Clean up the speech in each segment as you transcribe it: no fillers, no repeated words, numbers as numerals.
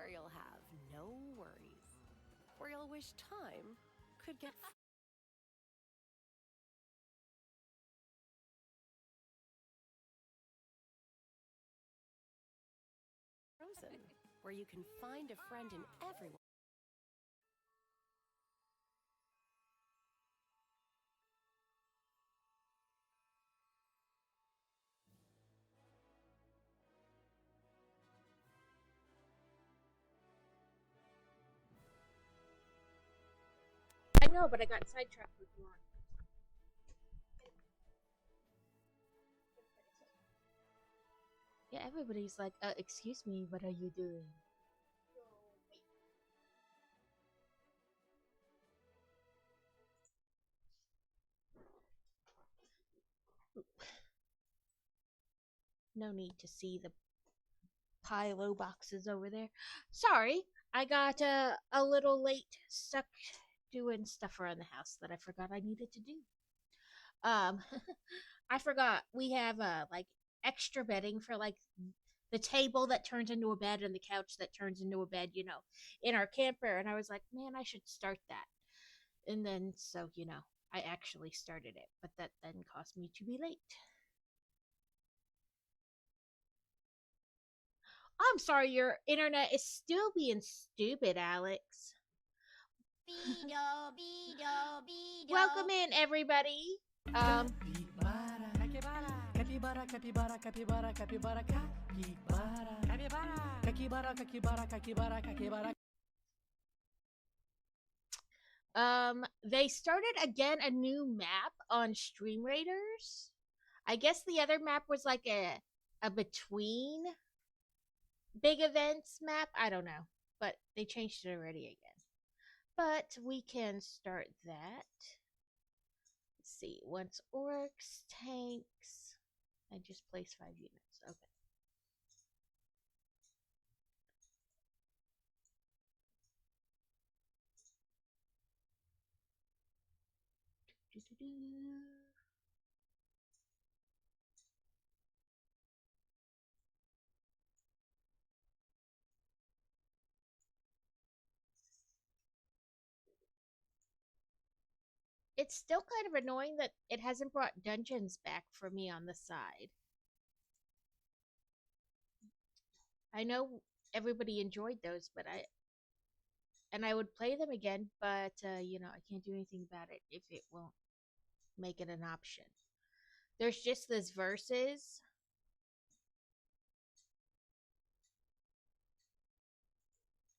where you'll have no worries, where you'll wish time could get frozen, where you can find a friend in everyone. I know, but I got sidetracked with one. Yeah, everybody's like, excuse me, what are you doing? No need to see the pile of boxes over there. Sorry, I got a little late, stuck doing stuff around the house that I forgot I needed to do. Um, I forgot we have like extra bedding for like the table that turns into a bed and the couch that turns into a bed, in our camper. And I was like, man, I should start that. And then, so, I actually started it, but that then caused me to be late. I'm sorry, your internet is still being stupid, Alex. Bido, bido, bido. Welcome in, everybody. Capybara, capybara, capybara, capybara, capybara, capybara, capybara, capybara, capybara, capybara. They started again a new map on Stream Raiders. I guess the other map was like a between big events map. I don't know, but they changed it already again. But we can start that. Let's see. Once orcs, tanks. I just placed 5 units. Okay. It's still kind of annoying that it hasn't brought dungeons back for me on the side. I know everybody enjoyed those, but I would play them again, but I can't do anything about it if it won't make it an option. There's just this verses,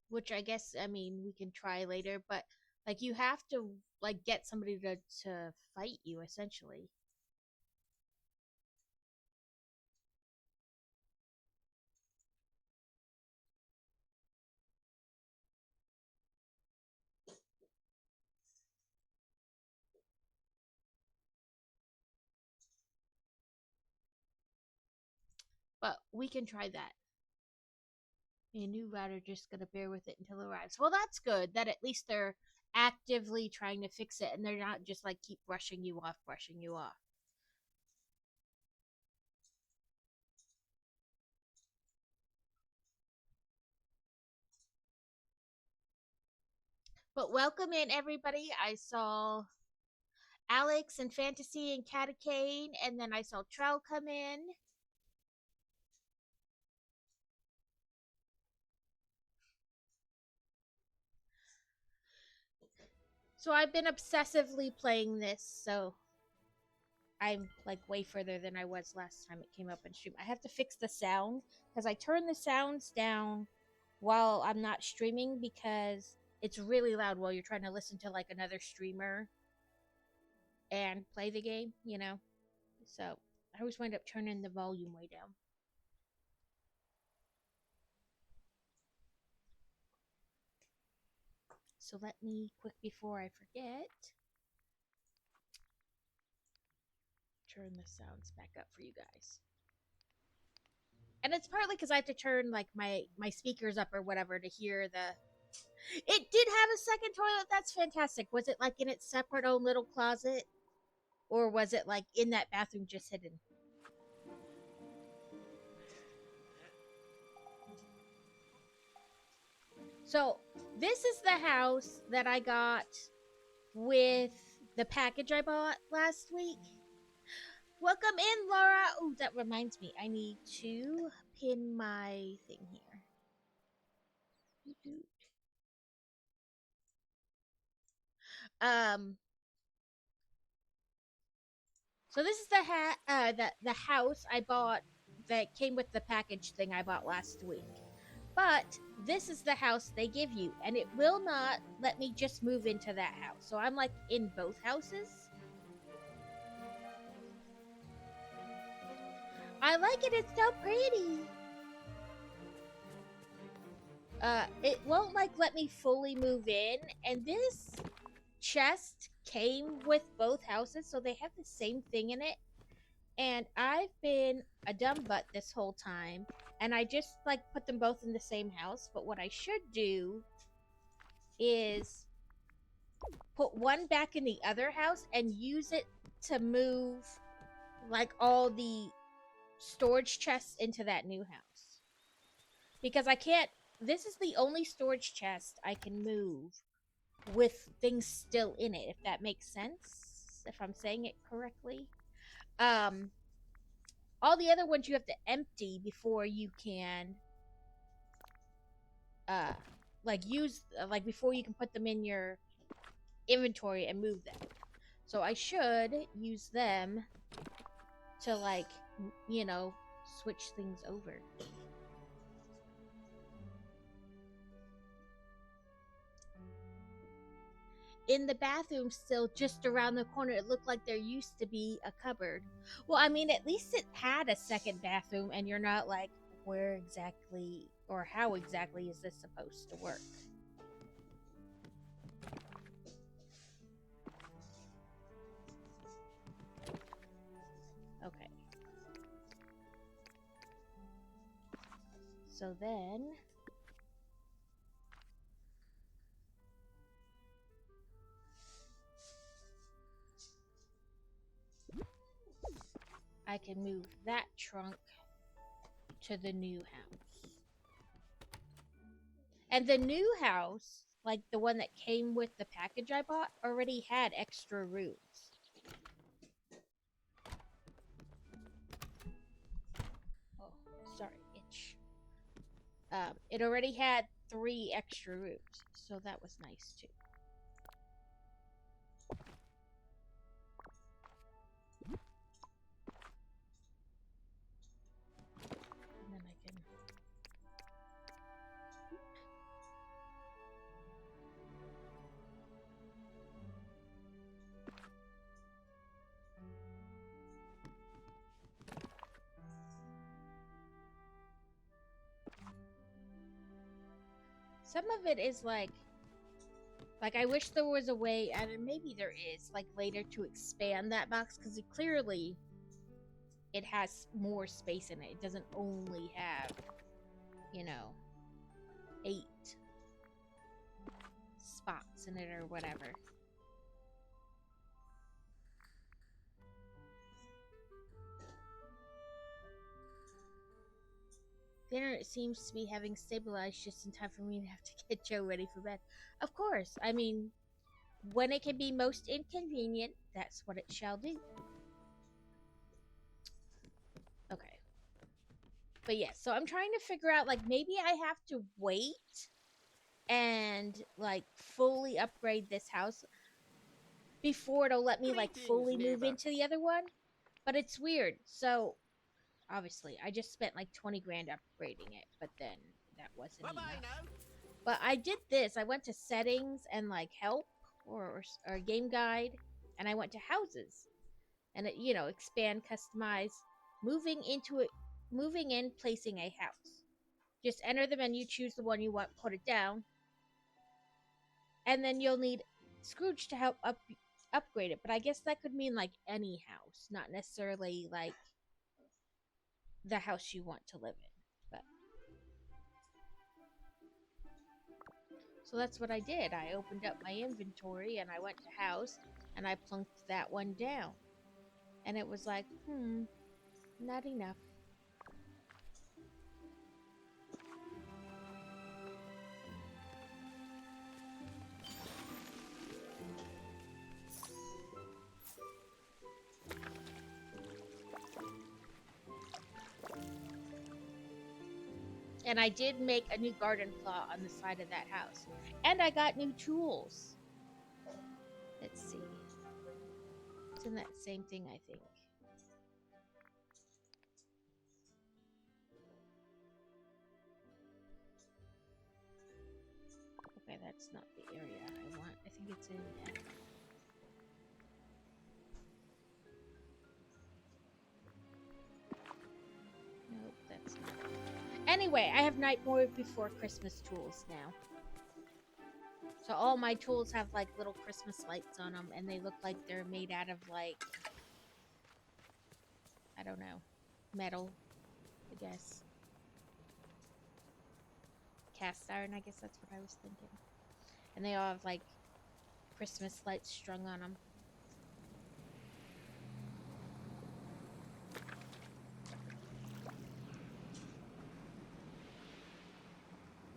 which I guess we can try later, but like you have to like get somebody to fight you essentially. But we can try that. A new router just gonna bear with it until it arrives. Well, that's good. That at least they're actively trying to fix it, and they're not just like keep brushing you off, brushing you off. But welcome in, everybody. I saw Alex and Fantasy and Catacane, and then I saw Trell come in. So I've been obsessively playing this, so I'm like way further than I was last time it came up in stream. I have to fix the sound because I turn the sounds down while I'm not streaming because it's really loud while you're trying to listen to like another streamer and play the game. So I always wind up turning the volume way down. So let me, quick before I forget, turn the sounds back up for you guys. And it's partly because I have to turn like my speakers up or whatever to hear the. It did have a second toilet. That's fantastic. Was it like in its separate own little closet, or was it like in that bathroom just hidden? So, this is the house that I got with the package I bought last week. Welcome in, Laura. Oh, that reminds me. I need to pin my thing here. So this is the house I bought that came with the package thing I bought last week. But this is the house they give you, and it will not let me just move into that house. So I'm like in both houses. I like it, it's so pretty. It won't like let me fully move in, and this chest came with both houses, so they have the same thing in it. And I've been a dumb butt this whole time, and I just like put them both in the same house. But what I should do is put one back in the other house and use it to move like all the storage chests into that new house. Because I can't, this is the only storage chest I can move with things still in it, if that makes sense, if I'm saying it correctly. All the other ones you have to empty before you can before you can put them in your inventory and move them. So I should use them to switch things over. In the bathroom, still just around the corner, it looked like there used to be a cupboard. Well, I mean, at least it had a second bathroom, and you're not like, where exactly or how exactly is this supposed to work? Okay. So then I can move that trunk to the new house. And the new house, like the one that came with the package I bought, already had extra rooms. Oh, sorry, itch. It already had 3 extra rooms, so that was nice too. And then I can... Some of it is like I wish there was a way, and maybe there is, like later to expand that box, because clearly it has more space in it. It doesn't only have, 8 spots in it or whatever. Dinner seems to be having stabilized just in time for me to have to get Joe ready for bed. Of course, I mean, when it can be most inconvenient, that's what it shall do. Okay. But yeah, so I'm trying to figure out, like, maybe I have to wait and, like, fully upgrade this house before it'll let me, like, fully move into the other one. But it's weird. So, obviously, I just spent, like, 20 grand upgrading it, but then that wasn't enough. But I did this. I went to settings and, like, help or game guide, and I went to houses. And it, expand, customize, moving in, placing a house. Just enter the menu, choose the one you want, put it down, and then you'll need Scrooge to help upgrade it. But I guess that could mean like any house, not necessarily like the house you want to live in. But so that's what I did. I opened up my inventory and I went to house and I plunked that one down. And it was like, not enough. And I did make a new garden plot on the side of that house. And I got new tools. Let's see. It's in that same thing, I think. Okay, that's not the area I want. I think it's in F. Nope, that's not it. Anyway, I have Nightmare Before Christmas tools now. So all my tools have like little Christmas lights on them, and they look like they're made out of like, I don't know, metal, I guess. Cast iron, I guess that's what I was thinking. And they all have like Christmas lights strung on them.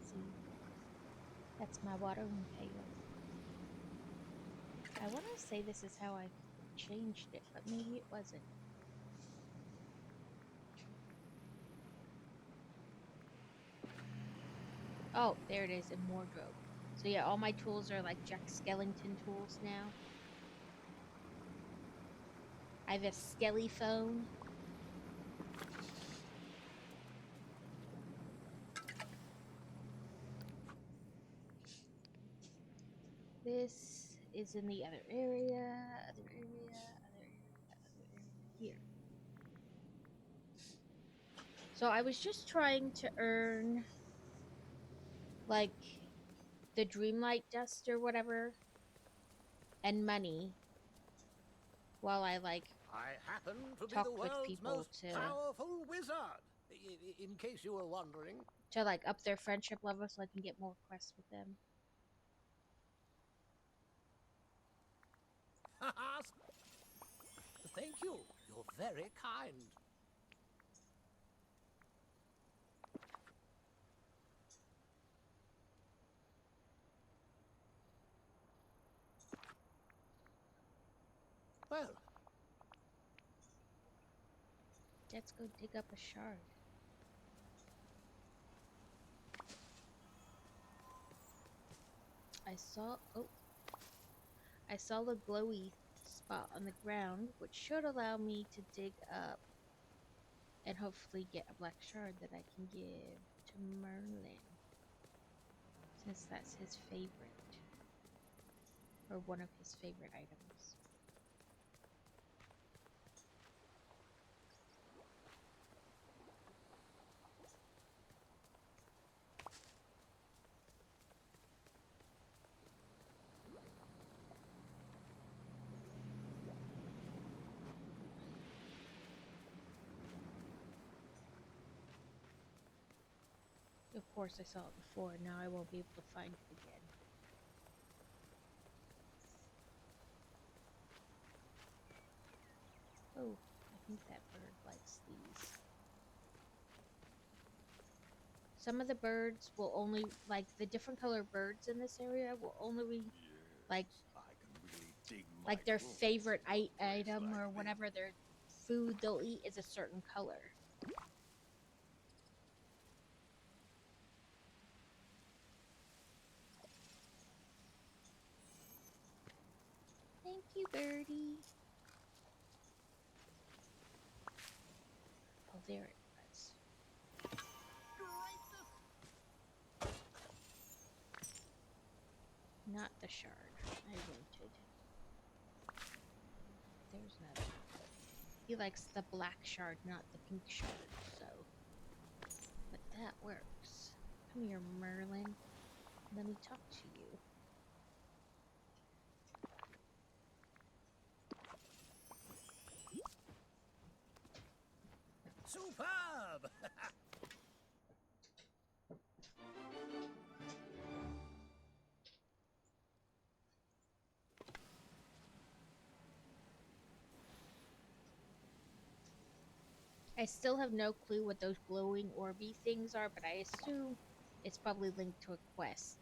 See, that's my watering pail. I want to say this is how I changed it, but maybe it wasn't. Oh, there it is in wardrobe. So yeah, all my tools are like Jack Skellington tools now. I have a skelly phone. This is in the other area, here. So I was just trying to earn like the Dreamlight dust or whatever and money while I like I happen to be talk the with world's people most to powerful wizard. In case you were wondering. like up their friendship level so I can get more quests with them. Thank you. You're very kind. Well, Let's go dig up a shard. I saw the glowy spot on the ground, which should allow me to dig up and hopefully get a black shard that I can give to Merlin, since that's his favorite, or one of his favorite items. Of course I saw it before, and now I won't be able to find it again. Oh, I think that bird likes these. Some of the birds will only, like the different color birds in this area will only be like their favorite item or whatever their food they'll eat is a certain color. Thank you, birdie. Oh, there it was. Not the shard I wanted. There's another. He likes the black shard, not the pink shard, so. But that works. Come here, Merlin. Let me talk to you. superb! I still have no clue what those glowing orby things are, but I assume it's probably linked to a quest.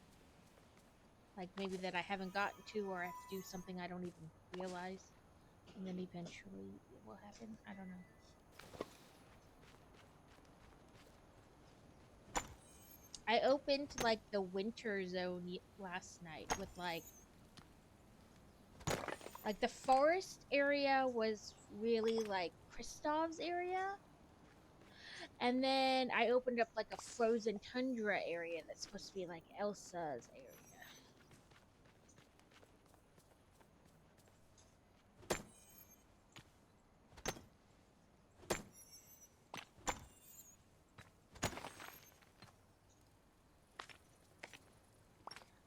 Like maybe that I haven't gotten to, or I have to do something I don't even realize. And then eventually it will happen. I don't know. I opened like the winter zone last night with like the forest area was really like Kristoff's area. And then I opened up like a frozen tundra area that's supposed to be like Elsa's area.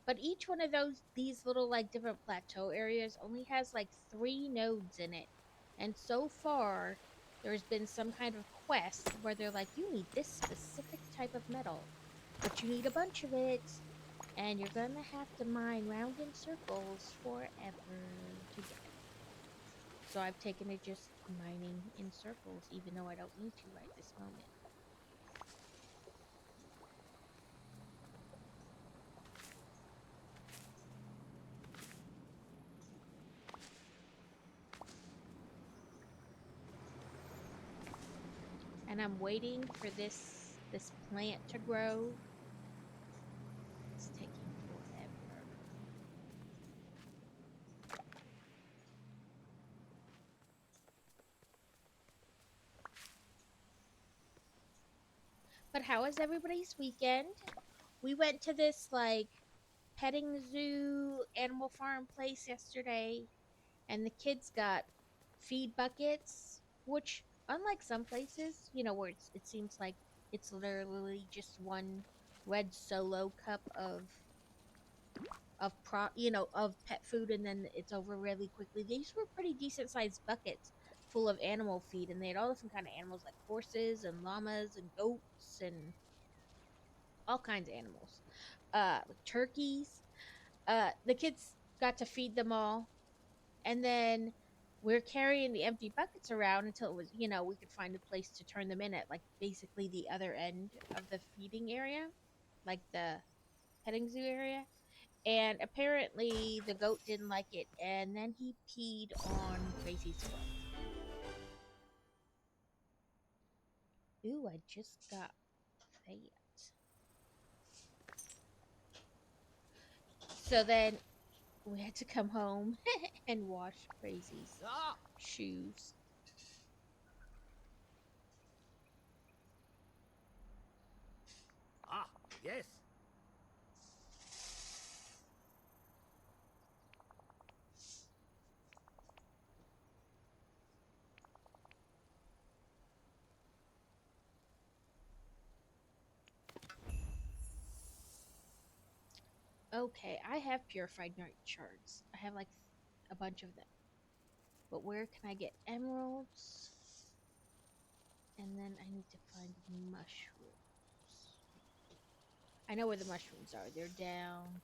But each one of these little like different plateau areas only has like 3 nodes in it. And so far, there's been some kind of quest where they're like, you need this specific type of metal, but you need a bunch of it, and you're gonna have to mine round in circles forever to get it. So I've taken to just mining in circles, even though I don't need to right this moment. And I'm waiting for this plant to grow. It's taking forever. But how was everybody's weekend? We went to this like petting zoo animal farm place yesterday, and the kids got feed buckets, which unlike some places, you know, where it seems like it's literally just one red solo cup of pet food, and then it's over really quickly. These were pretty decent sized buckets full of animal feed, and they had all different kind of animals like horses and llamas and goats and all kinds of animals. Turkeys. The kids got to feed them all, and then we're carrying the empty buckets around until it was, we could find a place to turn them in at like basically the other end of the feeding area, like the petting zoo area. And apparently the goat didn't like it, and then he peed on Gracie's foot. Ooh, I just got that. So then we had to come home and wash Crazy's shoes. Ah, yes. Okay, I have purified night shards. I have like a bunch of them. But where can I get emeralds? And then I need to find mushrooms. I know where the mushrooms are. They're down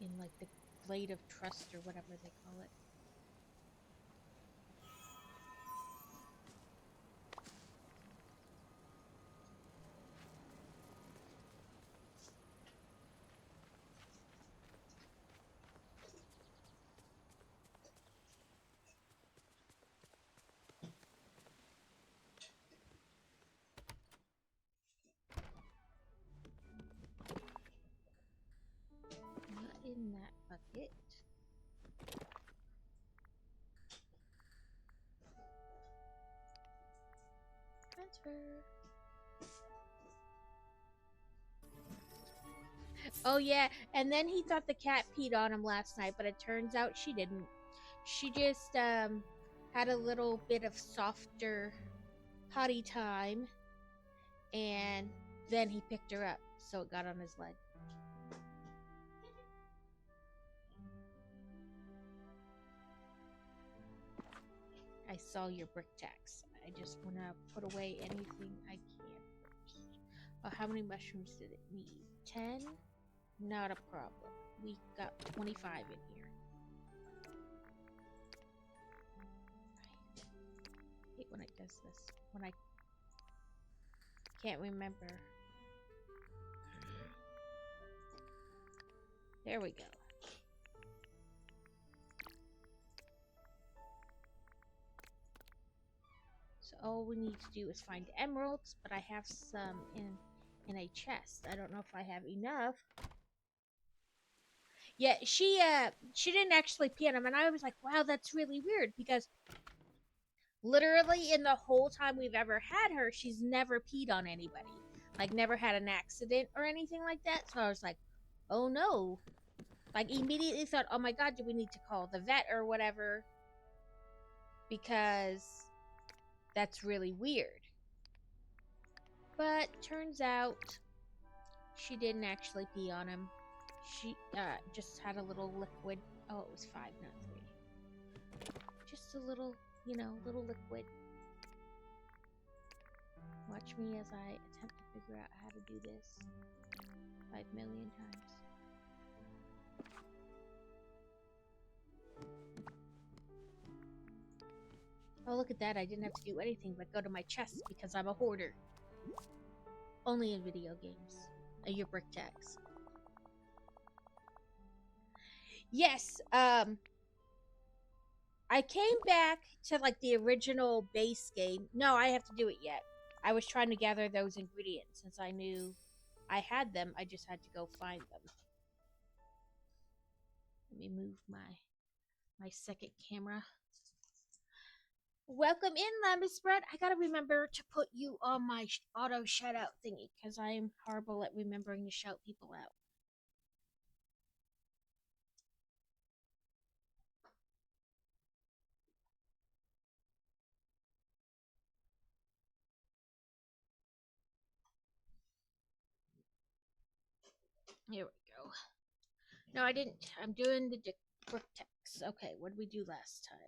in like the Glade of Trust or whatever they call it. Not in that bucket. Transfer. Oh yeah, and then he thought the cat peed on him last night, but it turns out she didn't. She just had a little bit of softer potty time, and then he picked her up, so it got on his leg. I saw your brick tax. I just want to put away anything I can first. Oh, how many mushrooms did it need? 10? Not a problem. We got 25 in here. I hate when it does this. When I can't remember. There we go. So So all we need to do is find emeralds, but I have some in a chest. I don't know if I have enough. Yeah, she didn't actually pee on him, and I was like, wow, that's really weird because literally in the whole time we've ever had her, she's never peed on anybody. Like, never had an accident or anything like that. So I was like, oh no. Like, immediately thought, oh my god, do we need to call the vet or whatever? Because that's really weird. But turns out she didn't actually pee on him. She just had a little liquid. Oh, it was 5, not 3. Just a little, little liquid. Watch me as I attempt to figure out how to do this 5 million times. Oh, look at that. I didn't have to do anything but go to my chest because I'm a hoarder. Only in video games. Your brick tags. Yes, I came back to, like, the original base game. No, I have to do it yet. I was trying to gather those ingredients. Since I knew I had them, I just had to go find them. Let me move my second camera. Welcome in, Lamb Spread. I gotta remember to put you on my auto shout out thingy because I'm horrible at remembering to shout people out. Here we go. No, I didn't. I'm doing the brick text. Okay, what did we do last time?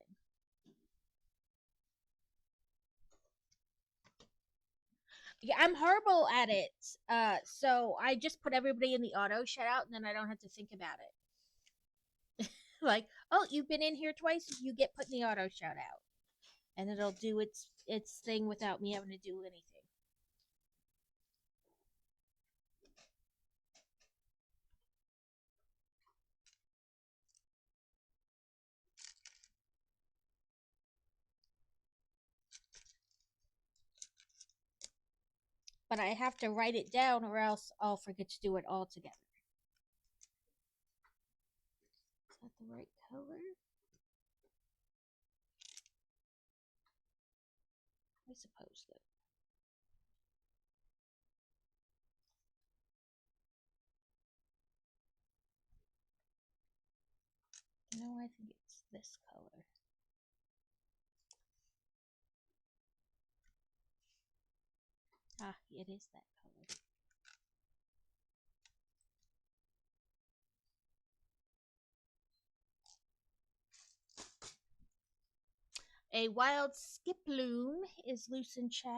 Yeah, I'm horrible at it. So I just put everybody in the auto shout out, and then I don't have to think about it. Like, oh, you've been in here twice, you get put in the auto shout out, and it'll do its thing without me having to do anything. But I have to write it down, or else I'll forget to do it all together. Is that the right color? I suppose so. No, I think it's this color. Ah, it is that color. A wild skiploom is loose in chat.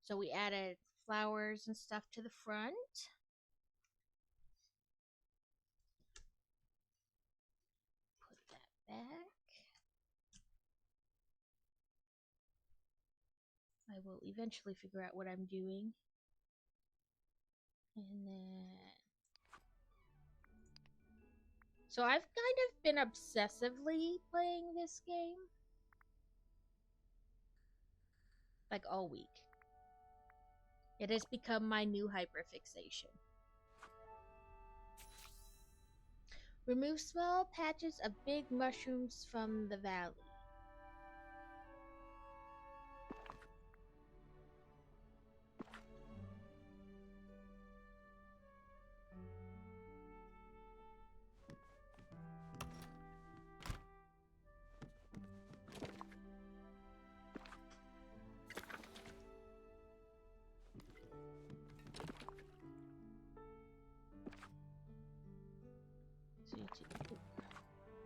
So we added flowers and stuff to the front. Put that back. I will eventually figure out what I'm doing. And then... So I've kind of been obsessively playing this game. Like all week. It has become my new hyperfixation. Remove small patches of big mushrooms from the valley.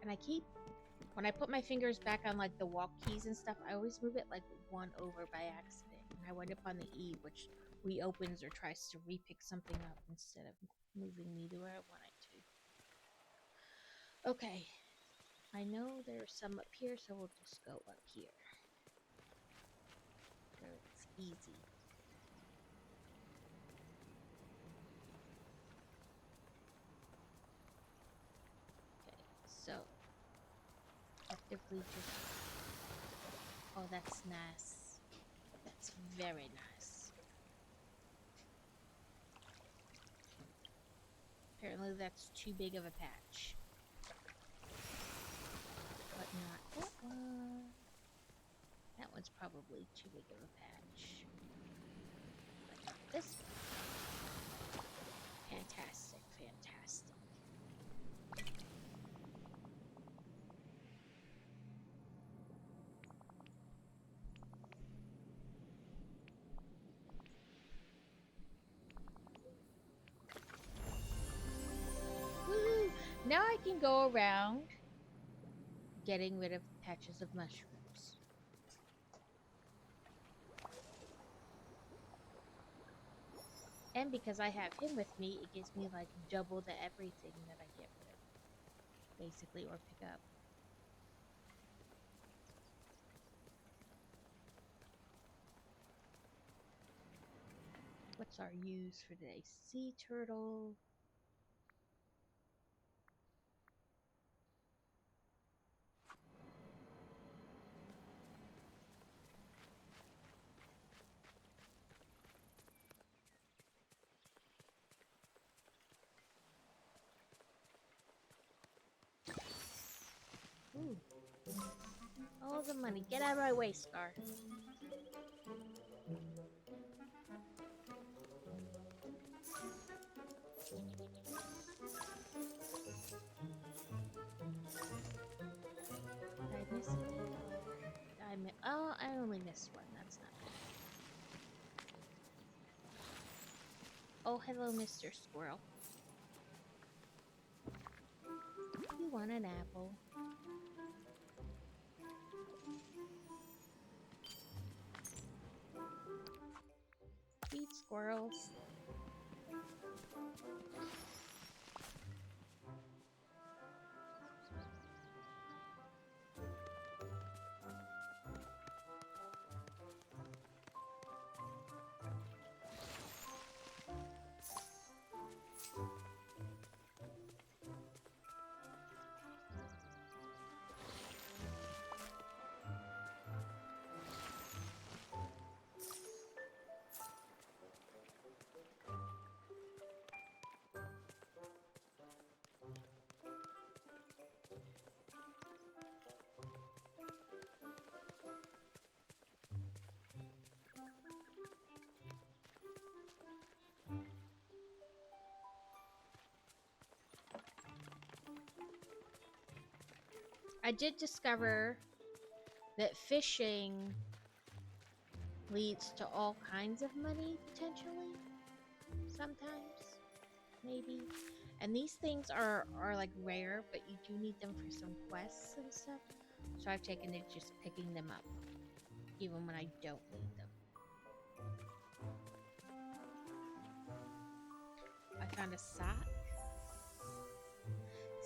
And I keep When I put my fingers back on like the walk keys and stuff, I always move it like one over by accident. And I wind up on the E, which reopens or tries to repick something up instead of moving me to where I want it to. Okay. I know there's some up here, so we'll just go up here. It's easy. Okay, so actively just. Oh, that's nice. That's very nice. Apparently, that's too big of a patch. But not that one. That one's probably too big of a patch. But not this one. Fantastic, fantastic. Woo! Now I can go around getting rid of patches of mushrooms. And because I have him with me, it gives me like double the everything that I get rid of. Basically, or pick up. What's our use for today? Sea turtle. Ooh. All the money. Get out of my way, Scar. Did I miss it? Oh, I only missed one. That's not bad. Oh, hello, Mr. Squirrel. You want an apple? Feed squirrels. I did discover that fishing leads to all kinds of money, potentially. Sometimes. Maybe. And these things are like rare, but you do need them for some quests and stuff. So I've taken to just picking them up. Even when I don't need them. I found a sock.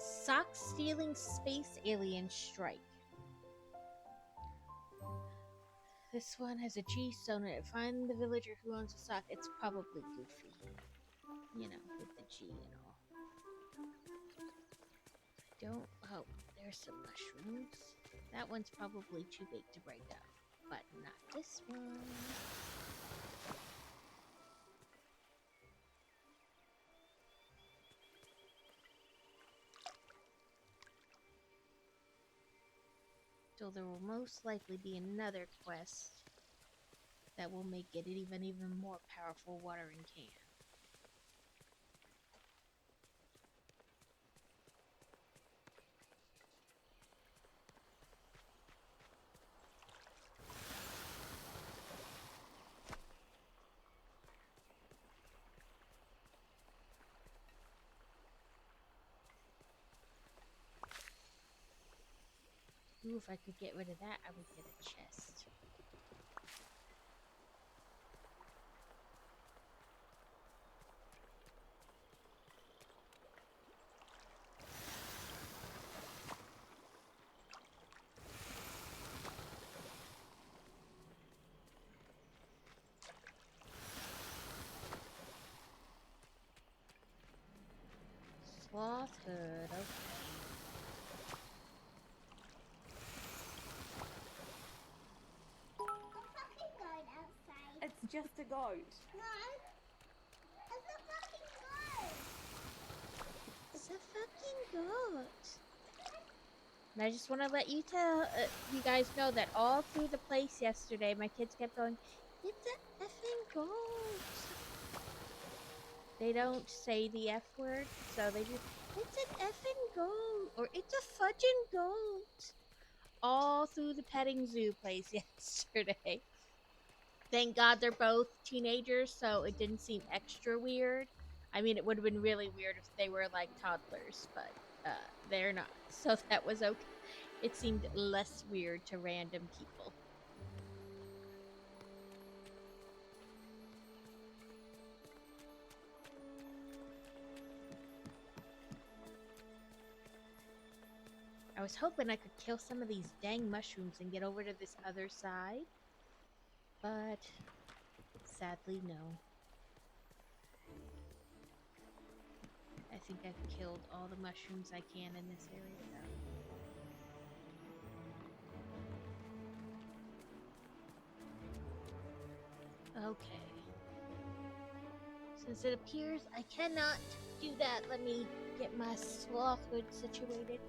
Sock stealing space alien strike. This one has a G sewn in it. Find the villager who owns a sock. It's probably Goofy. You know, with the G and all. Oh, there's some mushrooms. That one's probably too big to break up. But not this one. So there will most likely be another quest that will make it an even more powerful watering can. Ooh, if I could get rid of that, I would get a chest. Sloth hood, okay. fucking goat outside. It's just a goat. No. It's a fucking goat. It's a fucking goat. And I just want to let you you guys know that all through the place yesterday, my kids kept going, "It's a effing goat." They don't say the F word, so they just, "It's an effing goat," or "It's a fudging goat." All through the petting zoo place yesterday. Thank God they're both teenagers, so it didn't seem extra weird. I mean, it would have been really weird if they were like toddlers, but they're not. So that was okay. It seemed less weird to random people. I was hoping I could kill some of these dang mushrooms and get over to this other side, but sadly, no. I think I've killed all the mushrooms I can in this area though. Okay. Since it appears I cannot do that, let me get my sloth hood situated.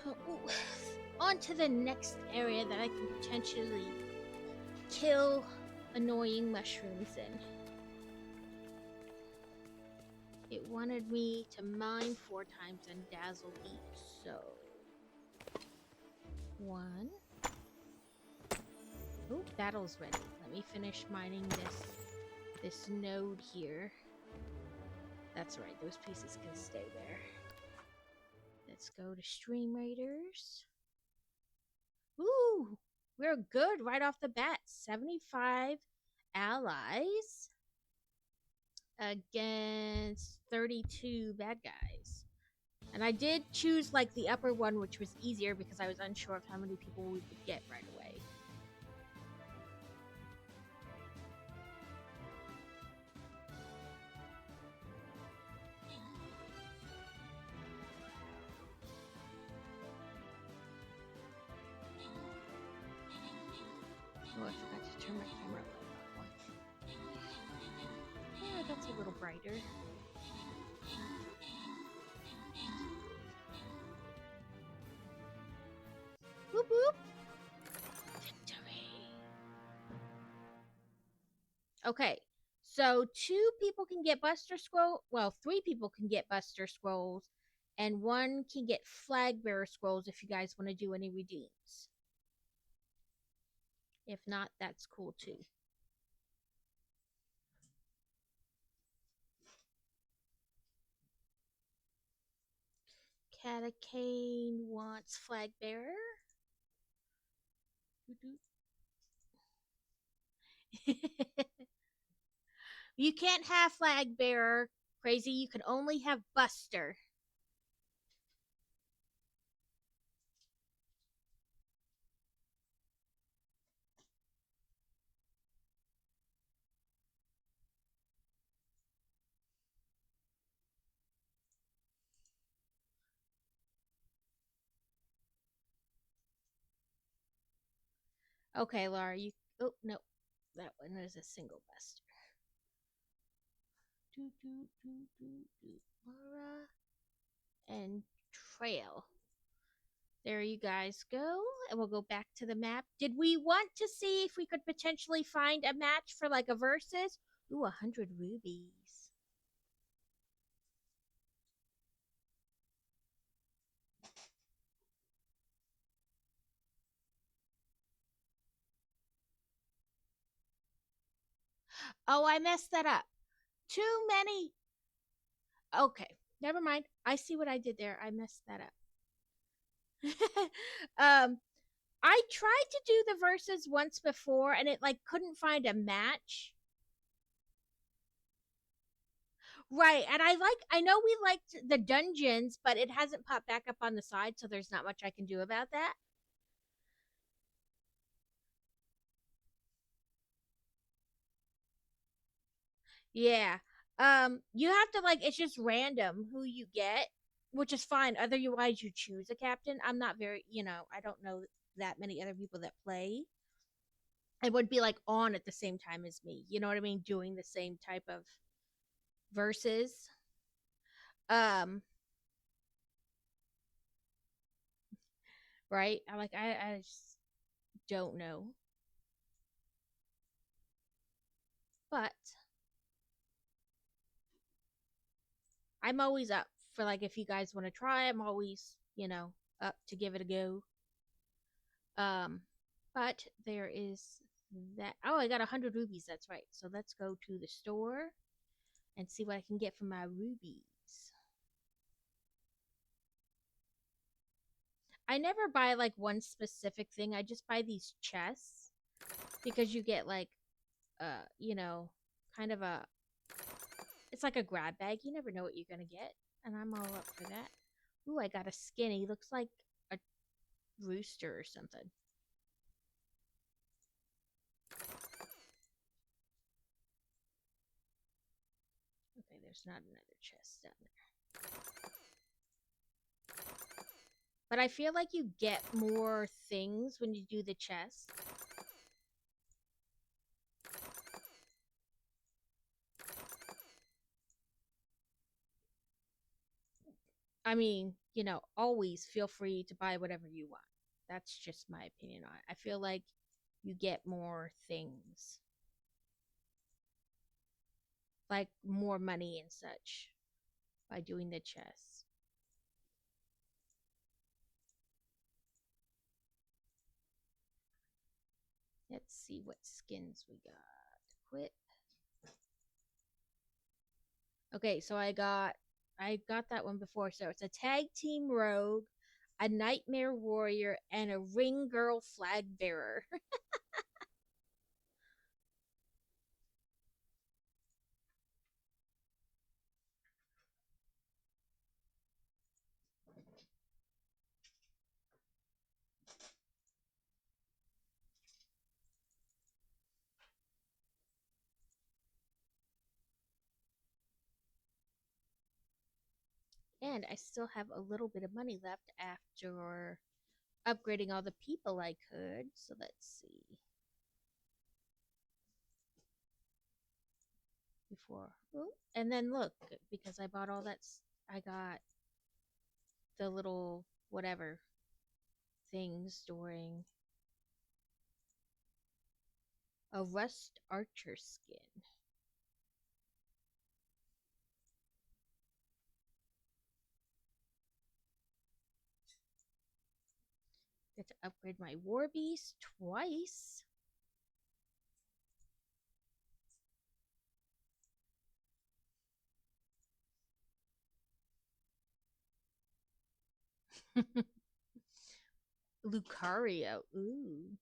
Ooh. On to the next area that I can potentially kill annoying mushrooms in. It wanted me to mine 4 times and dazzle each, so 1. Oh, battle's ready. Let me finish mining this node here. That's right, those pieces can stay there. Let's go to Stream Raiders. Ooh, we're good right off the bat. 75 allies against 32 bad guys. And I did choose like the upper one, which was easier because I was unsure of how many people we would get right away. Oh, I forgot to turn my camera on. Yeah, that's a little brighter. Whoop whoop! Victory! Okay, so 2 people can get Buster Scroll. Well, 3 people can get Buster Scrolls, and 1 can get Flag Bearer Scrolls if you guys want to do any redeems. If not, that's cool too. Catacane wants Flag Bearer. You can't have Flag Bearer, Crazy. You can only have Buster. Okay, Laura, you... Oh, no. That one is a single Buster. Laura and Trail. There you guys go. And we'll go back to the map. Did we want to see if we could potentially find a match for like a versus? Ooh, 100 rubies. Oh, I messed that up. Too many. Okay, never mind. I see what I did there. I messed that up. I tried to do the verses once before and it like couldn't find a match. Right, and I know we liked the dungeons, but it hasn't popped back up on the side, so there's not much I can do about that. Yeah. You have to like it's just random who you get, which is fine. Otherwise you choose a captain. I'm not very, I don't know that many other people that play. It would be like on at the same time as me. You know what I mean? Doing the same type of verses. Um, right? I just don't know. But I'm always up for like if you guys want to try, I'm always, up to give it a go. Um, but there is that. Oh, I got 100 rubies. That's right. So let's go to the store and see what I can get for my rubies. I never buy like one specific thing. I just buy these chests because you get like, kind of a. It's like a grab bag. You never know what you're gonna get, and I'm all up for that. Ooh, I got a skin. He looks like a rooster or something. Okay, there's not another chest down there. But I feel like you get more things when you do the chest. I mean, always feel free to buy whatever you want. That's just my opinion on it. I feel like you get more things. Like more money and such by doing the chest. Let's see what skins we got. Equip. Okay, so I got that one before. So it's a tag team rogue, a nightmare warrior, and a ring girl flag bearer. And I still have a little bit of money left after upgrading all the people I could. So let's see. Before. Ooh, and then look, because I bought all that, I got the little whatever things during a rust archer skin. Get to upgrade my war beast twice. Lucario. Ooh.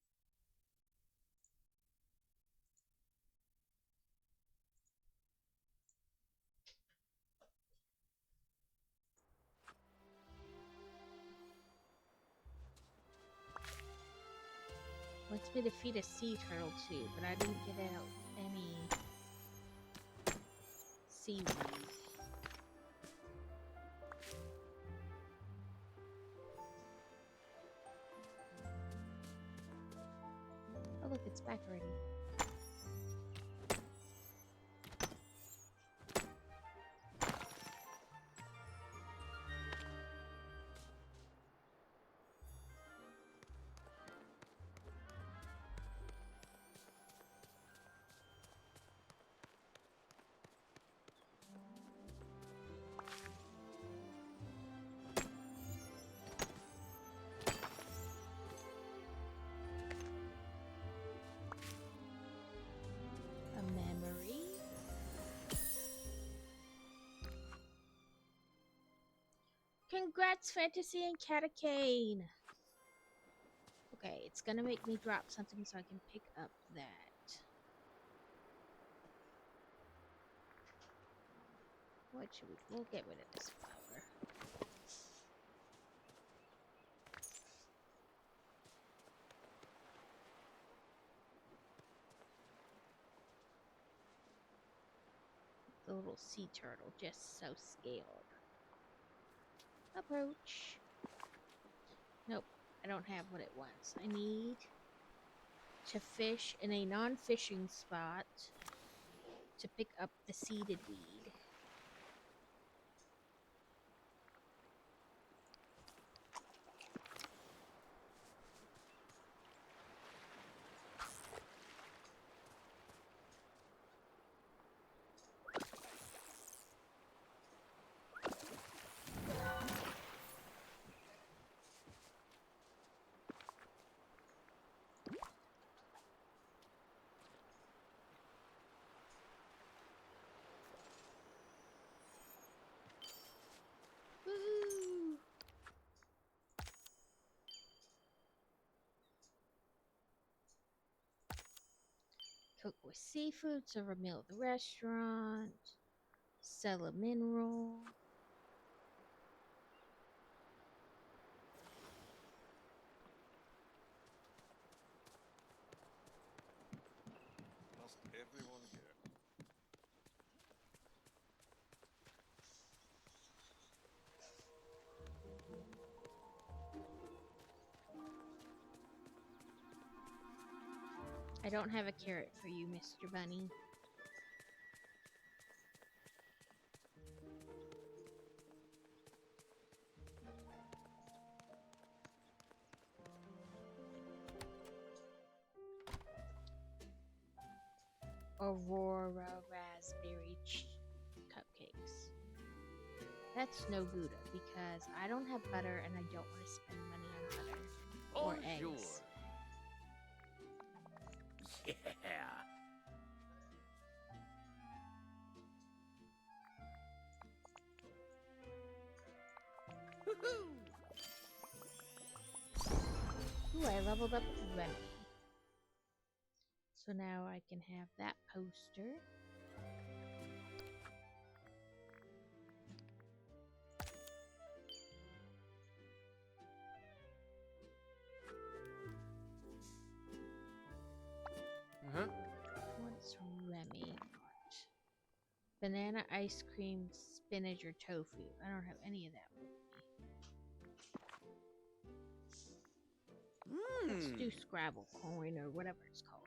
Wants me to feed a sea turtle too, but I didn't get out any seaweed. Oh look, it's back already. Congrats, Fantasy and Catacane. Okay, it's gonna make me drop something so I can pick up that. What should we? We'll get rid of this flower. The little sea turtle just so scared. Approach. Nope, I don't have what it wants. I need to fish in a non-fishing spot to pick up the seeded weed. Woohoo! Cook with seafood, serve a meal at the restaurant, sell a mineral. Must everyone here? I don't have a carrot for you, Mr. Bunny. Aurora raspberry cupcakes. That's no Gouda because I don't have butter and I don't want to spend money on butter or eggs. Sure. Yeah. Ooh, I leveled up Remy. So now I can have that poster. What's Remy got? Banana ice cream, spinach, or tofu. I don't have any of that with me. Let's do Scrabble coin or whatever it's called.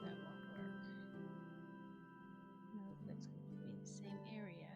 That won't work. No, that's going to be the same area.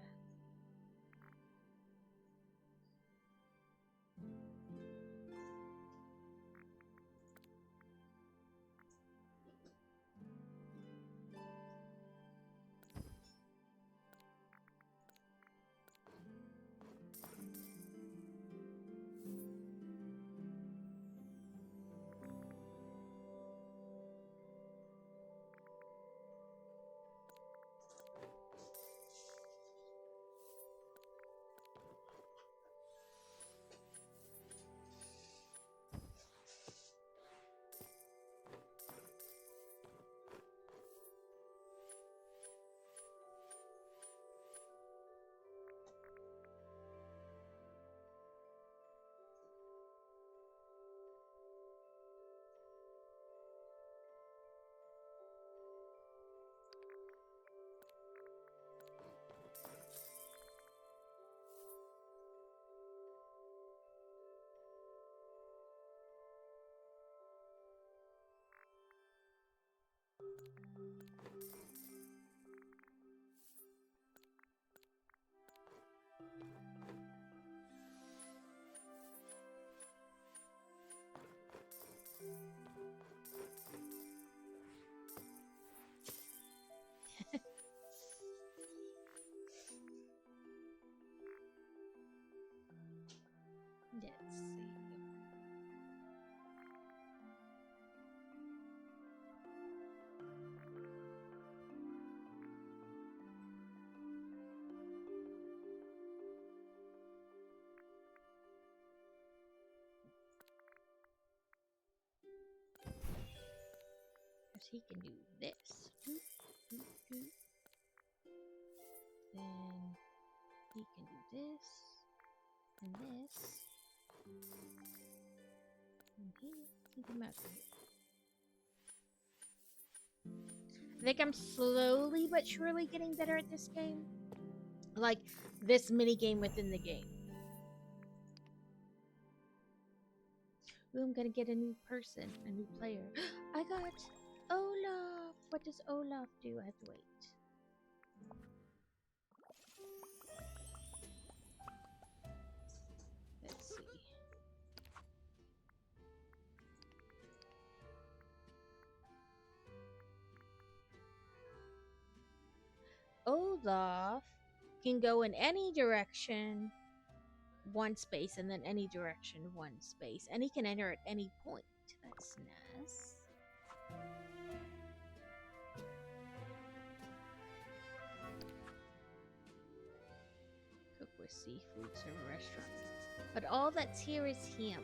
Let's see. Because he can do this. Doot, doot, doot. Then he can do this. And this. And he can come out here. I think I'm slowly but surely getting better at this game. Like this mini game within the game. Ooh, I'm gonna get a new person, a new player. I got Olaf. What does Olaf do? I have to wait. Let's see. Olaf can go in any direction, one space, and then any direction, one space. And he can enter at any point. That's nice. Cook with seafood, serve a restaurant. But all that's here is him.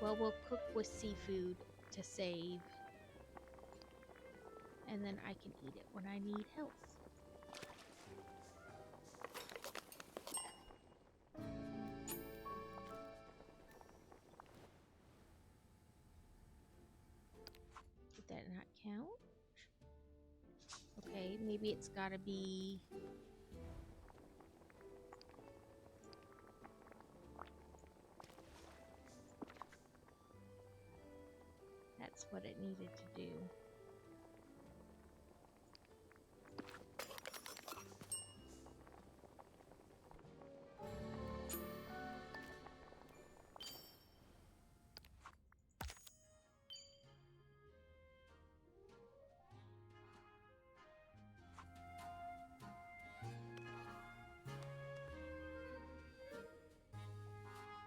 Well, we'll cook with seafood to save. And then I can eat it when I need health. Did that not count? Okay, maybe it's gotta be... That's what it needed to do.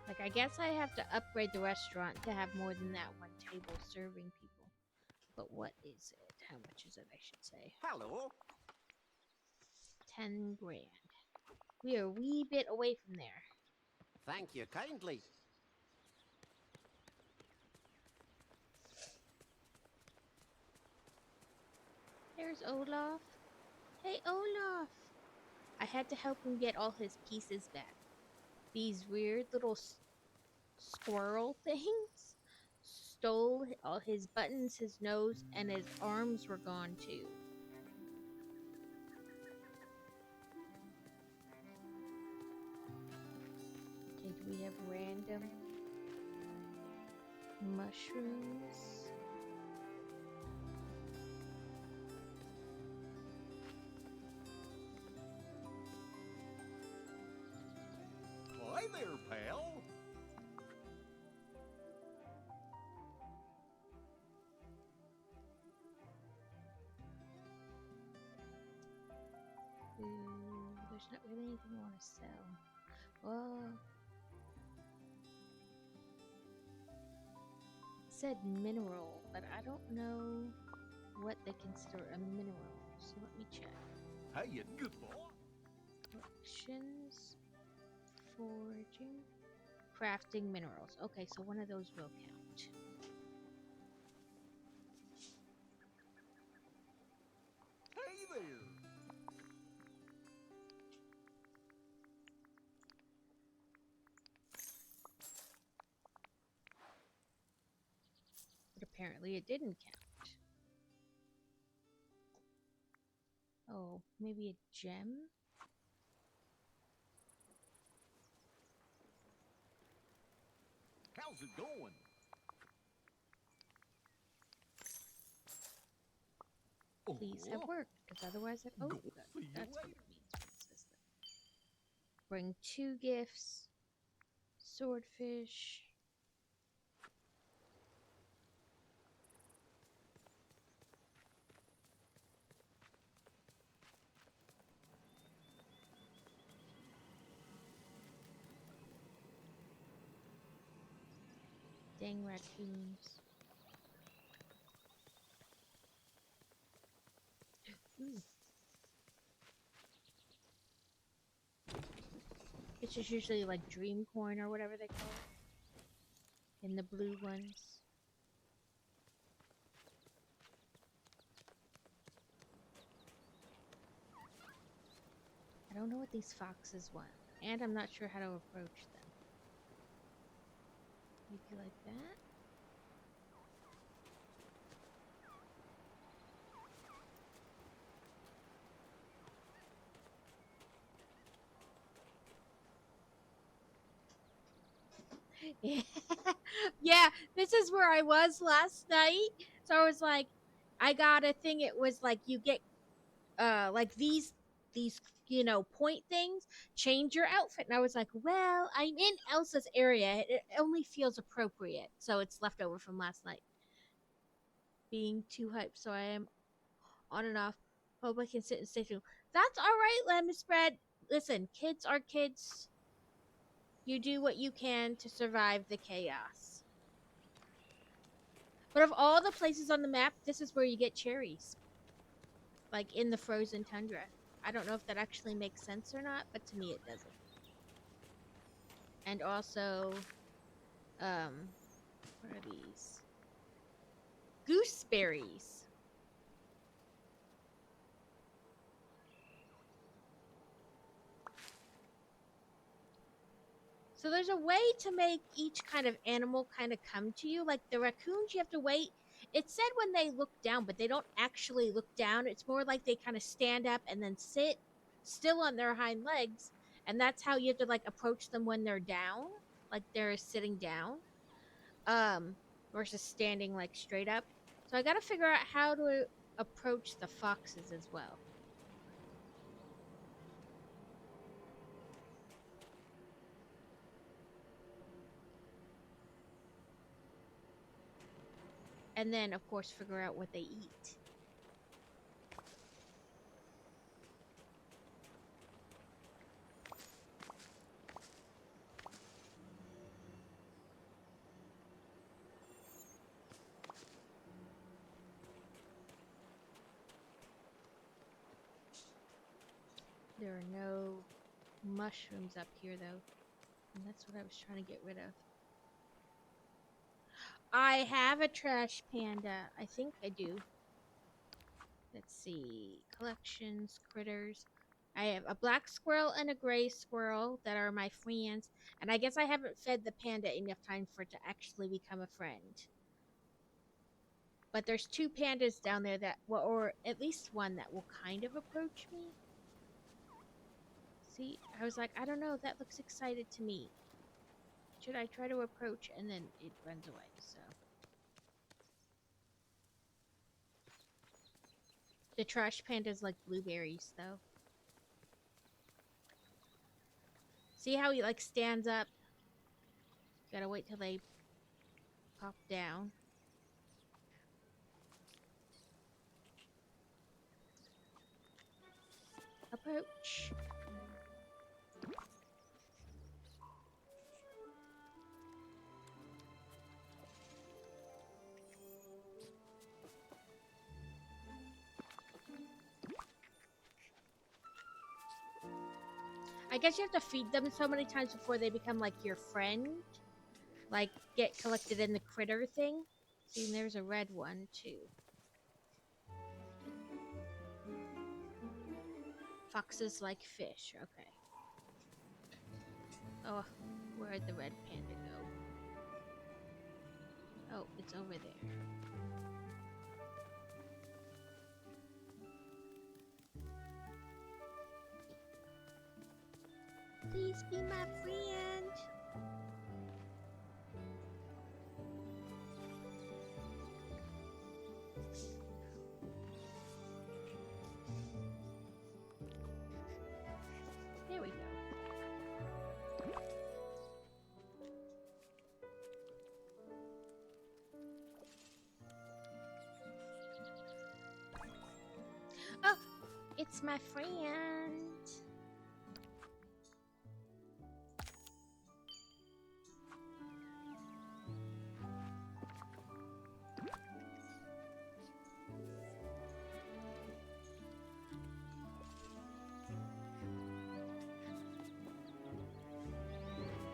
Like, I guess I have to upgrade the restaurant to have more than that one table serving people. But what is it? How much is it, I should say? Hello. 10 grand. We are a wee bit away from there. Thank you kindly. There's Olaf. Hey, Olaf! I had to help him get all his pieces back. These weird little squirrel things stole all his buttons, his nose, and his arms were gone too. Okay, do we have random mushrooms? Hi there, pal. There's not really anything I want to sell. Well, it said mineral, but I don't know what they consider a mineral. So let me check. How you good boy? Collections, foraging, crafting minerals. Okay, so one of those will count. Hey there. But apparently it didn't count. Oh, maybe a gem? How's it going? please have worked, because otherwise, oh, Go see you that's what it later. means. What it says there. Bring 2 gifts, swordfish. Dang raccoons. Ooh. It's just usually like dream corn or whatever they call it. In the blue ones. I don't know what these foxes want. And I'm not sure how to approach them. Maybe like that? Yeah, this is where I was last night. So I was like, I got a thing. It was like you get like these point things, change your outfit. And I was like, well, I'm in Elsa's area. It only feels appropriate. So it's left over from last night. Being too hyped, so I am on and off. Hope I can sit and stay tuned. That's alright, Lemon Spread. Listen, kids are kids. You do what you can to survive the chaos. But of all the places on the map, this is where you get cherries. Like in the frozen tundra. I don't know if that actually makes sense or not, but to me it doesn't. And also, what are these? Gooseberries. So there's a way to make each kind of animal kind of come to you. Like the raccoons, you have to wait. It said when they look down, but they don't actually look down. It's more like they kind of stand up and then sit still on their hind legs. And that's how you have to like approach them when they're down. Like they're sitting down. Versus standing like straight up. So I gotta figure out how to approach the foxes as well. And then, of course, figure out what they eat. There are no mushrooms up here, though. And that's what I was trying to get rid of. I have a trash panda. I think I do. Let's see. Collections, critters. I have a black squirrel and a gray squirrel that are my friends. And I guess I haven't fed the panda enough time for it to actually become a friend. But there's 2 pandas down there that, well, or at least one that will kind of approach me. See, I was like, I don't know, that looks excited to me. Should I try to approach? And then it runs away, so. The trash pandas like blueberries, though. See how he like stands up? Gotta wait till they pop down. Approach. I guess you have to feed them so many times before they become like your friend. Like get collected in the critter thing. See, and there's a red one too. Foxes like fish. Okay. Oh, where'd the red panda go? Oh, it's over there. Please be my friend. That's my friend.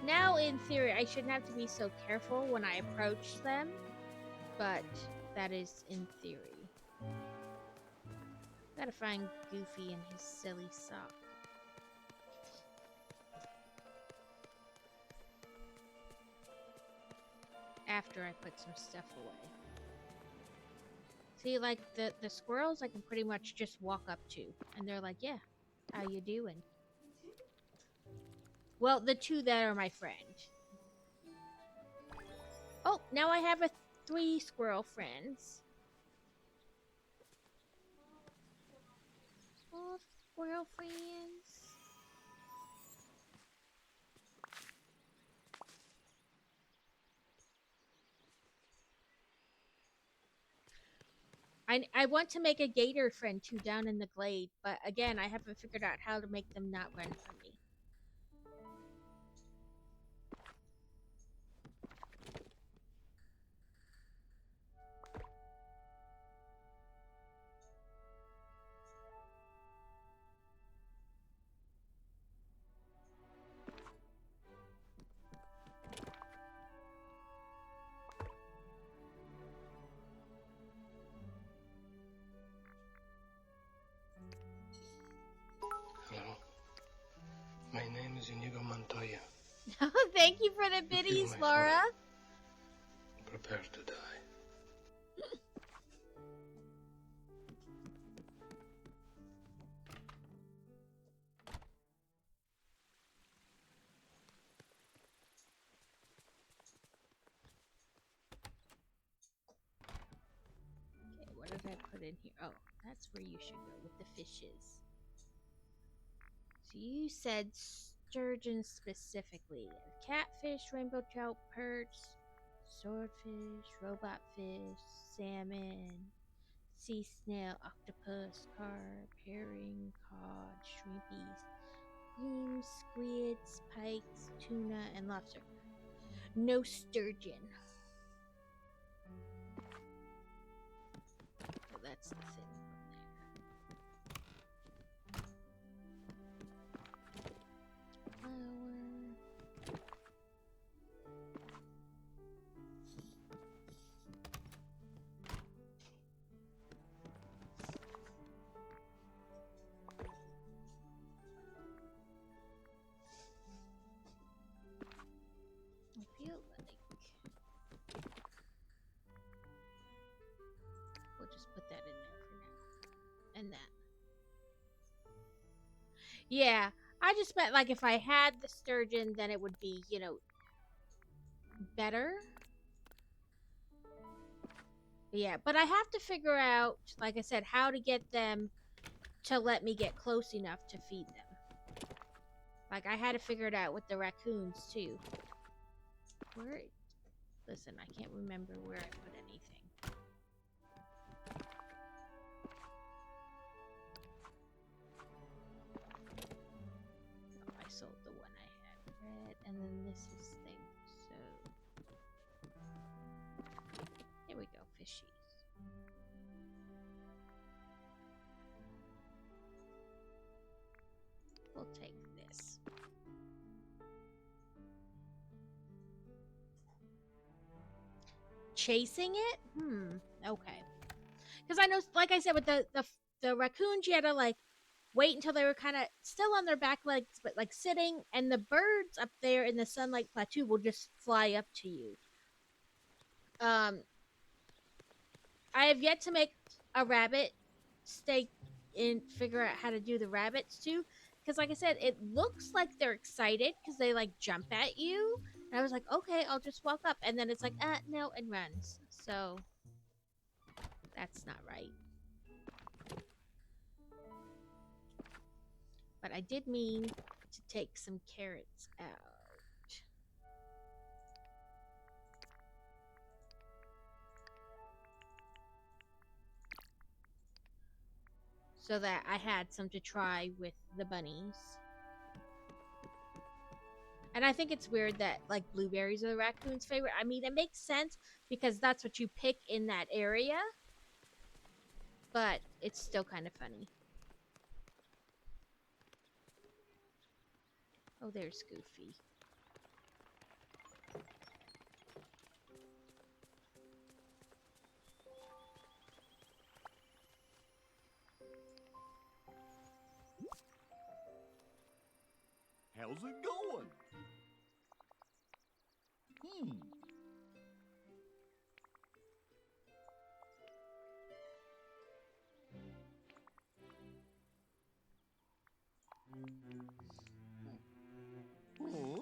Now, in theory, I shouldn't have to be so careful when I approach them, but that is in theory. Gotta find Goofy and his silly sock. After I put some stuff away. See, like, the squirrels I can pretty much just walk up to, and they're like, yeah, how you doing? Well, the two that are my friend. Oh, now I have 3 squirrel friends. Oh, squirrel friends. I want to make a gator friend too down in the glade, but again, I haven't figured out how to make them not run from me. Hello. My name is Inigo Montoya. Thank you for the You feel biddies, my Laura. heart. Prepare to die. Okay, what did I put in here? Oh, that's where you should go with the fishes. So you said sturgeon specifically. Catfish, rainbow trout, perch, swordfish, robot fish, salmon, sea snail, octopus, carp, herring, cod, shrimpies, breams, squids, pikes, tuna, and lobster. No sturgeon. So that's the thing from there. Flour. I feel like we'll just put that in there for now. And that. Yeah, I just meant like if I had the sturgeon, then it would be, you know, better. Yeah, but I have to figure out, like I said, how to get them to let me get close enough to feed them. Like, I had to figure it out with the raccoons, too. Where? Listen, I can't remember where I put anything. Oh, I sold the one I had red, and then this is thing, so... Here we go, fishies. We'll take this. Chasing it? Okay. Because I know, like I said, with the raccoons, you had to, like, wait until they were kind of still on their back legs, but, like, sitting, and the birds up there in the Sunlight Plateau will just fly up to you. I have yet to make a rabbit stay and figure out how to do the rabbits, too. Because, like I said, it looks like they're excited because they, like, jump at you. And I was like, okay, I'll just walk up. And then it's like, no, and runs. So, that's not right. But I did mean to take some carrots out. so that I had some to try with the bunnies. And I think it's weird that like blueberries are the raccoon's favorite. I mean, it makes sense because that's what you pick in that area. But it's still kind of funny. Oh, there's Goofy. How's it going? Huh?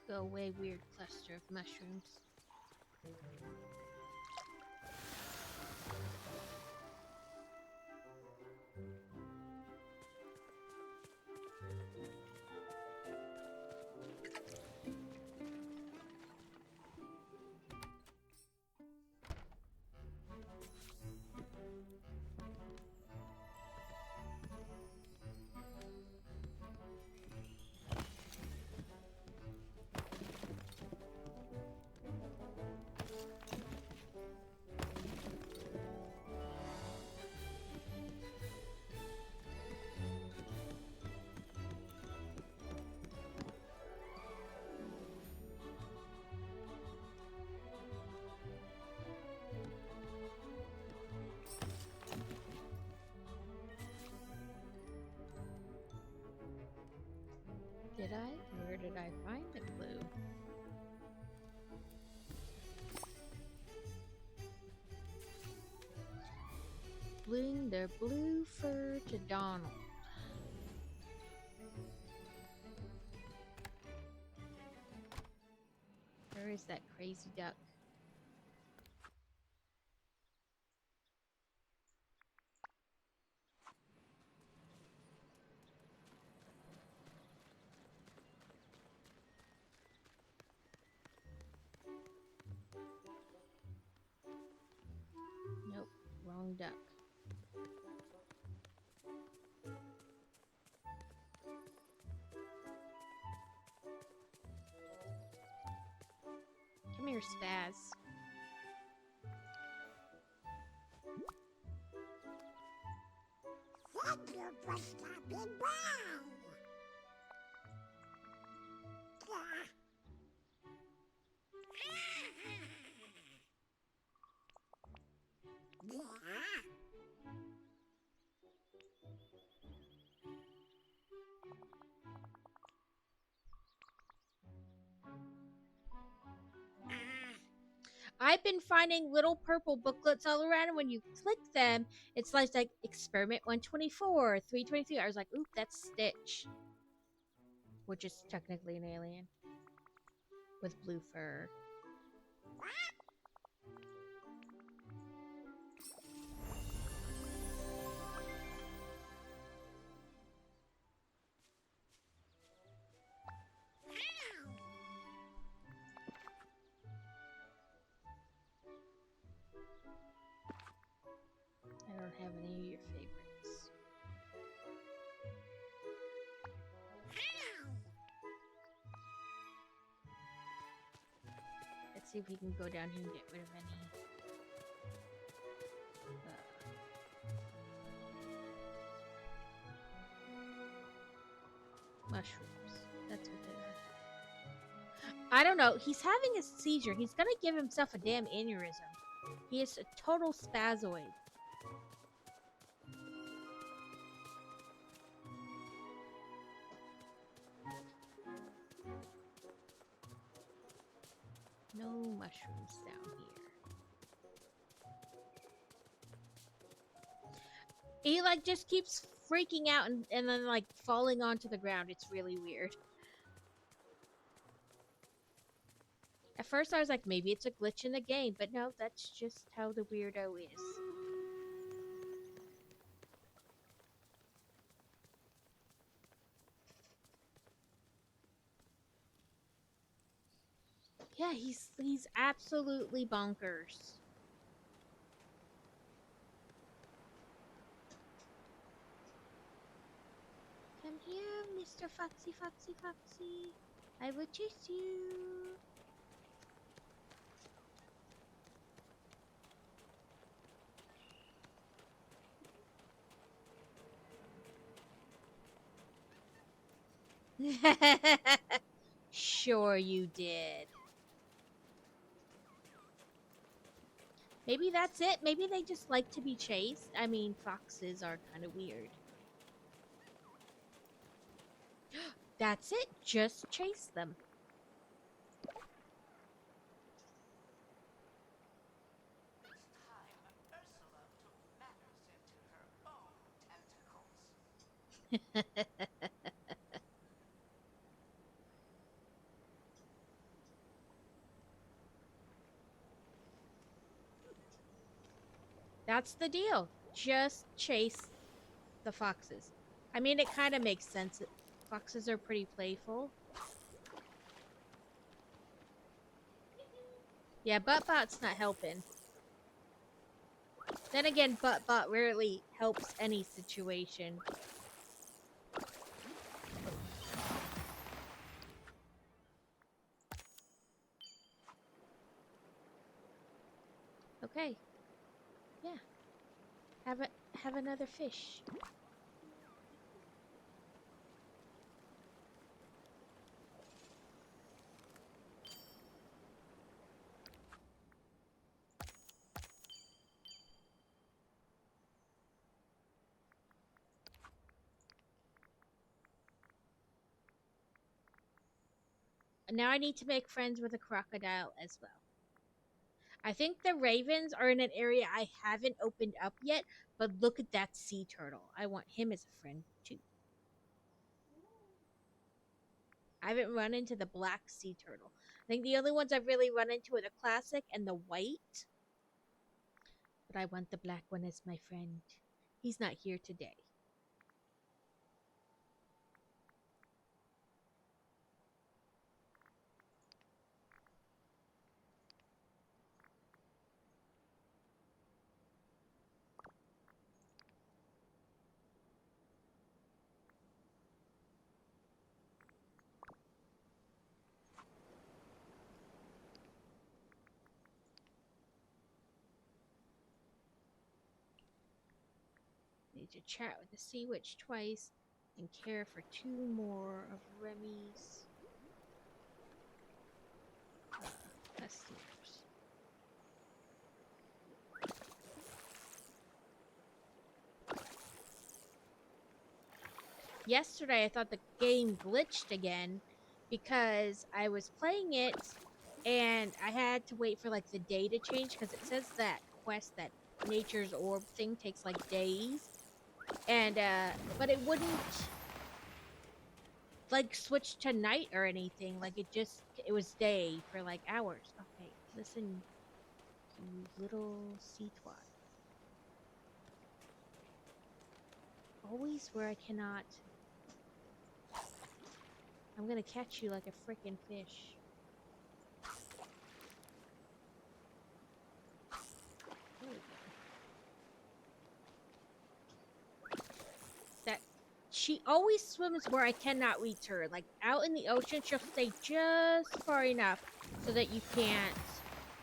Go away, weird cluster of mushrooms. Did I? Where did I find the clue? Bring the blue fur to Donald. Where is that crazy duck? Nope, wrong duck. Come here, Spaz. Thank you for stopping by. I've been finding little purple booklets all around, and when you click them, it's like Experiment 124, 323. I was like, oop, that's Stitch. Which is technically an alien. With blue fur. I don't have any of your favorites. Let's see if we can go down here and get rid of any. Mushrooms. That's what they are. I don't know. He's having a seizure. He's gonna give himself a damn aneurysm. He is a total spazoid. No mushrooms down here. He like just keeps freaking out and then like falling onto the ground. It's really weird. At first I was like, maybe it's a glitch in the game, but no, that's just how the weirdo is. Yeah, he's absolutely bonkers. Come here, Mr. Foxy, Foxy, Foxy. I will chase you. Sure you did. Maybe that's it. Maybe they just like to be chased. I mean, foxes are kind of weird. That's it. Just chase them. That's the deal. Just chase the foxes. I mean, it kind of makes sense. Foxes are pretty playful. Yeah, Buttbot's not helping. Then again, Buttbot rarely helps any situation. Okay. Yeah. Have another fish. Now I need to make friends with a crocodile as well. I think the ravens are in an area I haven't opened up yet, but look at that sea turtle. I want him as a friend too. I haven't run into the black sea turtle. I think the only ones I've really run into are the classic and the white. But I want the black one as my friend. He's not here today. Need to chat with the Sea Witch twice and care for 2 more of Remy's customers. Yesterday I thought the game glitched again because I was playing it and I had to wait for like the day to change because it says that quest, that nature's orb thing, takes like days. And but it wouldn't like switch to night or anything. Like it was day for like hours. Okay, listen, you little sea twat. Always where I cannot. I'm gonna catch you like a freaking fish. There we go. That she always swims where I cannot reach her. Like out in the ocean, she'll stay just far enough so that you can't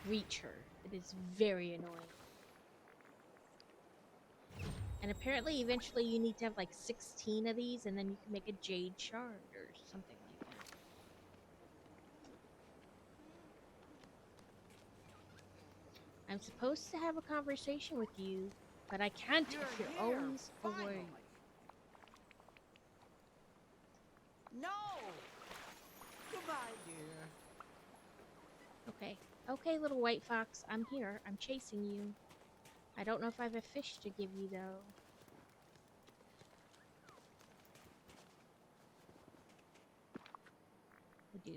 reach her. It is very annoying. And apparently, eventually, you need to have like 16 of these, and then you can make a jade shard or something like that. I'm supposed to have a conversation with you, but I can't if you're always away. No! Goodbye, dear. Okay. Okay, little white fox, I'm here. I'm chasing you. I don't know if I have a fish to give you, though. I do.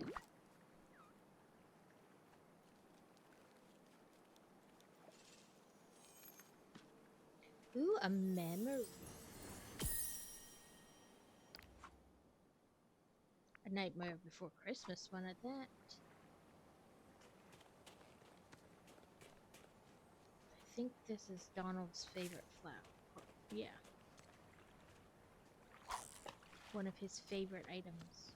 Ooh, a memory. A Nightmare Before Christmas one at that. I think this is Donald's favorite flower. Yeah. One of his favorite items.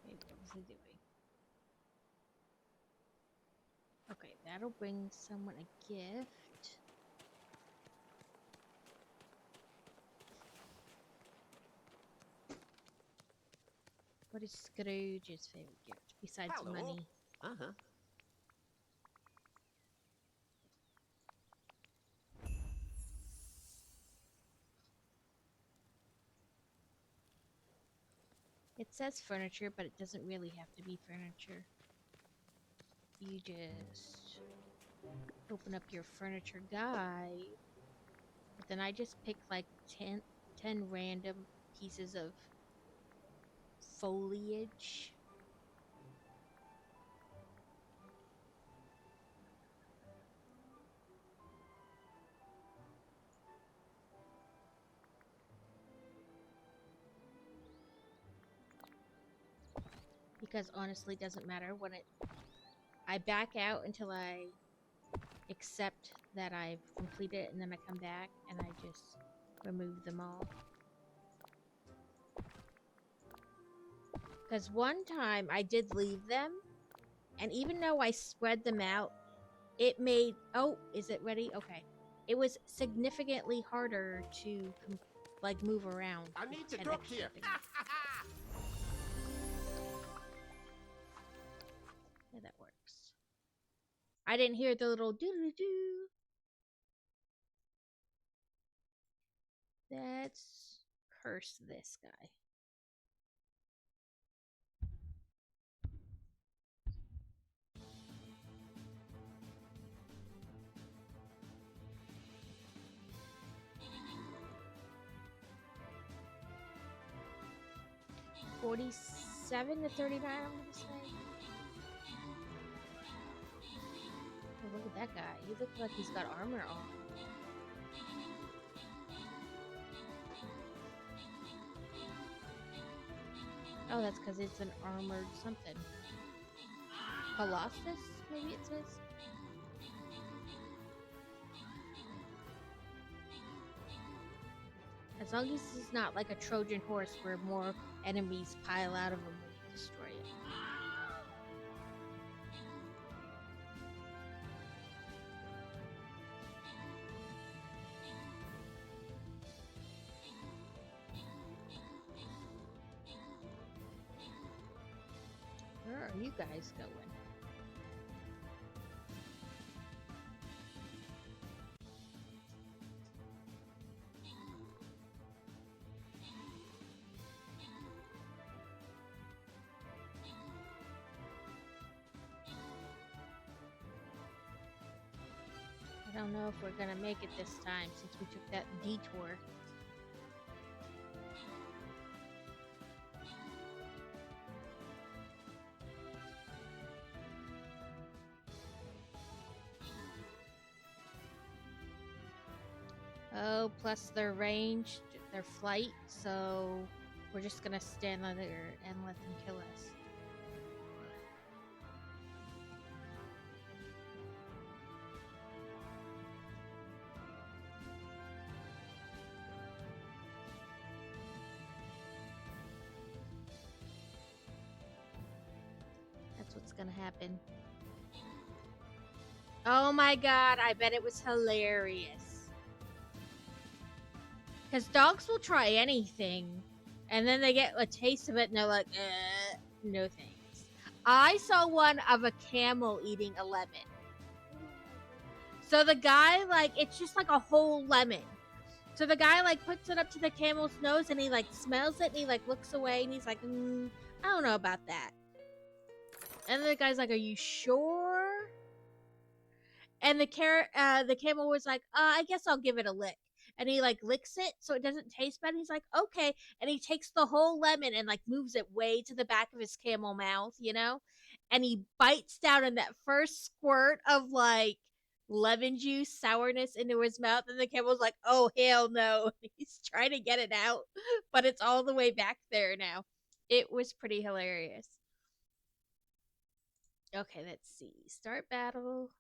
Wait, what was he doing? Okay, that'll bring someone a gift. What is Scrooge's favorite gift besides Hello. money? Uh-huh. It says furniture, but it doesn't really have to be furniture. You just open up your furniture guide, but then I just picked like 10 random pieces of foliage. Because honestly, it doesn't matter when I back out until I accept that I've completed it, and then I come back and I just remove them all. Because one time I did leave them, and even though I spread them out, it made... Oh, is it ready? Okay. It was significantly harder to, like, move around. I need to 10 drop extra here. things. Yeah, that works. I didn't hear the little doo-doo-doo. Let's curse this guy. $47 to $39, I'm gonna say. Oh, look at that guy. He looks like he's got armor on. Oh, that's because it's an armored something. Colossus, maybe it says? As long as it's not like a Trojan horse where more enemies pile out of him when you destroy it. Where are you guys going? I don't know if we're gonna make it this time since we took that detour. Oh, plus their range, their flight, so we're just gonna stand there and let them kill us. That's what's gonna happen. Oh my god, I bet it was hilarious. Because dogs will try anything, and then they get a taste of it and they're like, no thanks. I saw one of a camel eating a lemon. So the guy, like, it's just like a whole lemon. So the guy, like, puts it up to the camel's nose and he, like, smells it and he, like, looks away and he's like, I don't know about that. And the guy's like, are you sure? And the camel was like, I guess I'll give it a lick. And he like licks it so it doesn't taste bad. He's like, okay. And he takes the whole lemon and like moves it way to the back of his camel mouth, you know? And he bites down in that first squirt of like lemon juice sourness into his mouth. And the camel's like, oh, hell no. He's trying to get it out, but it's all the way back there now. It was pretty hilarious. Okay, let's see. Start battle.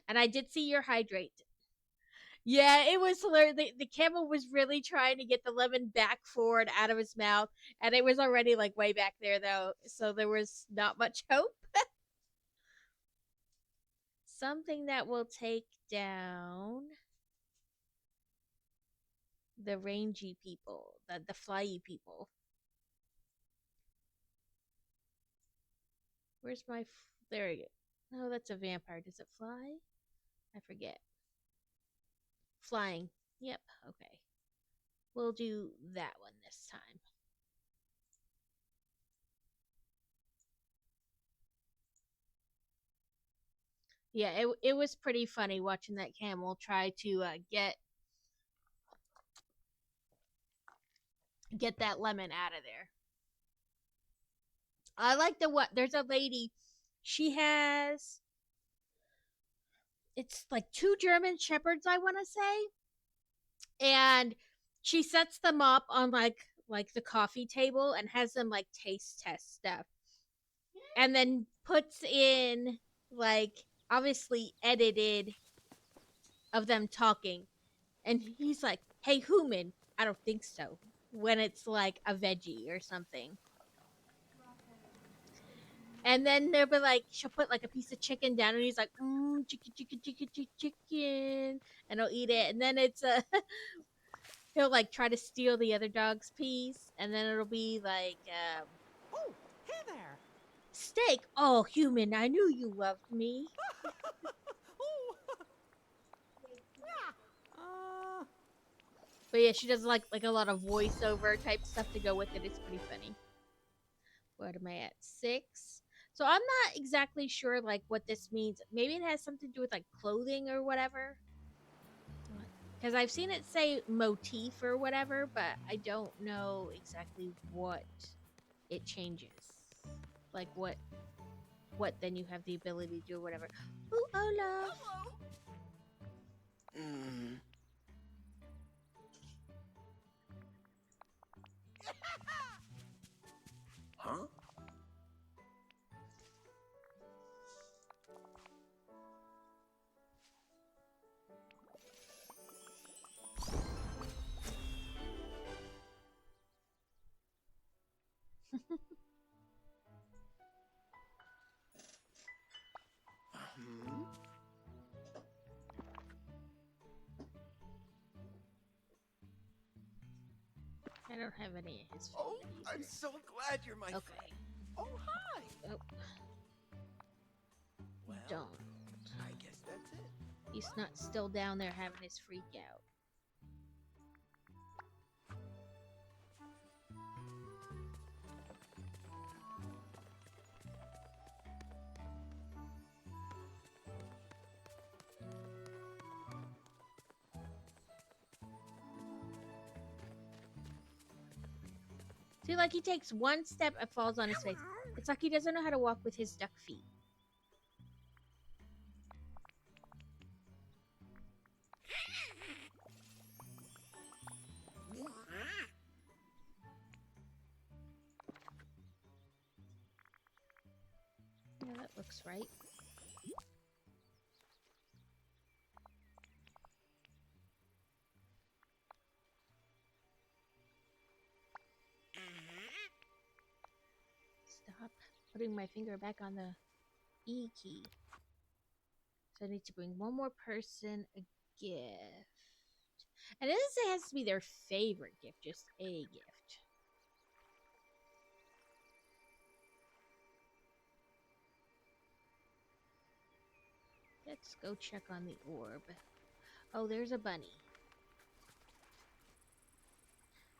And I did see your hydrate. Yeah, it was hilarious. The camel was really trying to get the lemon back forward out of his mouth, and it was already like way back there though, so there was not much hope. Something that will take down the rangy people, the flyy people. Where's my there we go. No, that's a vampire. Does it fly? I forget. Flying. Yep, okay. We'll do that one this time. Yeah, it was pretty funny watching that camel try to get that lemon out of there. I like there's a lady, she has, it's like 2 German shepherds, I want to say, and she sets them up on like the coffee table and has them like taste test stuff, and then puts in like obviously edited of them talking, and he's like, hey human, I don't think so, when it's like a veggie or something. And then they'll be like, she'll put like a piece of chicken down, and he's like, chicken, and he'll eat it. And then it's he'll like try to steal the other dog's piece, and then it'll be like, Oh, hey there. steak. Oh, human, I knew you loved me. Oh. Yeah. But yeah, she does like a lot of voiceover type stuff to go with it. It's pretty funny. What am I at? 6. So I'm not exactly sure like what this means. Maybe it has something to do with like clothing or whatever. Because I've seen it say motif or whatever, but I don't know exactly what it changes. Like what then you have the ability to do or whatever. Ooh, Olaf. Huh? I don't have any of his Oh, figurines I'm here. so glad you're my Okay. friend. Oh, hi. Oh, Well, don't. I guess that's it. He's not still down there having his freak out. See, like he takes one step and falls on his face. It's like he doesn't know how to walk with his duck feet. Yeah, that looks right. Stop putting my finger back on the E key. So I need to bring one more person a gift. And it doesn't say it has to be their favorite gift, just a gift. Let's go check on the orb. Oh, there's a bunny.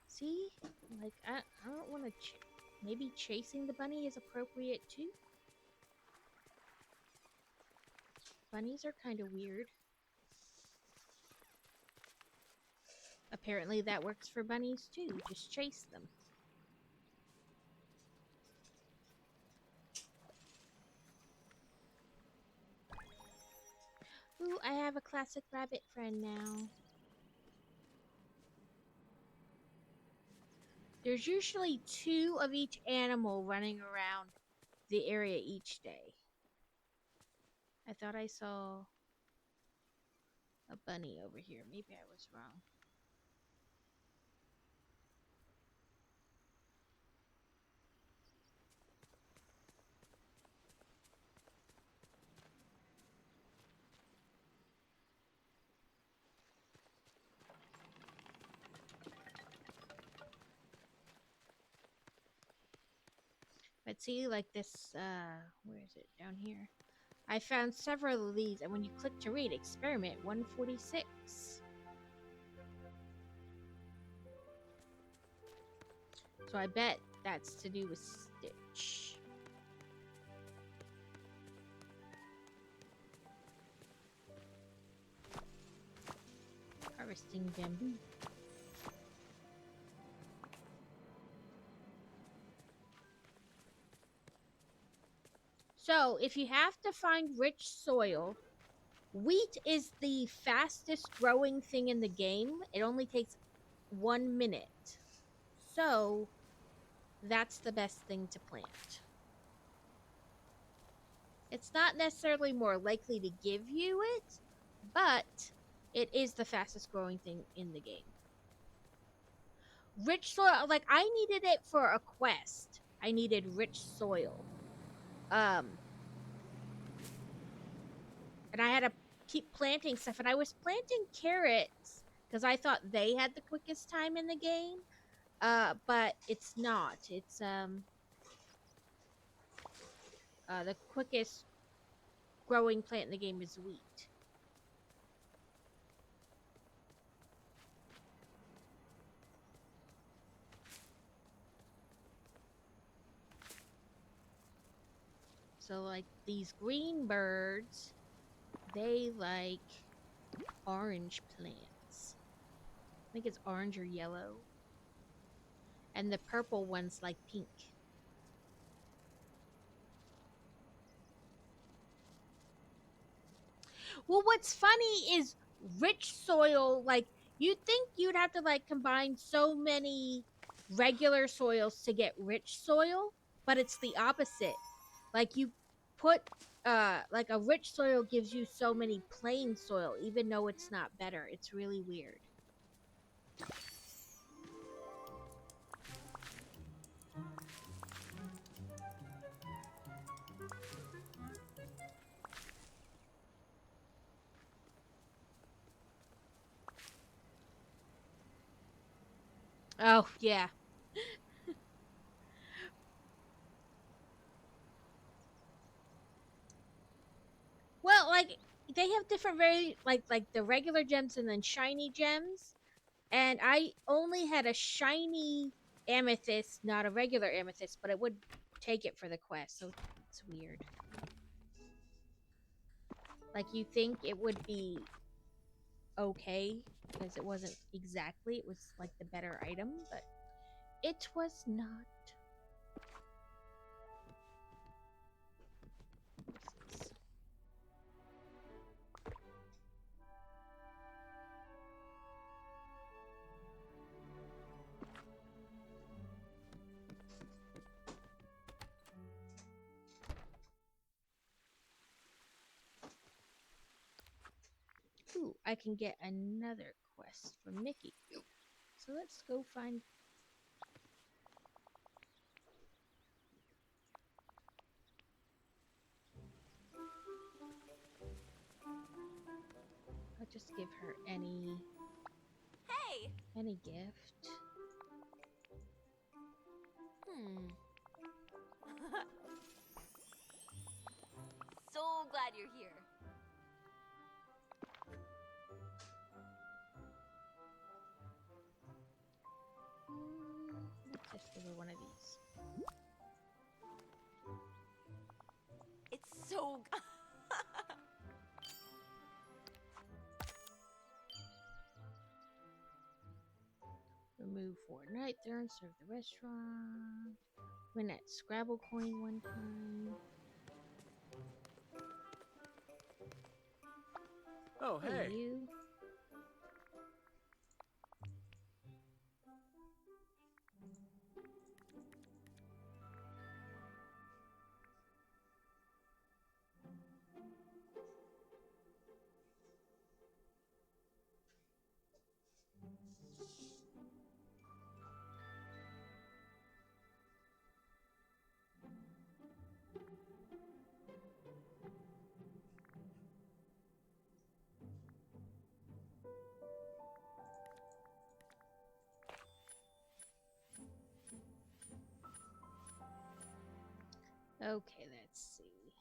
See? Like, I don't want to... maybe chasing the bunny is appropriate too? Bunnies are kind of weird. Apparently that works for bunnies too. Just chase them. Ooh, I have a classic rabbit friend now. There's usually 2 of each animal running around the area each day. I thought I saw a bunny over here. Maybe I was wrong. But see, like this, where is it? Down here. I found several of these, and when you click to read, experiment 146. So I bet that's to do with Stitch. Harvesting bamboo. So, if you have to find rich soil, wheat is the fastest growing thing in the game. It only takes 1 minute. So, that's the best thing to plant. It's not necessarily more likely to give you it, but it is the fastest growing thing in the game. Rich soil, like I needed it for a quest. I needed rich soil. And I had to keep planting stuff, and I was planting carrots because I thought they had the quickest time in the game. But it's not. It's the quickest growing plant in the game is wheat. So like these green birds, they like orange plants. I think it's orange or yellow. And the purple ones like pink. Well, what's funny is rich soil, like, you'd think you'd have to, like, combine so many regular soils to get rich soil, but it's the opposite. Like, you put, like, a rich soil gives you so many plain soil, even though it's not better. It's really weird. Oh, yeah. Well, like, they have different like the regular gems and then shiny gems. And I only had a shiny amethyst, not a regular amethyst, but it would take it for the quest, so it's weird. Like, you think it would be okay, because it wasn't exactly, it was like the better item, but it was not. Ooh, I can get another quest from Mickey. So let's go find... I'll just give her any gift. So glad you're here. Let's just give her one of these. It's so move Fortnite there and serve the restaurant. Win that Scrabble coin one time. Oh, hey. You. Okay, let's see.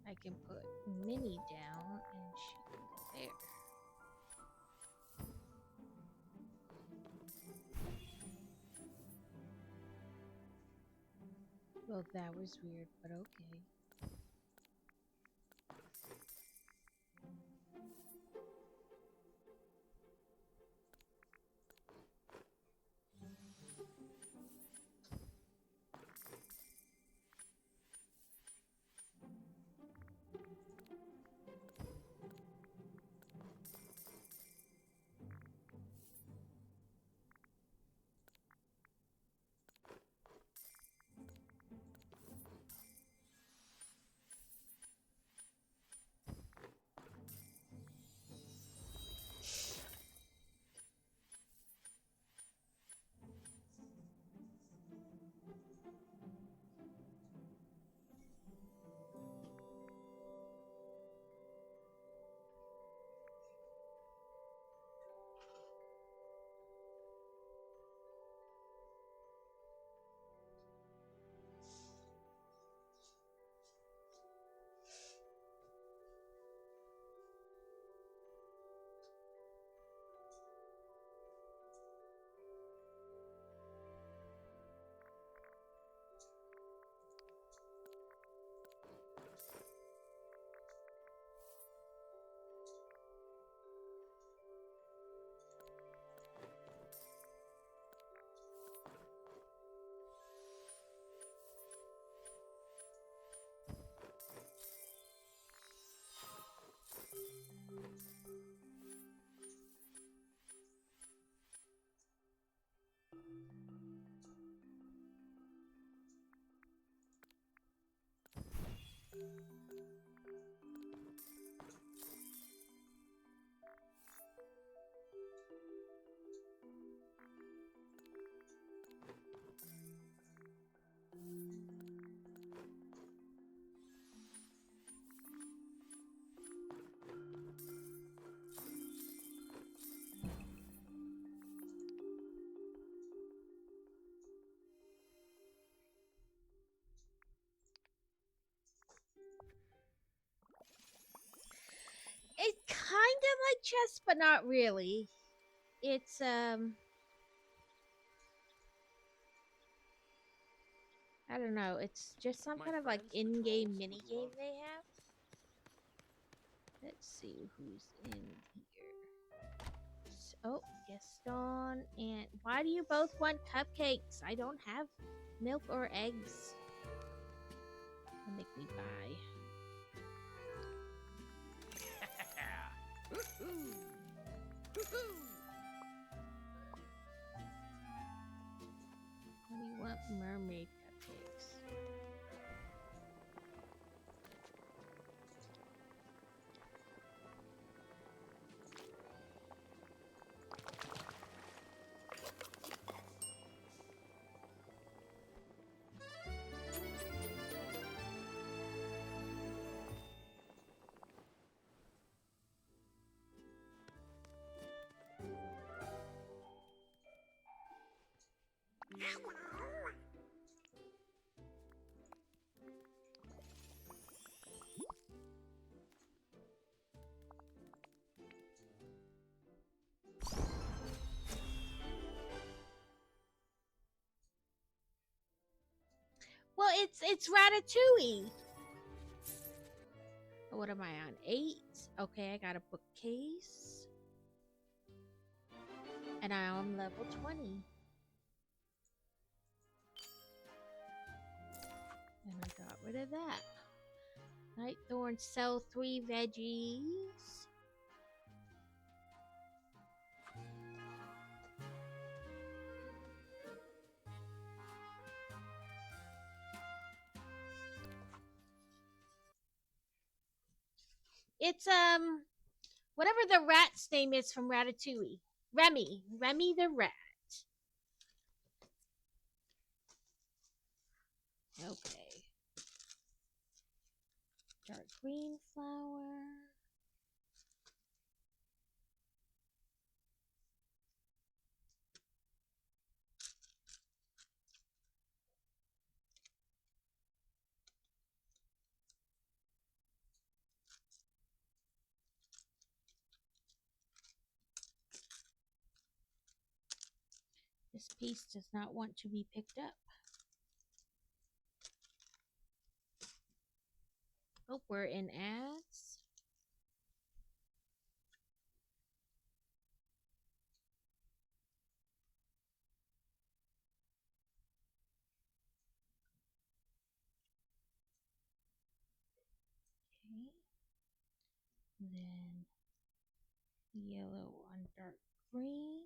I can put Minnie down and she can go there. Well, that was weird, but okay. It's kind of like chess, but not really. It's I don't know. It's just some My kind of like friends, the in-game trolls, mini would game love they have. Let's see who's in here. Oh, Gaston and why do you both want cupcakes? I don't have milk or eggs. Don't make me buy. What do you want? Mermaid cupcakes. Well, it's Ratatouille. What am I on? 8? Okay, I got a bookcase. And I'm level 20. And I got rid of that. Nightthorn, sell 3 veggies. It's whatever the rat's name is from Ratatouille. Remy the rat. Okay. Dark green flower. This piece does not want to be picked up. Oh, we're in ads. Okay. Then yellow on dark green.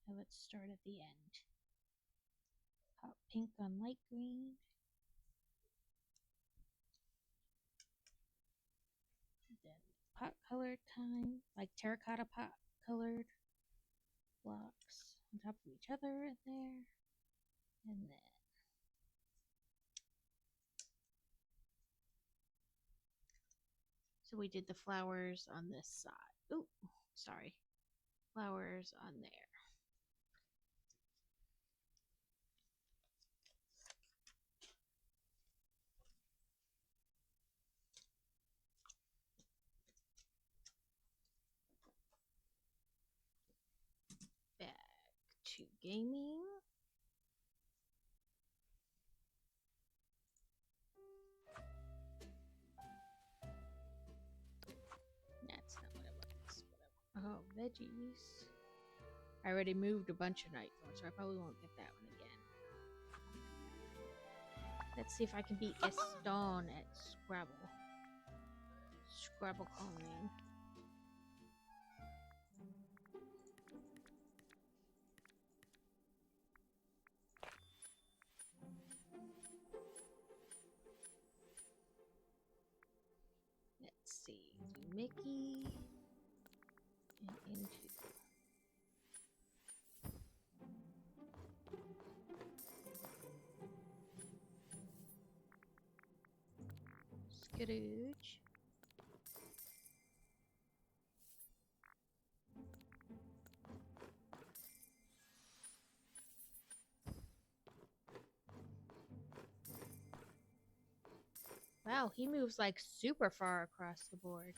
Now let's start at the end. Pop pink on light green. Then pot colored time, like terracotta pot colored blocks on top of each other in there. And then so we did the flowers on this side. Ooh, sorry. Flowers on there. Back to gaming. That's not what I want. Oh, veggies. I already moved a bunch of Nightthorn, so I probably won't get that one again. Let's see if I can beat Gaston at Scrabble. Scrabble calling. Let's see. Do Mickey and into. Skadooge. Wow, he moves like super far across the board.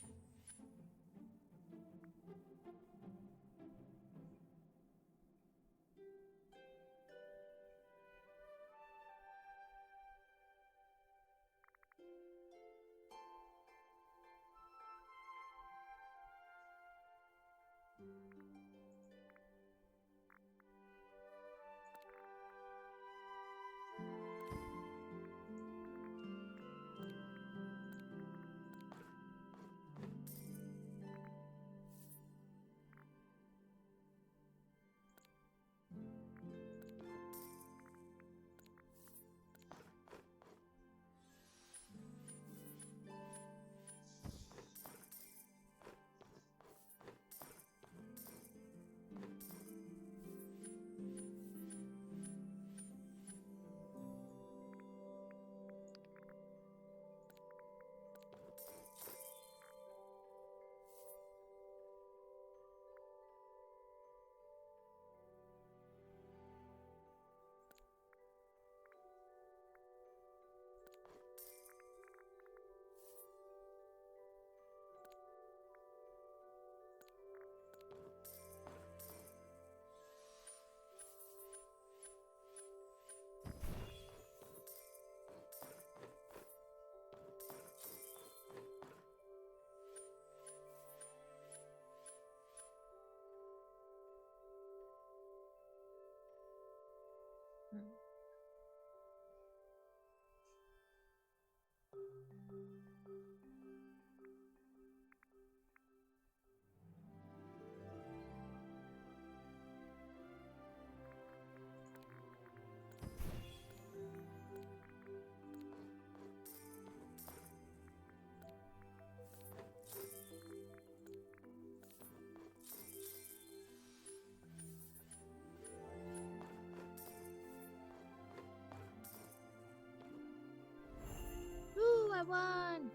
I won!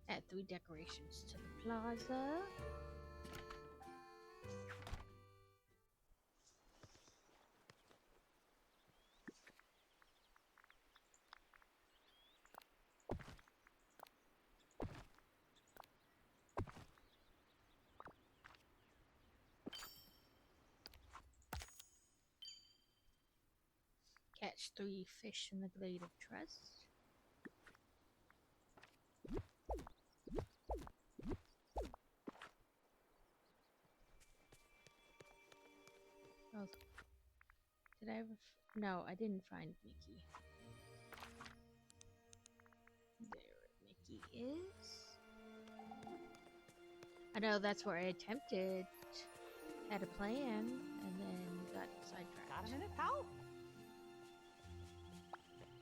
Add 3 decorations to the plaza. Catch 3 fish in the Glade of Trust. Oh, did I ever? No, I didn't find Mickey. There Mickey is. I know that's where I attempted, had a plan, and then got sidetracked. Got a minute, pal?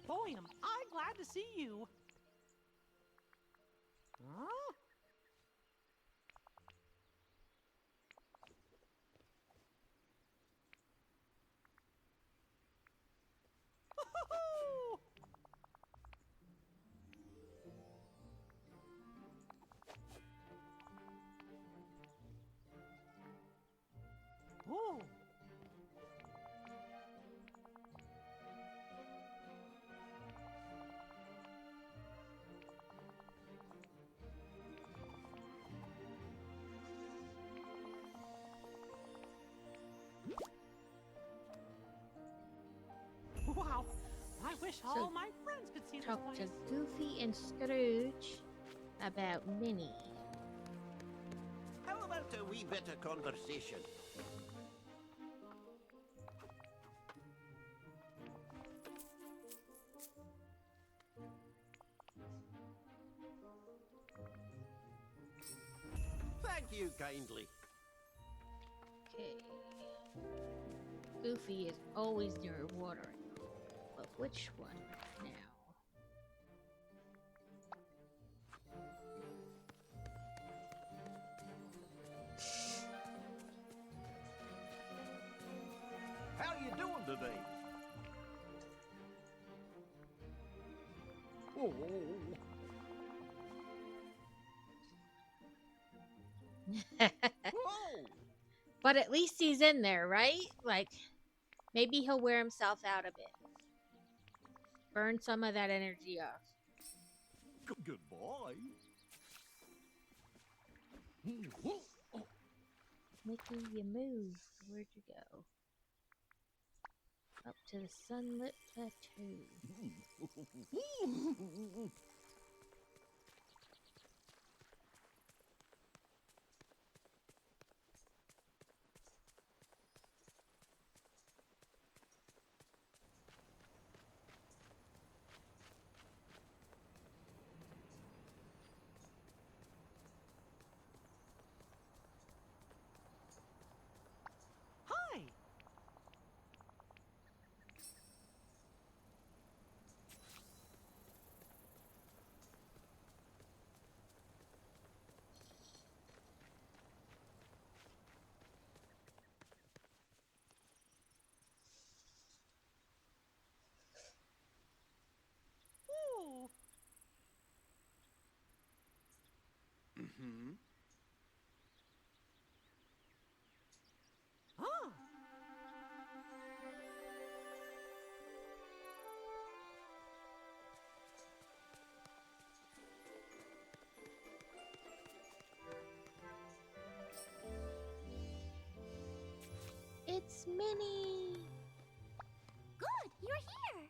Boy, am I glad to see you. Huh? Ooh. Wow, I wish all my friends could see this Talk place. to Goofy and Scrooge about Minnie. How about a wee bit of conversation? Thank you kindly. Okay. Goofy is always near a watering hole, but which one now? How you doing today? Oh. Whoa! But at least he's in there, right? Like, maybe he'll wear himself out a bit. Burn some of that energy off. Goodbye. Mickey, you moved. Where'd you go? Up to the sunlit plateau. Hi. Ooh. Mm-hmm. Huh. It's Minnie! Good, you're here.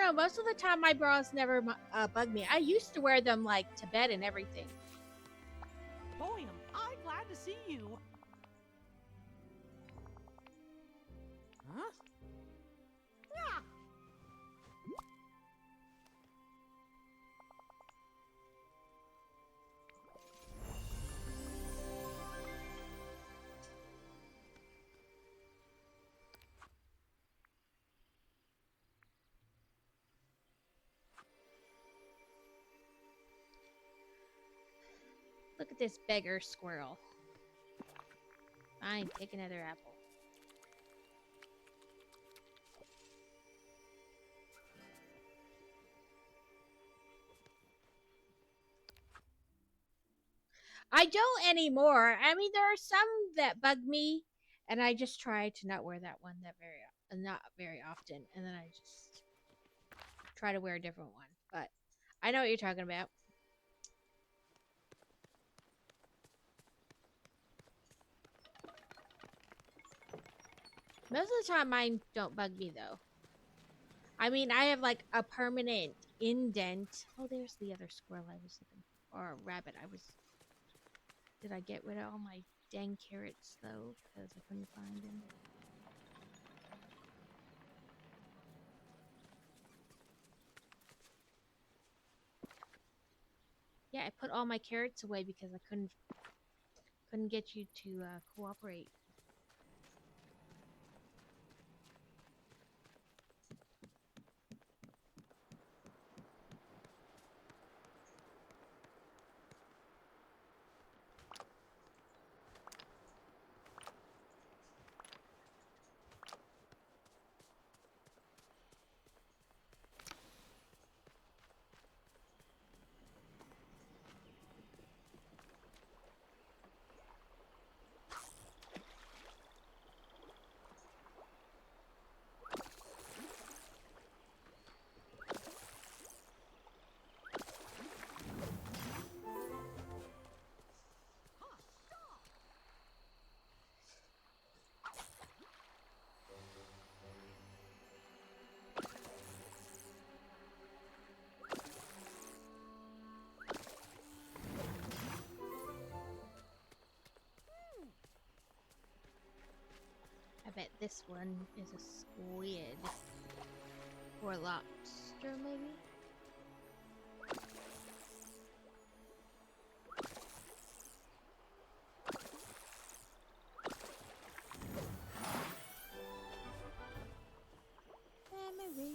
know. Most of the time, my bras never bug me. I used to wear them like to bed and everything. Boy, am I glad to see you. Huh? Yeah. Look at this beggar squirrel. Fine, take another apple. I don't anymore. I mean, there are some that bug me, and I just try to not wear that one not very often, and then I just try to wear a different one. But I know what you're talking about. Most of the time, mine don't bug me though. I mean, I have like a permanent indent. Oh, there's the other squirrel I was looking for, or rabbit. Did I get rid of all my dang carrots though? Because I couldn't find them. Yeah, I put all my carrots away because I couldn't get you to cooperate. I bet this one is a squid. Or a lobster, maybe? Memory.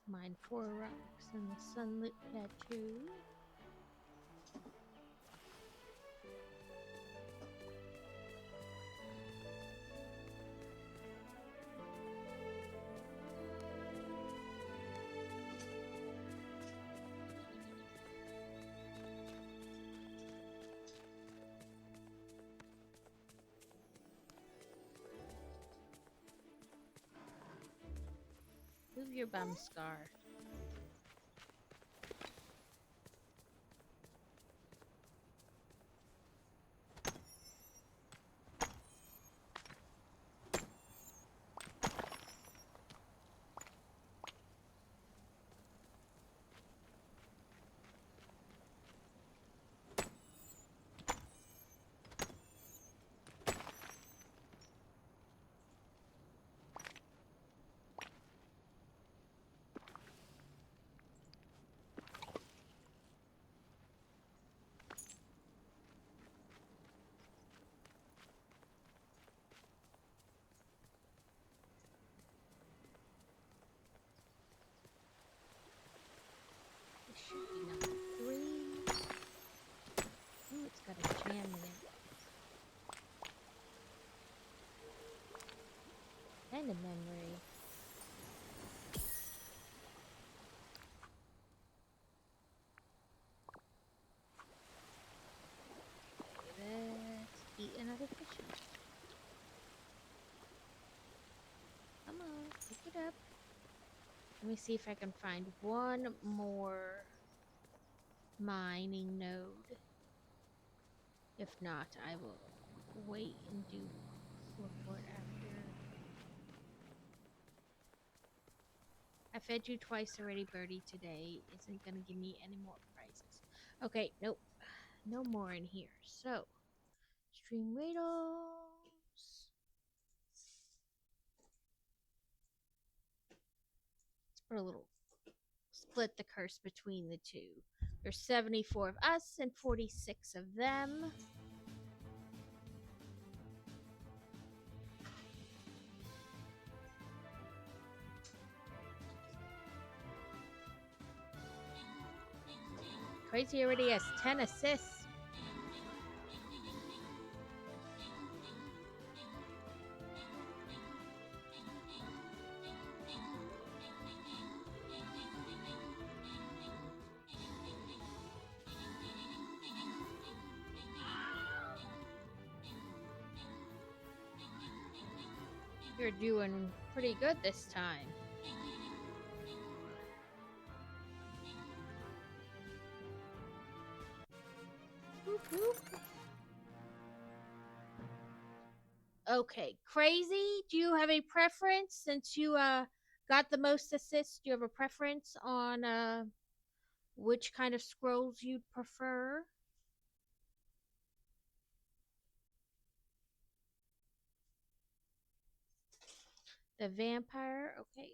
Mine 4 rocks and the sunlit plateau. Move your bum scar. This should be number 3. Ooh, it's got a jam in it. And a memory. Let me see if I can find one more mining node. If not, I will wait and look for it after. I fed you twice already, Birdie, today. Isn't gonna give me any more prizes. Okay, nope. No more in here. So, stream rados. Let's put a little split the curse between the two. There's 74 of us and 46 of them. Crazy already has 10 assists. You're doing pretty good this time. Whoop, whoop. Okay, Crazy, do you have a preference since you got the most assists? Do you have a preference on which kind of scrolls you'd prefer? The vampire, okay.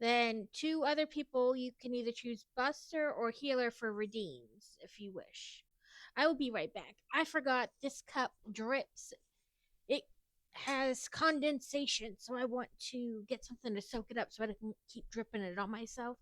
Then 2 other people, you can either choose Buster or Healer for redeems if you wish. I will be right back. I forgot this cup drips. It has condensation, so I want to get something to soak it up so I can keep dripping it on myself.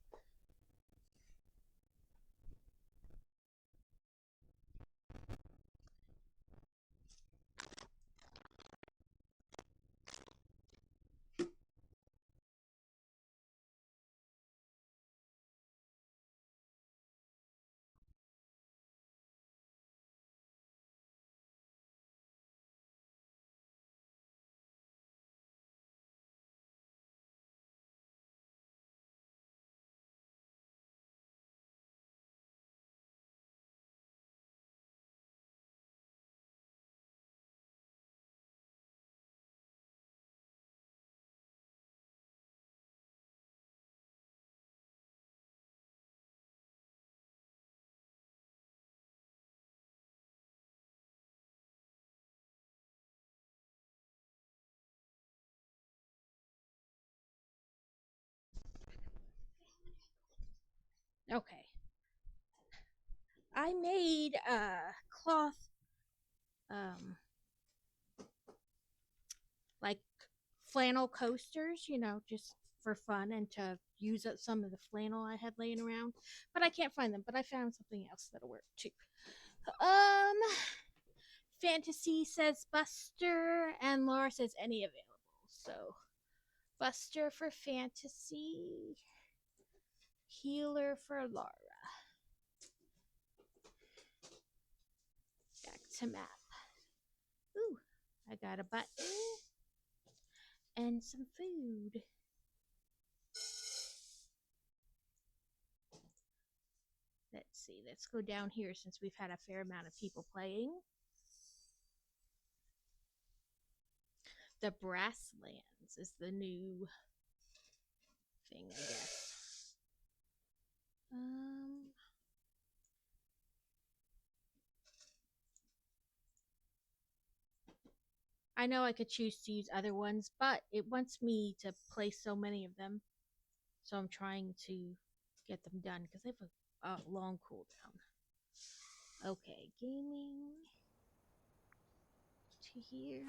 Okay. I made cloth like flannel coasters, you know, just for fun and to use up some of the flannel I had laying around. But I can't find them, but I found something else that'll work too. Fantasy says Buster and Laura says any available. So Buster for Fantasy, Healer for Laura. Back to map. Ooh, I got a button and some food. Let's see, let's go down here since we've had a fair amount of people playing. The Brasslands is the new thing, I guess. I know I could choose to use other ones, but it wants me to play so many of them. So I'm trying to get them done because they have a long cooldown. Okay, gaming to here.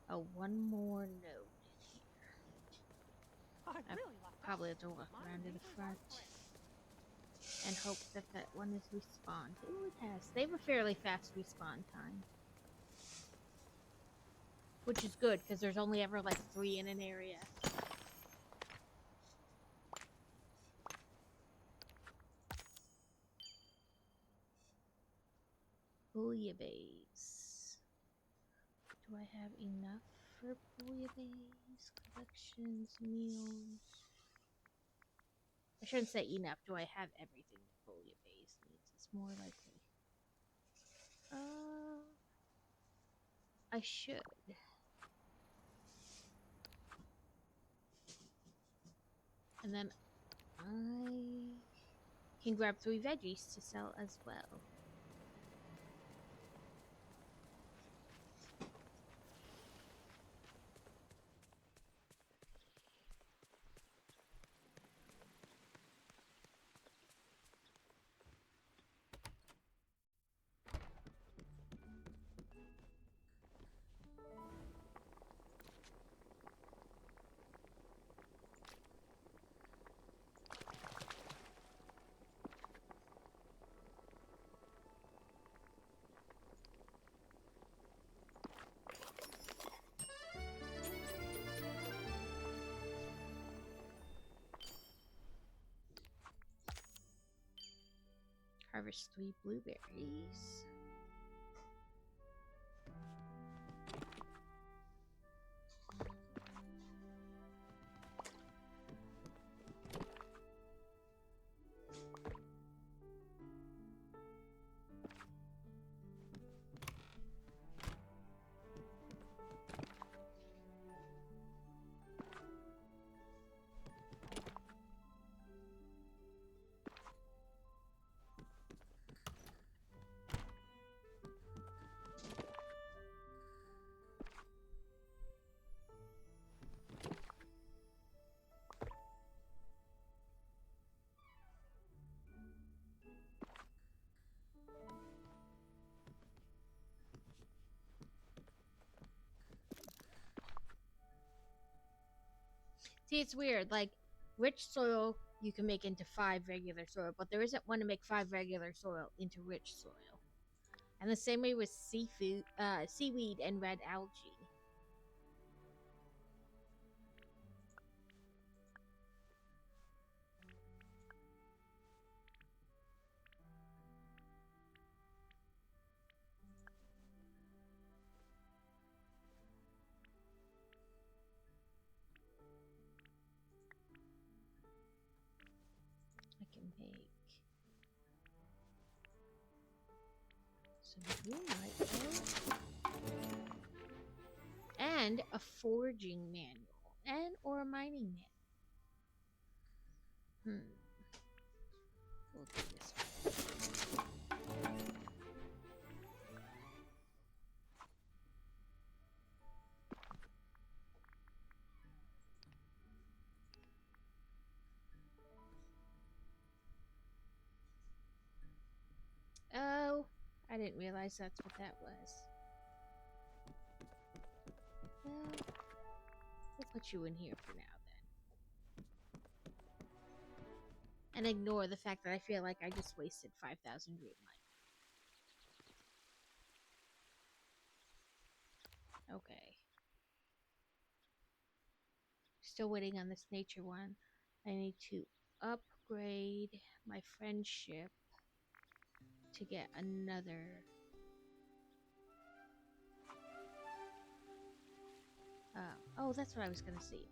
Oh, one more node in here. I probably have to walk around to the front and hope that that one is respawned. Ooh, it has. They have a fairly fast respawn time. Which is good, because there's only ever like 3 in an area. Bouillabaisse. Do I have enough for bouillabaisse? Leaves, collections, meals. I shouldn't say enough. Do I have everything that Bouillabaisse needs? It's more likely. I should. And then I can grab 3 veggies to sell as well. Harvest 3 blueberries. See, it's weird. Like, rich soil you can make into 5 regular soil, but there isn't one to make 5 regular soil into rich soil. And the same way with seaweed and red algae. I can make some moonlight and a forging manual or a mining manual. We'll do this one. Oh, I didn't realize that's what that was. Well, we'll put you in here for now then. And ignore the fact that I feel like I just wasted 5,000 green light. Okay. Still waiting on this nature one. I need to upgrade my friendship to get another. Oh, that's what I was gonna say.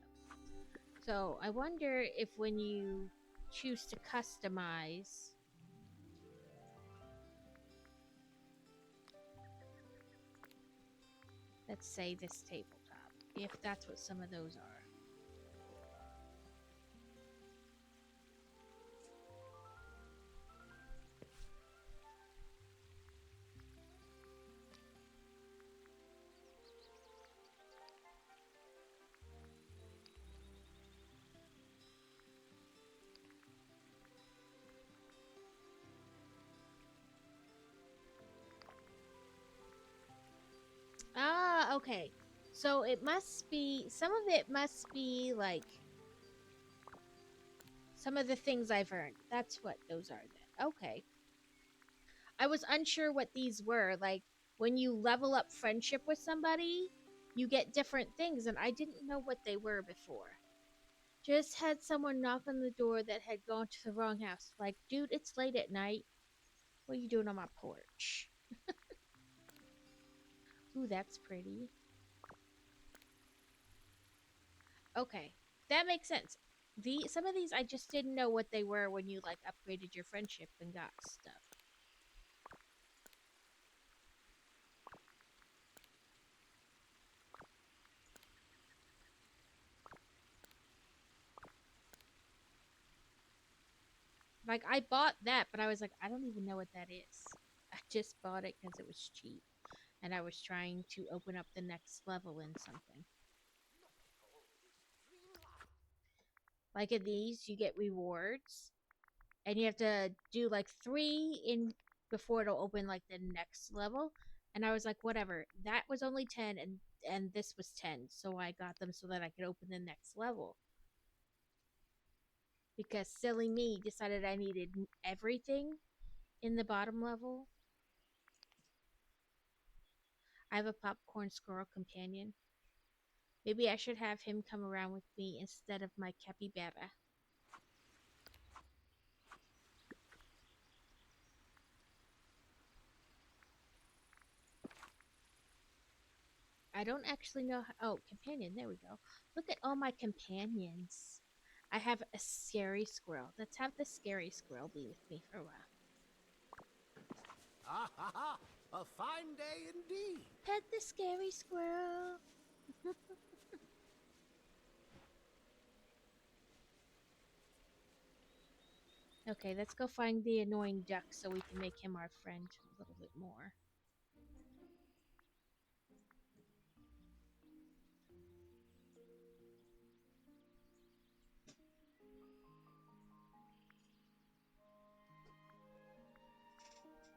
So I wonder if when you choose to customize, let's say this tabletop, if that's what some of those are. Ah, okay. So it must be, some of it must be like some of the things I've earned. That's what those are then. Okay. I was unsure what these were. Like, when you level up friendship with somebody, you get different things, and I didn't know what they were before. Just had someone knock on the door that had gone to the wrong house. Like, dude, it's late at night. What are you doing on my porch? Ooh, that's pretty. Okay, that makes sense. Some of these I just didn't know what they were when you like upgraded your friendship and got stuff. Like I bought that, but I was like, I don't even know what that is. I just bought it because it was cheap, and I was trying to open up the next level in something. Like in these, you get rewards, and you have to do like 3 in before it'll open like the next level. And I was like, whatever. That was only 10, and this was 10, so I got them so that I could open the next level. Because silly me decided I needed everything in the bottom level. I have a popcorn squirrel companion. Maybe I should have him come around with me instead of my capybara. I don't actually know how... Oh, companion, there we go. Look at all my companions. I have a scary squirrel. Let's have the scary squirrel be with me for a while. Ah ha ha! A fine day indeed. Pet the scary squirrel. Okay, let's go find the annoying duck so we can make him our friend a little bit more.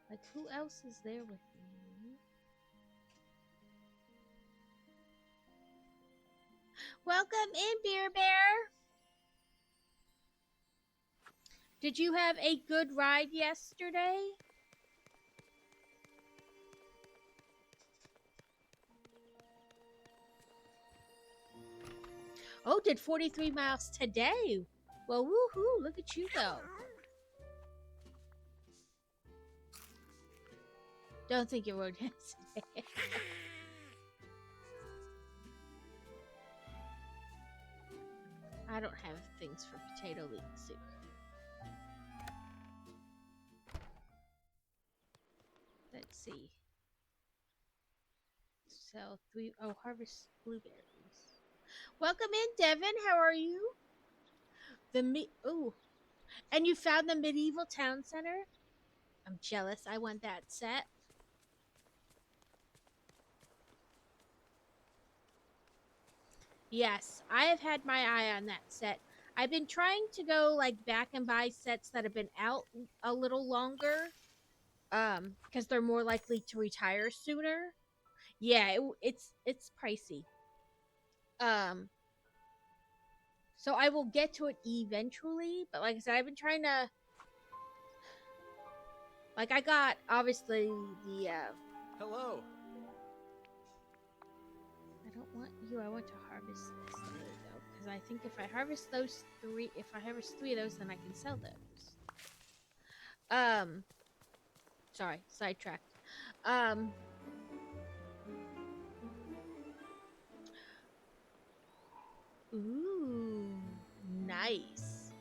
Like, who else is there with me? Welcome in, Beer Bear! Did you have a good ride yesterday? Oh, did 43 miles today. Well, woohoo, look at you go. Don't think you rode yesterday. I don't have things for potato leek soup. Let's see. Sell 3... Oh, harvest blueberries. Welcome in, Devin. How are you? Ooh. And you found the medieval town center? I'm jealous. I want that set. Yes, I have had my eye on that set. I've been trying to go like back and buy sets that have been out a little longer. Because they're more likely to retire sooner. Yeah, it's pricey. So I will get to it eventually, but like I said, I've been trying to... Like, I got, obviously, the, Hello. I don't want you, I want to harvest this. There we go. Because I think if I harvest those 3, if I harvest 3 of those, then I can sell those. Sorry, sidetracked. Ooh, nice.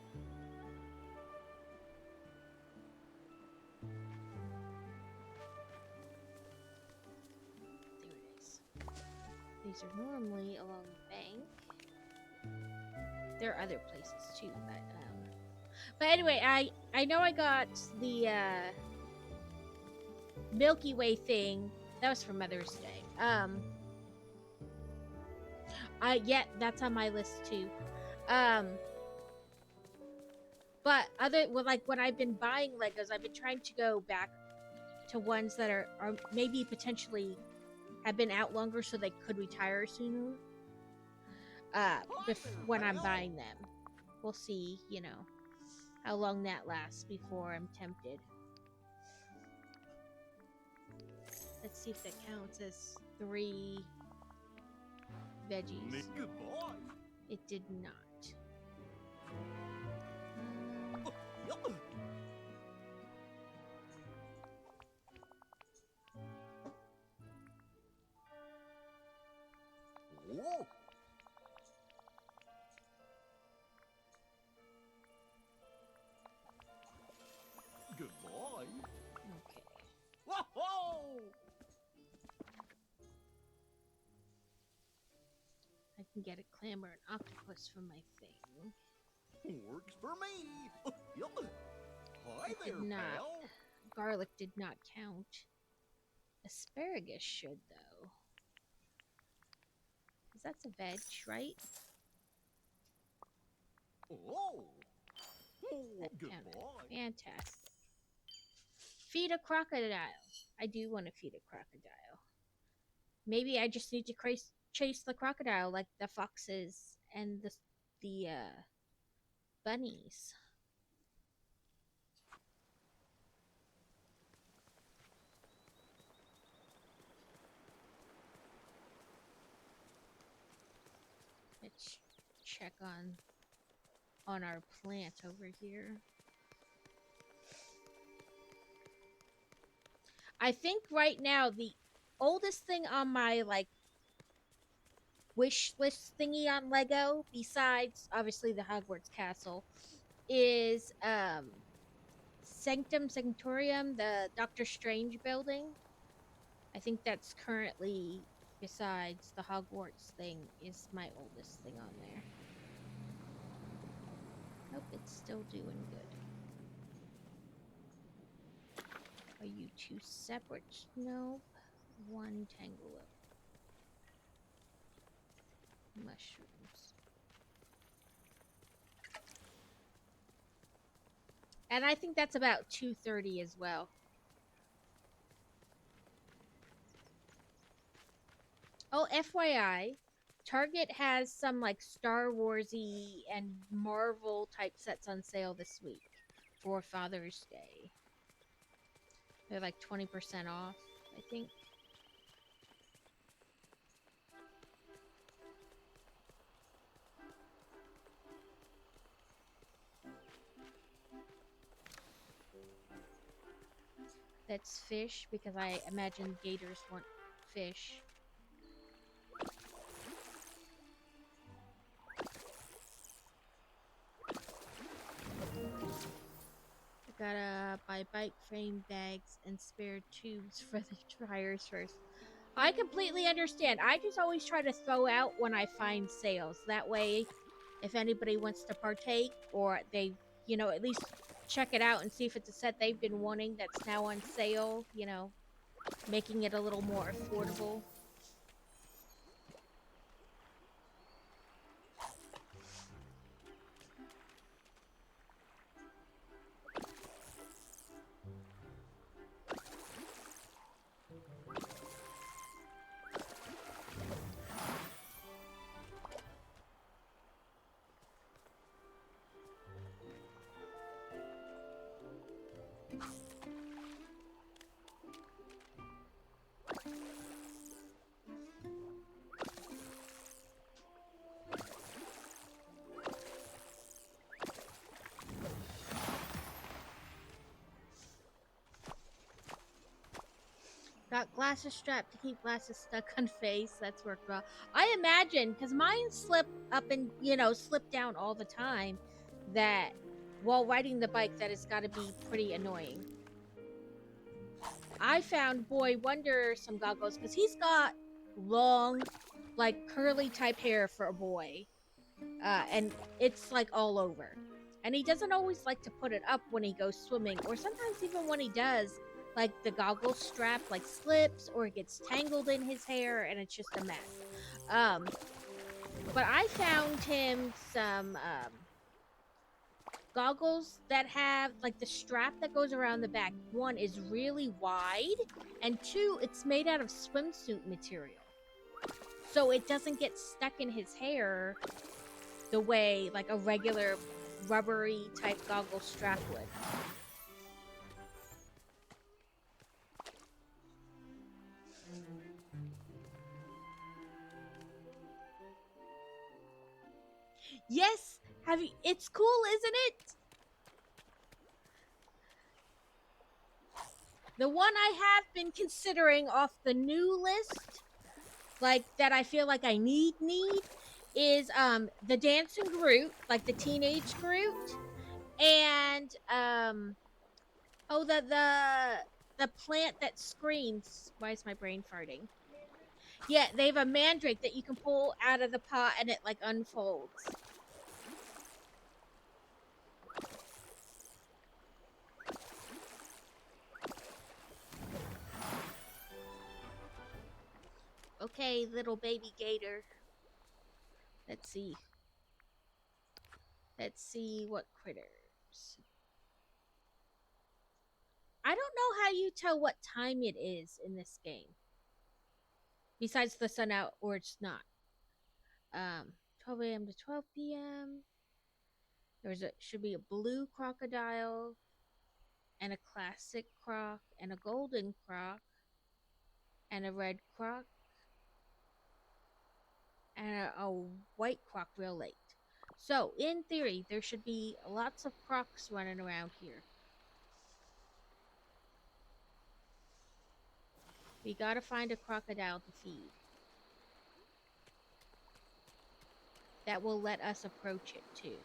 There it is. These are normally along the bank. There are other places too, but anyway, I know I got the Milky Way thing. That was for Mother's Day. Yeah, that's on my list too. But like when I've been buying Legos, I've been trying to go back to ones that are maybe potentially have been out longer so they could retire sooner. When I'm buying them. We'll see, you know, how long that lasts before I'm tempted. Let's see if that counts as 3 veggies. Goodbye. It did not. Oh. can get a clam or an octopus from my thing. Works for me. Yup. Hi It there, did not. pal. Garlic did not count. Asparagus should, though. Because that's a veg, right? Oh. Oh, That good counted. boy. Fantastic. Feed a crocodile. I do want to feed a crocodile. Maybe I just need to chase the crocodile like the foxes and the bunnies. Let's check on our plant over here. I think right now the oldest thing on my wish list thingy on Lego, besides obviously the Hogwarts castle, is Sanctum Sanctorium, the Doctor Strange building. I think that's currently, besides the Hogwarts thing, is my oldest thing on there. Nope, it's still doing good. Are you two separate? Nope. One tangle of mushrooms. And I think that's about 2:30 as well. Oh, FYI, Target has some Star Warsy and Marvel type sets on sale this week for Father's Day. They're 20% off, I think. That's fish, because I imagine gators want fish. I gotta buy bike frame bags and spare tubes for the tires first. I completely understand. I just always try to throw out when I find sales. That way, if anybody wants to partake, or they, at least check it out and see if it's a set they've been wanting that's now on sale, making it a little more affordable. Got glasses strapped to keep glasses stuck on face. That's worked well. I imagine, because mine slip up and, slip down all the time, that while riding the bike, that has got to be pretty annoying. I found Boy Wonder some goggles, because he's got long, curly type hair for a boy. And it's, all over. And he doesn't always like to put it up when he goes swimming, or sometimes even when he does, the goggle strap slips or it gets tangled in his hair and it's just a mess. But I found him some goggles that have the strap that goes around the back. One is really wide, and two, it's made out of swimsuit material, so it doesn't get stuck in his hair the way a regular rubbery type goggle strap would. Yes, it's cool, isn't it? The one I have been considering off the new list, that I feel I need, is the dancing Groot, the teenage Groot, and the plant that screams. Why is my brain farting? Yeah, they have a mandrake that you can pull out of the pot and it like unfolds. Okay, little baby gator. Let's see. Let's see what critters. I don't know how you tell what time it is in this game. Besides the sun out or it's not. 12 a.m. to 12 p.m. Should be a blue crocodile and a classic croc and a golden croc and a red croc and a white croc real late. So, in theory, there should be lots of crocs running around here. We gotta find a crocodile to feed. That will let us approach it, too.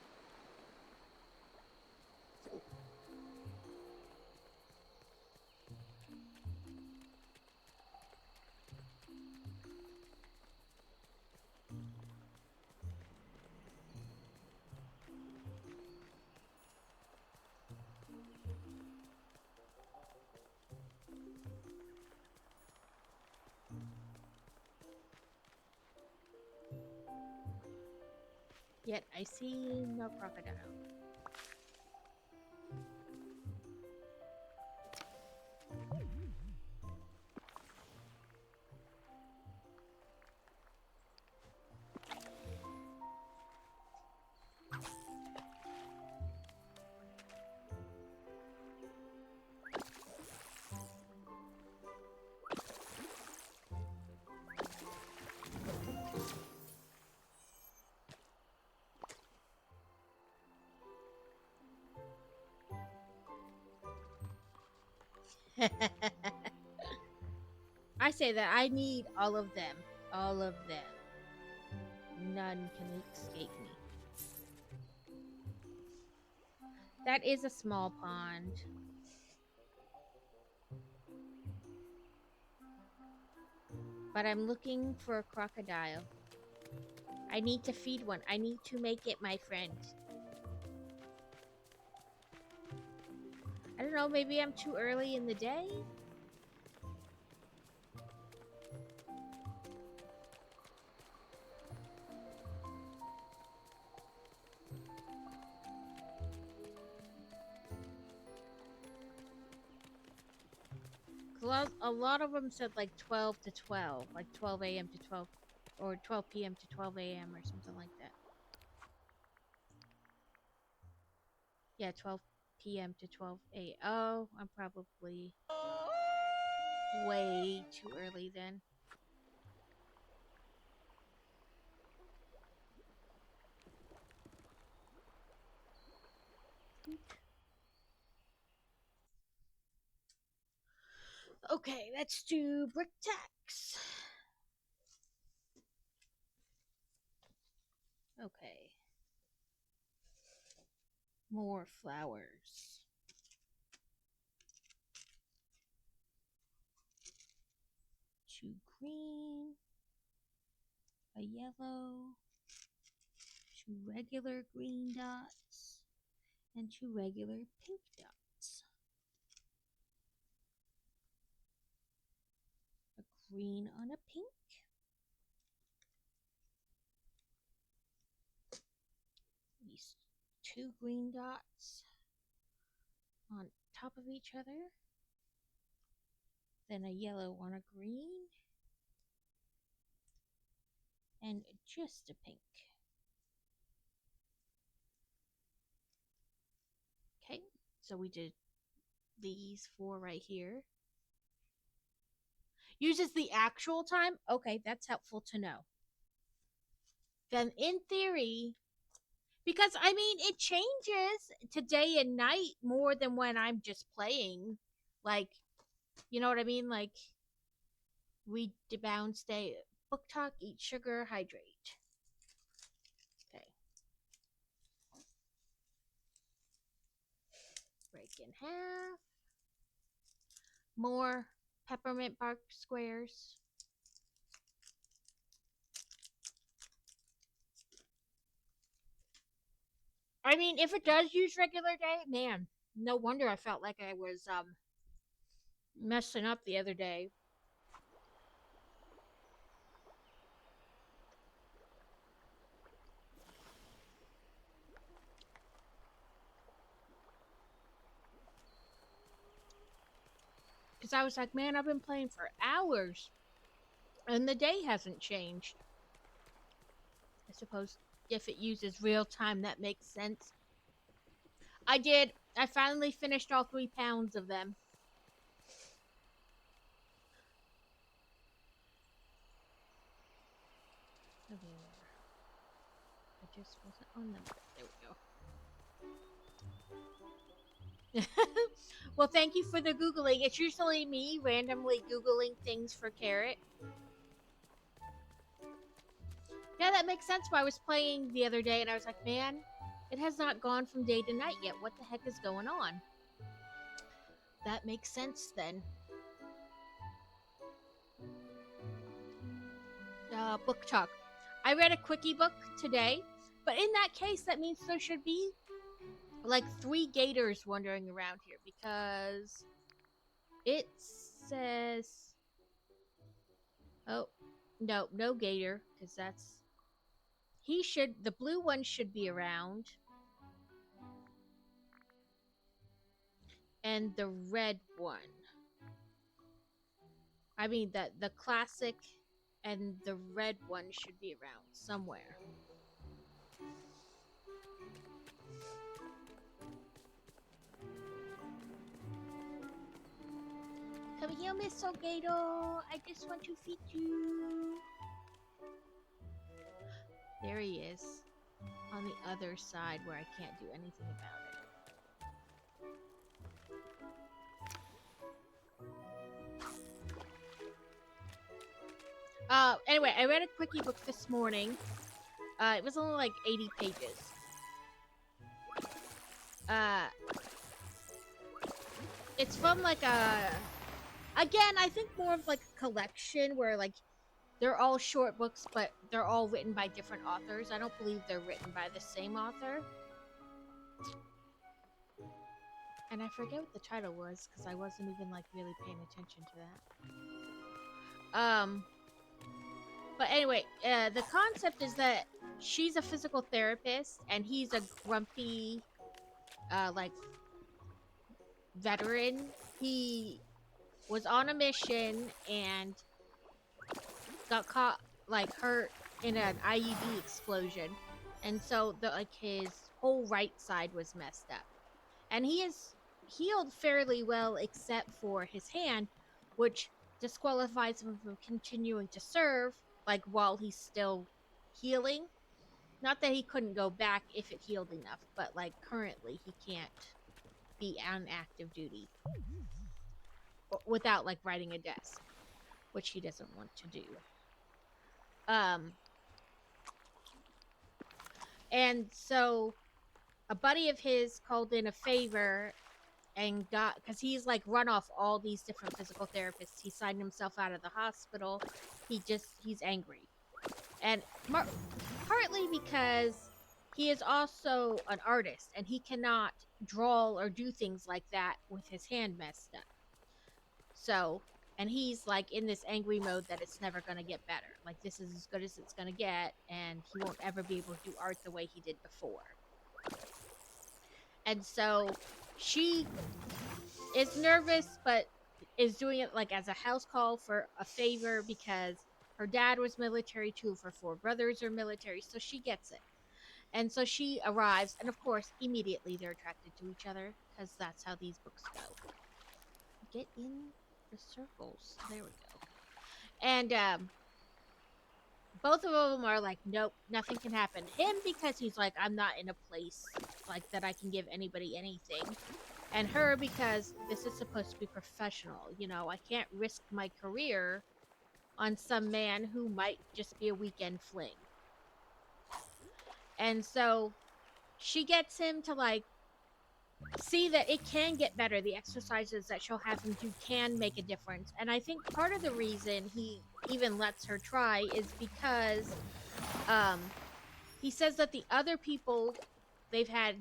Yet I see no crocodile. I say that I need all of them. All of them. None can escape me. That is a small pond. But I'm looking for a crocodile. I need to feed one. I need to make it my friend. I don't know, maybe I'm too early in the day? A lot of them said like 12 to 12, like 12 a.m. to 12, or 12 p.m. to 12 a.m. or something like that. Yeah, 12 p.m. to 12 a.m. Oh, I'm probably way too early then. Okay, let's do brick tacks. Okay. More flowers. Two green, a yellow, two regular green dots, and two regular pink dots. A green on a pink. These two green dots on top of each other. Then a yellow on a green. And just a pink. Okay, so we did these four right here. Uses the actual time? Okay, that's helpful to know. Then in theory, because I mean, it changes to day and night more than when I'm just playing. Like, you know what I mean? Like, read, debound, stay, book talk, eat sugar, hydrate. Okay. Break in half. More peppermint bark squares. I mean, if it does use regular day, man, no wonder I felt like I was messing up the other day. Because I was like, man, I've been playing for hours, and the day hasn't changed. I suppose if it uses real time, that makes sense. I did. I finally finished all 3 pounds of them. Okay. I just wasn't on them. There we go. Well, thank you for the Googling. It's usually me randomly Googling things for Carrot. Yeah, that makes sense. Why I was playing the other day and I was like, man, it has not gone from day to night yet. What the heck is going on? That makes sense then. Book talk. I read a quickie book today, but in that case, that means there should be like 3 gators wandering around here because it says, oh, no gator, because that's, the blue one should be around, and the red one, I mean the classic and the red one should be around somewhere. Come here, Mr. Gator. I just want to feed you. There he is. On the other side where I can't do anything about it. Anyway, I read a quickie book this morning. It was only like 80 pages. It's from like again, I think more of like a collection where like they're all short books, but they're all written by different authors. I don't believe they're written by the same author. And I forget what the title was because I wasn't even like really paying attention to that. But anyway, the concept is that she's a physical therapist and he's a grumpy, like, veteran. He was on a mission and got caught, like, hurt in an IED explosion. And so, his whole right side was messed up. And he is healed fairly well except for his hand, which disqualifies him from continuing to serve, like, while he's still healing. Not that he couldn't go back if it healed enough, but, like, currently he can't be on active duty without, like, riding a desk, which he doesn't want to do. And so a buddy of his called in a favor and got, because he's like run off all these different physical therapists. He signed himself out of the hospital. He's angry. And partly because he is also an artist and he cannot draw or do things like that with his hand messed up. So, and he's like in this angry mode that it's never going to get better. Like, this is as good as it's going to get, and he won't ever be able to do art the way he did before. And so she is nervous, but is doing it like as a house call for a favor because her dad was military, 2 of her 4 brothers are military, so she gets it. And so she arrives, and of course, immediately they're attracted to each other, because that's how these books go. Get in the circles. There we go. And both of them are like, nope, nothing can happen. Him because he's like, I'm not in a place like that I can give anybody anything. And her because this is supposed to be professional. You know, I can't risk my career on some man who might just be a weekend fling. And so she gets him to like see that it can get better. The exercises that she'll have him do can make a difference. And I think part of the reason he even lets her try is because he says that the other people they've had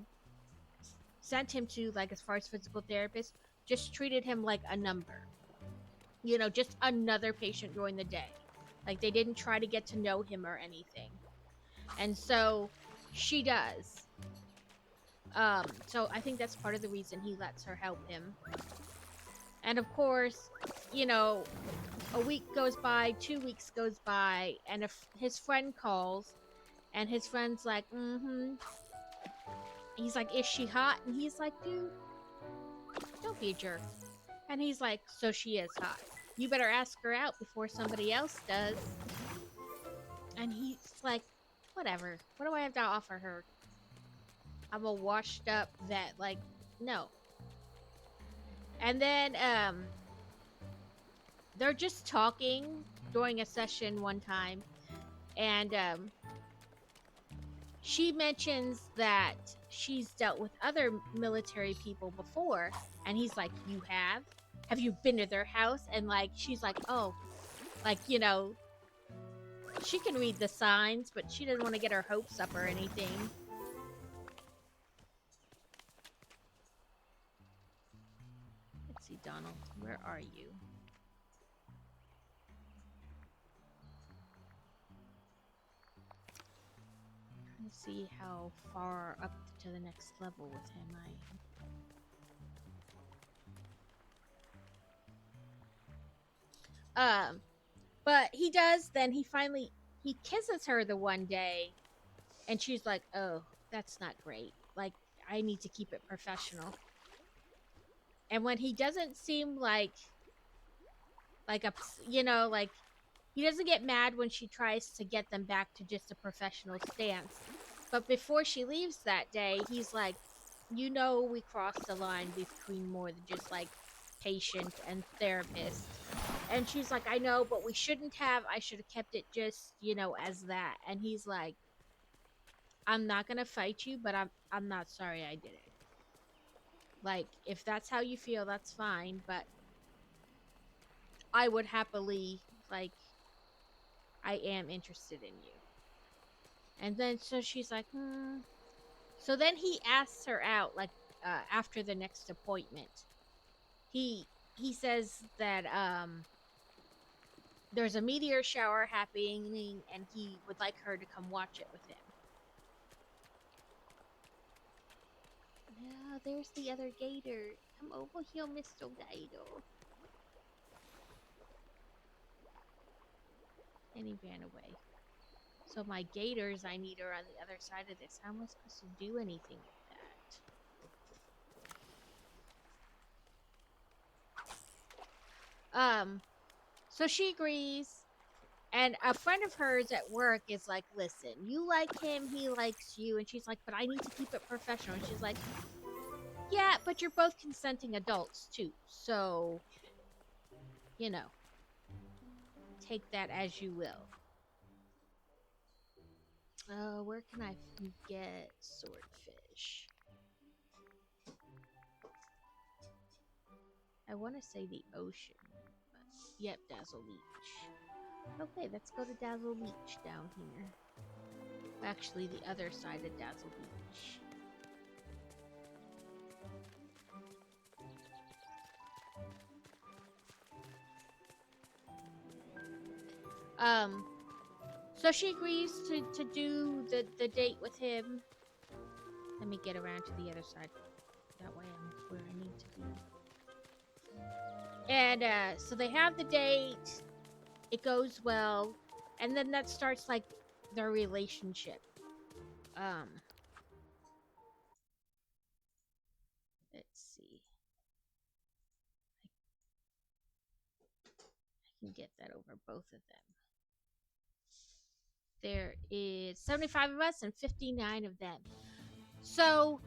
sent him to, like, as far as physical therapists, just treated him like a number. You know, just another patient during the day. Like, they didn't try to get to know him or anything. And so she does. So I think that's part of the reason he lets her help him. And of course, you know, a week goes by, 2 weeks goes by, and if his friend calls, and his friend's like, he's like, is she hot? And he's like, dude, don't be a jerk. And he's like, so she is hot. You better ask her out before somebody else does. And he's like, whatever. What do I have to offer her? I'm a washed up vet. Like, no. And then, they're just talking during a session one time. And, she mentions that she's dealt with other military people before. And he's like, you have? Have you been to their house? And, like, she's like, oh. Like, you know, she can read the signs, but she doesn't want to get her hopes up or anything. Let's see, Donald. Where are you? Trying to see how far up to the next level with him I am. But he does, then he kisses her the one day, and she's like, oh, that's not great. Like, I need to keep it professional. And when he doesn't seem like you know, like, he doesn't get mad when she tries to get them back to just a professional stance. But before she leaves that day, he's like, you know, we crossed the line between more than just, like, patient and therapist. And she's like, I know, but we shouldn't have. I should have kept it just, you know, as that. And he's like, I'm not gonna fight you, but I'm not sorry I did it. Like, if that's how you feel, that's fine, but I would happily, like, I am interested in you. And then, so she's like, So then he asks her out, like, after the next appointment. He says that, there's a meteor shower happening, and he would like her to come watch it with him. Yeah, there's the other gator. Come over here, Mr. Gator. And he ran away. So my gators, I need are on the other side of this. How am I supposed to do anything with that? So she agrees. And a friend of hers at work is like, listen, you like him, he likes you. And she's like, but I need to keep it professional. And she's like, yeah, but you're both consenting adults too. So, you know, take that as you will. Where can I get swordfish? I want to say the ocean. But, yep, Dazzle Beach. Okay, let's go to Dazzle Beach down here. Actually, the other side of Dazzle Beach. So she agrees to do the date with him. Let me get around to the other side. That way I'm where I need to be. And, so they have the date. It goes well. And then that starts, like, their relationship. Let's see. I can get that over both of them. There is 75 of us and 59 of them. So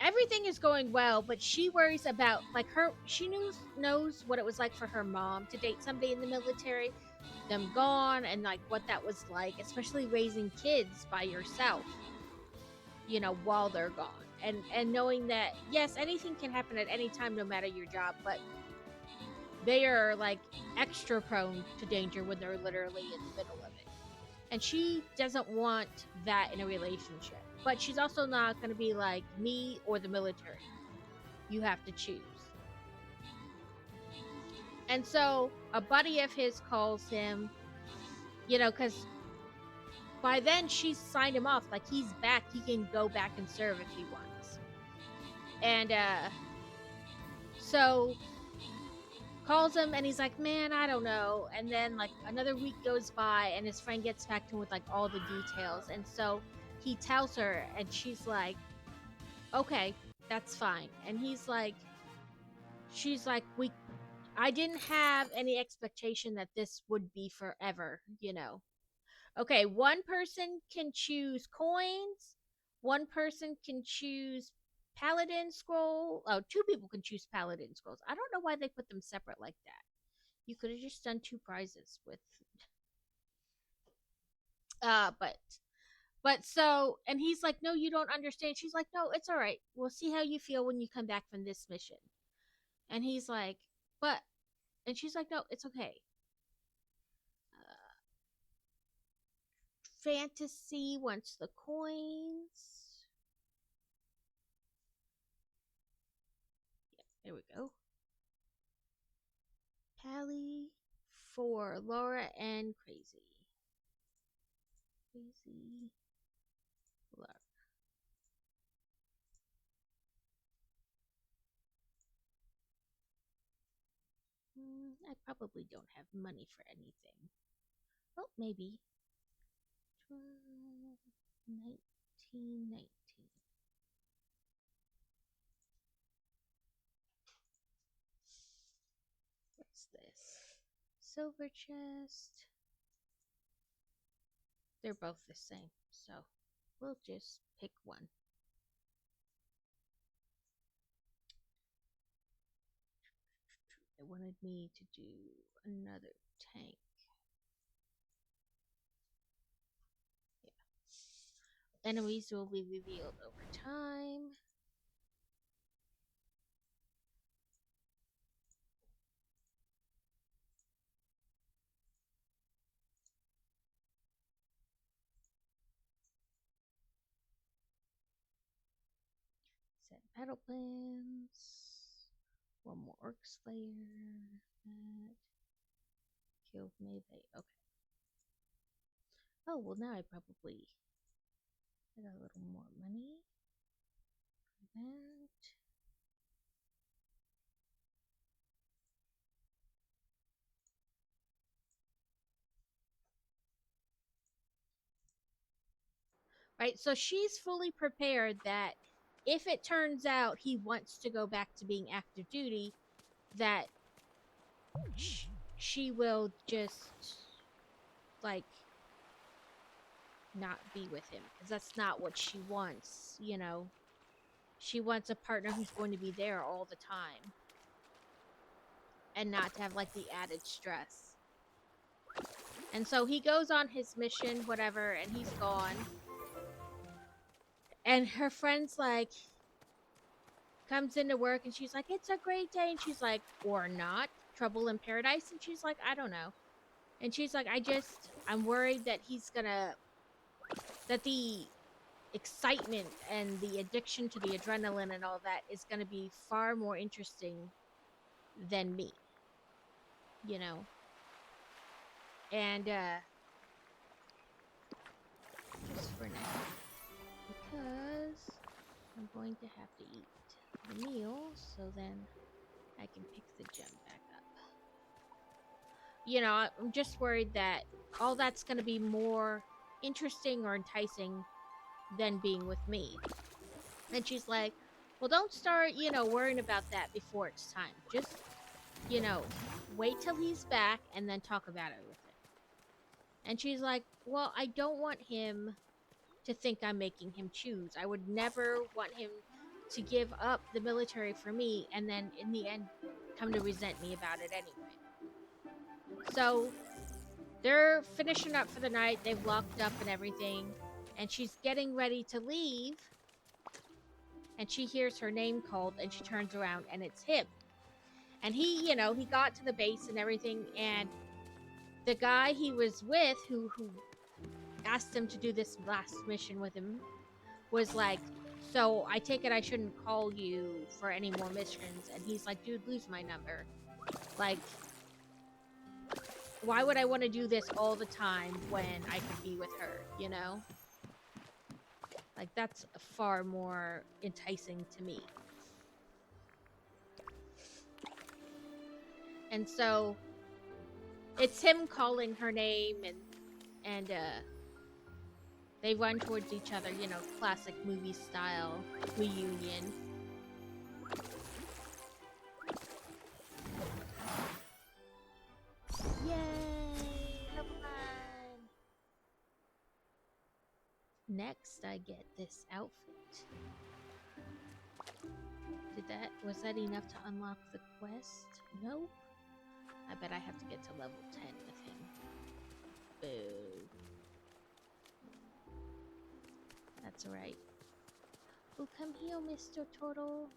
everything is going well, but she worries about, like, she knows what it was like for her mom to date somebody in the military, them gone, and, like, what that was like, especially raising kids by yourself, you know, while they're gone. And knowing that, yes, anything can happen at any time, no matter your job, but they are, like, extra prone to danger when they're literally in the middle of it. And she doesn't want that in a relationship. But she's also not going to be like me or the military. You have to choose. And so a buddy of his calls him, you know, because by then she's signed him off. Like, he's back. He can go back and serve if he wants. And so calls him and he's like, man, I don't know. And then like another week goes by and his friend gets back to him with like all the details. And so he tells her and she's like, okay, that's fine. And she's like, I didn't have any expectation that this would be forever, you know. Okay, one person can choose coins, one person can choose Paladin scroll. Oh, two people can choose Paladin scrolls. I don't know why they put them separate like that. You could have just done 2 prizes with but so, and he's like, no, you don't understand. She's like, no, it's all right. We'll see how you feel when you come back from this mission. And he's like, but, and she's like, no, it's okay. Fantasy wants the coins. There we go. Pally for Laura and Crazy. Crazy Laura. I probably don't have money for anything. Well, maybe. 1919. What's this? Silver chest. They're both the same, so we'll just pick one. They wanted me to do another tank. Yeah. Enemies will be revealed over time. Set battle plans. One more Orc Slayer. Killed melee. Okay. Oh, well, now I probably get a little more money for that. Right, so she's fully prepared that if it turns out he wants to go back to being active duty, that she will just, like, not be with him. Because that's not what she wants, you know. She wants a partner who's going to be there all the time. And not to have, like, the added stress. And so he goes on his mission, whatever, and he's gone. And her friend's like, comes into work and she's like, it's a great day. And she's like, or not. Trouble in paradise. And she's like, I don't know. And she's like, I'm worried that he's gonna, that the excitement and the addiction to the adrenaline and all that is gonna be far more interesting than me. You know? And, just for now. Because I'm going to have to eat the meal, so then I can pick the gem back up. You know, I'm just worried that all that's going to be more interesting or enticing than being with me. And she's like, well, don't start, you know, worrying about that before it's time. Just, you know, wait till he's back and then talk about it with him. And she's like, well, I don't want him to think I'm making him choose. I would never want him to give up the military for me and then in the end come to resent me about it anyway. So they're finishing up for the night. They've locked up and everything. And she's getting ready to leave. And she hears her name called and she turns around and it's him. And he, you know, he got to the base and everything. And the guy he was with who asked him to do this last mission with him was like, so I take it I shouldn't call you for any more missions. And he's like, dude, lose my number. Like, why would I want to do this all the time when I could be with her, you know? Like, that's far more enticing to me. And so, it's him calling her name, and they run towards each other, you know, classic movie style reunion. Yay! Level 9! Next, I get this outfit. Was that enough to unlock the quest? Nope. I bet I have to get to level 10 with him. Boo. That's right. Oh, come here, Mr. Turtle.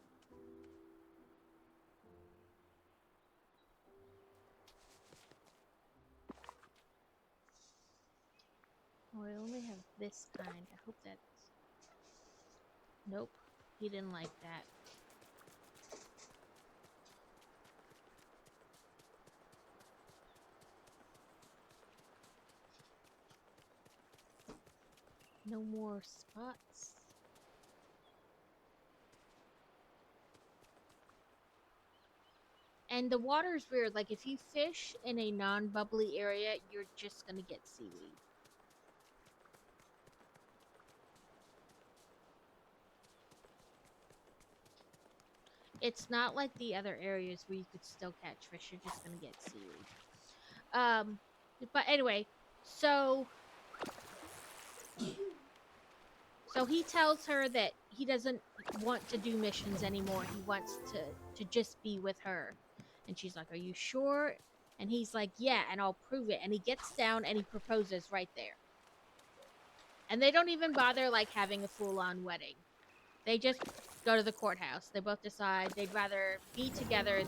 Oh, I only have this kind. I hope that's... Nope. He didn't like that. No more spots. And the water's weird. Like, if you fish in a non-bubbly area, you're just gonna get seaweed. It's not like the other areas where you could still catch fish. You're just gonna get seaweed. But anyway, so he tells her that he doesn't want to do missions anymore. He wants to just be with her. And she's like, are you sure? And he's like, yeah, and I'll prove it. And he gets down and he proposes right there. And they don't even bother, like, having a full-on wedding. They just go to the courthouse. They both decide they'd rather be together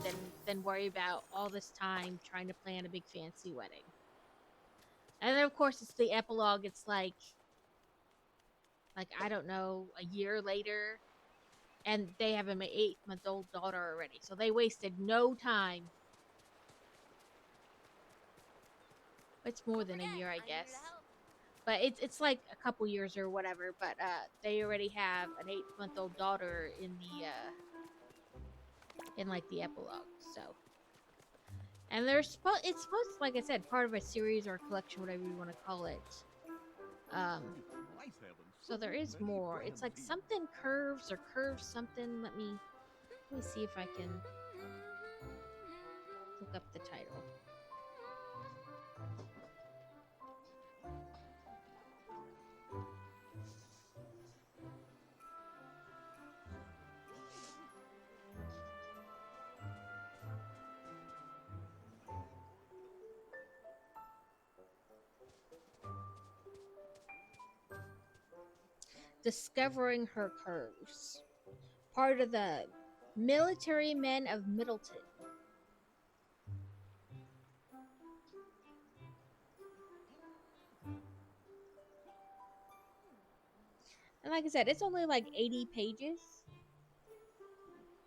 than worry about all this time trying to plan a big fancy wedding. And then, of course, it's the epilogue. It's like, I don't know, a year later, and they have an 8-month-old daughter already. So they wasted no time. It's more than a year, I guess. But it's like a couple years or whatever. But they already have an 8-month-old daughter in the epilogue. So, and it's supposed to, like I said, part of a series or a collection, whatever you want to call it. So there is more. It's like something curves or curves something. Let me see if I can look up the title. Discovering Her Curves. Part of the Military Men of Middleton. And like I said, it's only like 80 pages.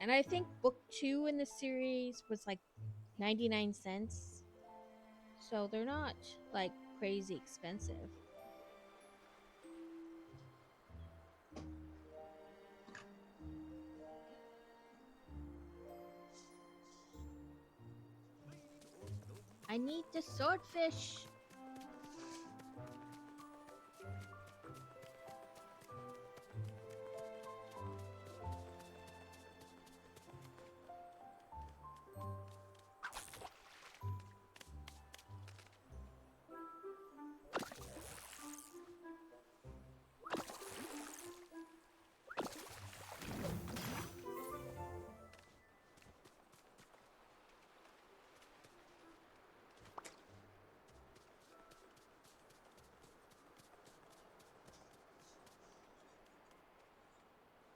And I think book 2 in the series was like 99 cents. So they're not like crazy expensive. I need the swordfish.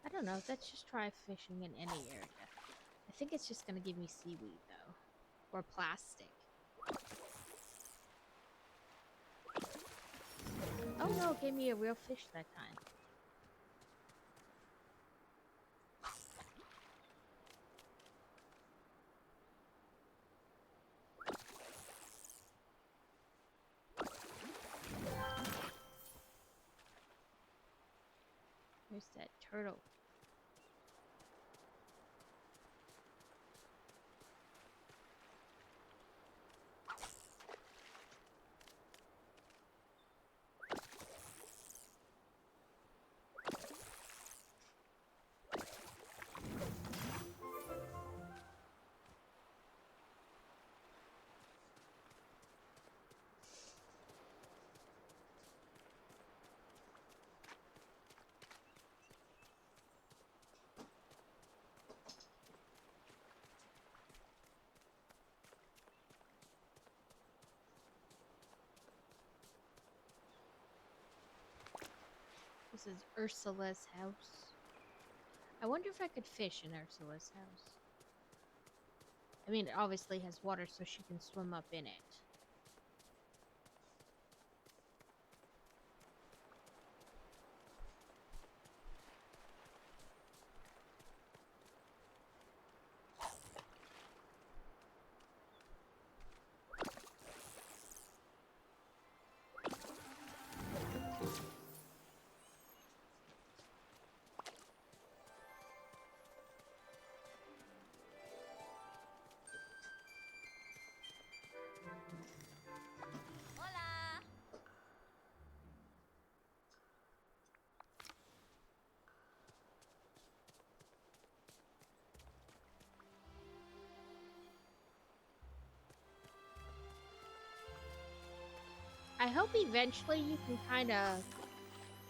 I don't know. Let's just try fishing in any area. I think it's just going to give me seaweed, though. Or plastic. Oh no, it gave me a real fish that time. Where's that turtle? This is Ursula's house. I wonder if I could fish in Ursula's house. I mean, it obviously has water so she can swim up in it. Hola. I hope eventually you can kind of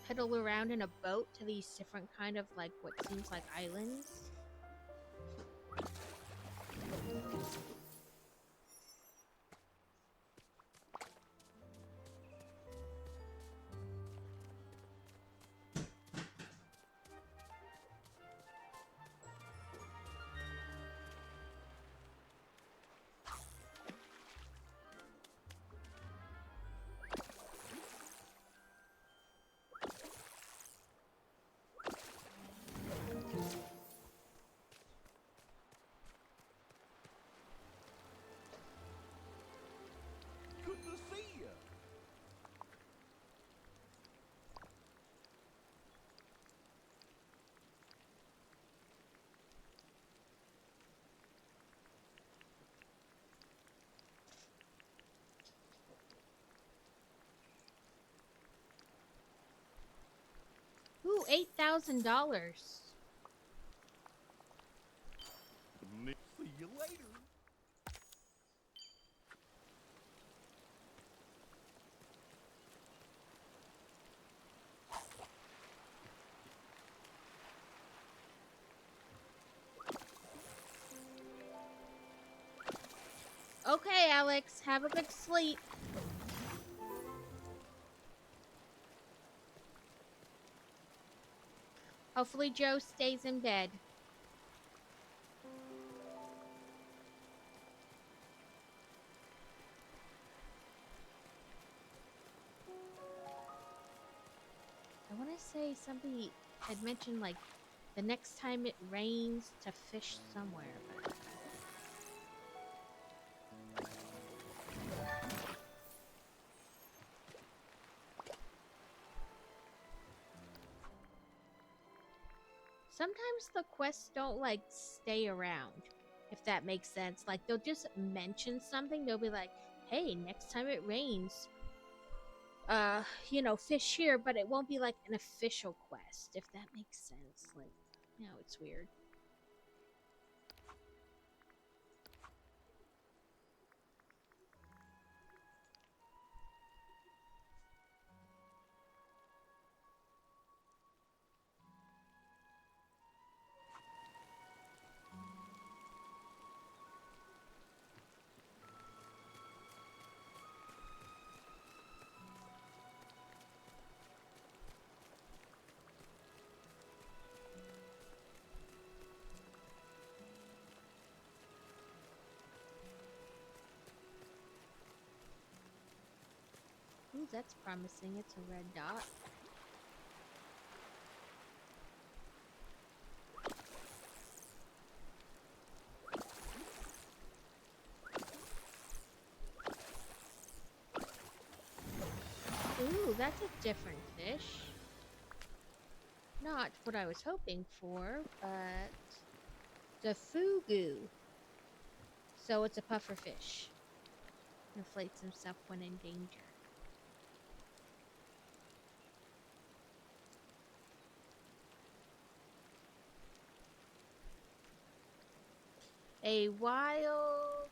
pedal around in a boat to these different kind of like what seems like islands. Good to see you. Ooh, $8,000. See you later. Okay, Alex, have a good sleep. Hopefully Joe stays in bed. I want to say somebody had mentioned like the next time it rains to fish somewhere, but sometimes the quests don't like stay around, if that makes sense. Like they'll just mention something. They'll be like, "Hey, next time it rains, you know, fish here," but it won't be like an official quest, if that makes sense. Like, you know, it's weird. that's promising. It's a red dot. Ooh, that's a different fish. Not what I was hoping for, but the fugu. So it's a puffer fish. Inflates himself when in danger. A wild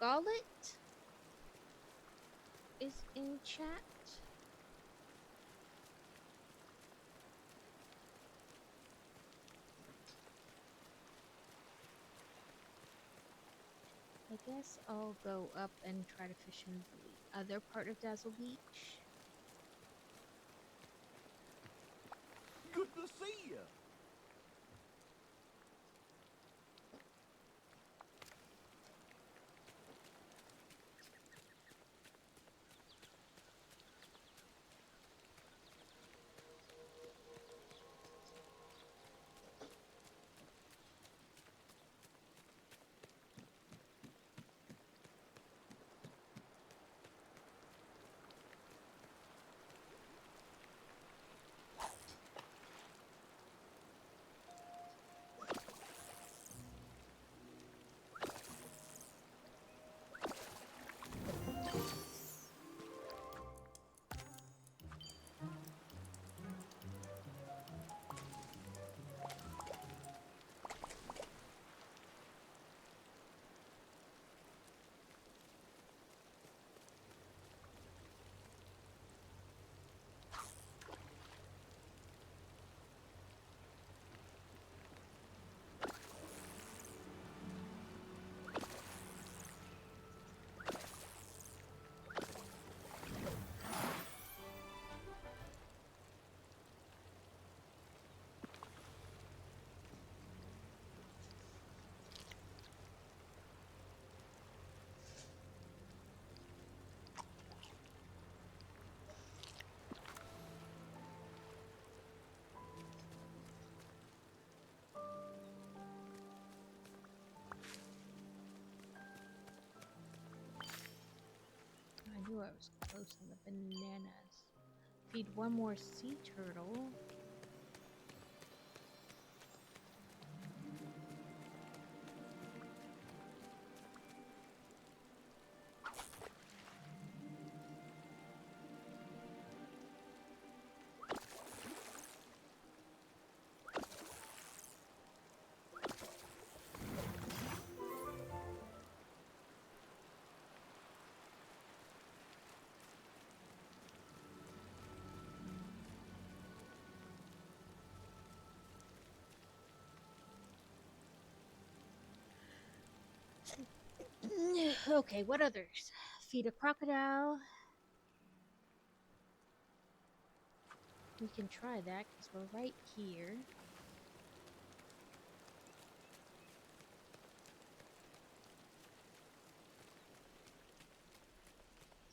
gullet is in chat. I guess I'll go up and try to fish in the other part of Dazzle Beach. Good to see you. I knew I was close on the bananas. Feed one more sea turtle. Okay, what others? Feed a crocodile. We can try that because we're right here.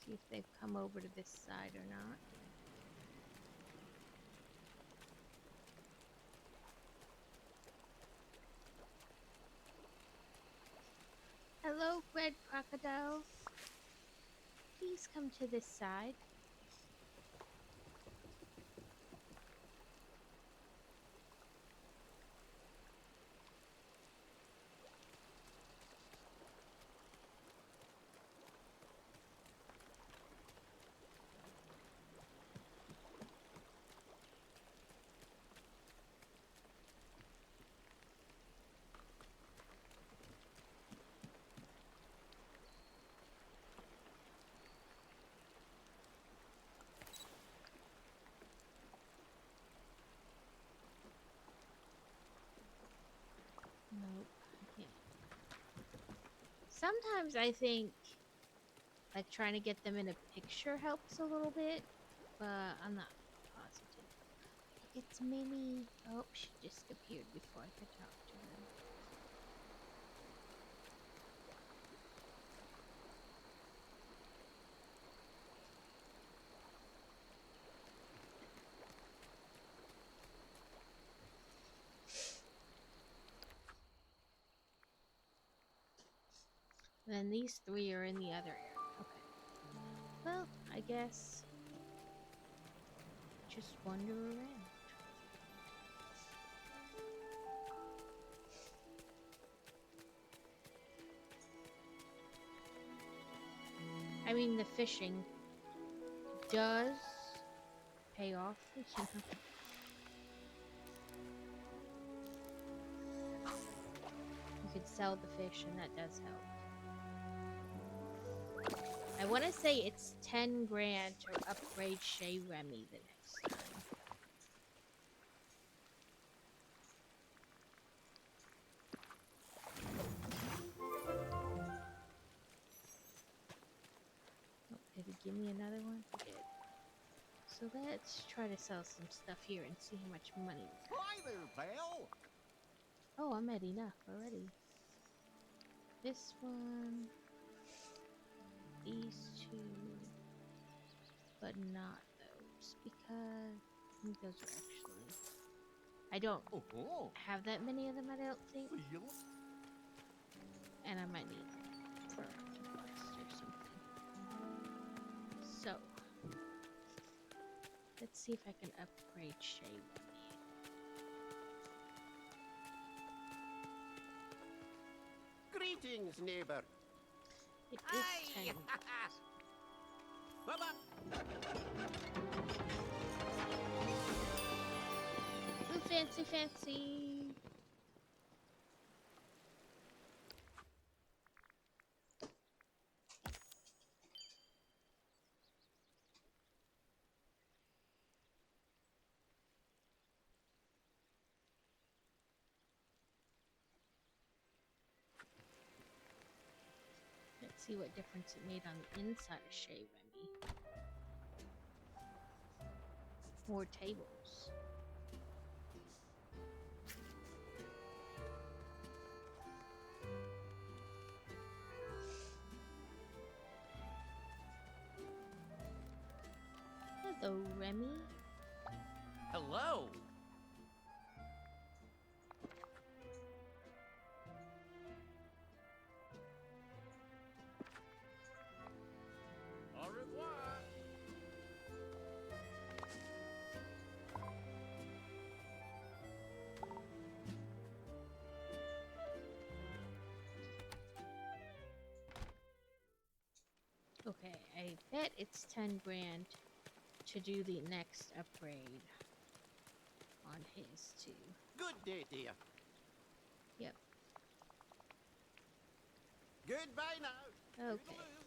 See if they've come over to this side or not. Hello, red crocodile. Please come to this side. Nope, I can't. Sometimes I think like trying to get them in a picture helps a little bit, but I'm not positive. It's Minnie. Oh, she just appeared before I could talk to her. And then these 3 are in the other area. Okay. Well, I guess just wander around. I mean, the fishing does pay off, you know. You could sell the fish, and that does help. I want to say it's 10 grand to upgrade Chez Remy the next time. Oh, did it give me another one? It did. So let's try to sell some stuff here and see how much money we got. Hi there, pal. Oh, I'm at enough already. This one, these 2, but not those, because I think those are actually, I don't Oh, have that many of them, I don't think, feel and I might need for quest or something. So, let's see if I can upgrade Chez Remy. Greetings, neighbor. It is 10. Ooh, fancy, fancy. Let's see what difference it made on the inside of Chez Remy. More tables. Hello, Remy. Hello. Au revoir. Okay, I bet it's 10 grand to do the next upgrade on his too. Good day to you. Yep. Goodbye now. Okay. Toodaloo.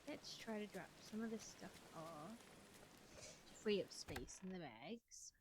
Let's try to drop some of this stuff off to free up space in the bags.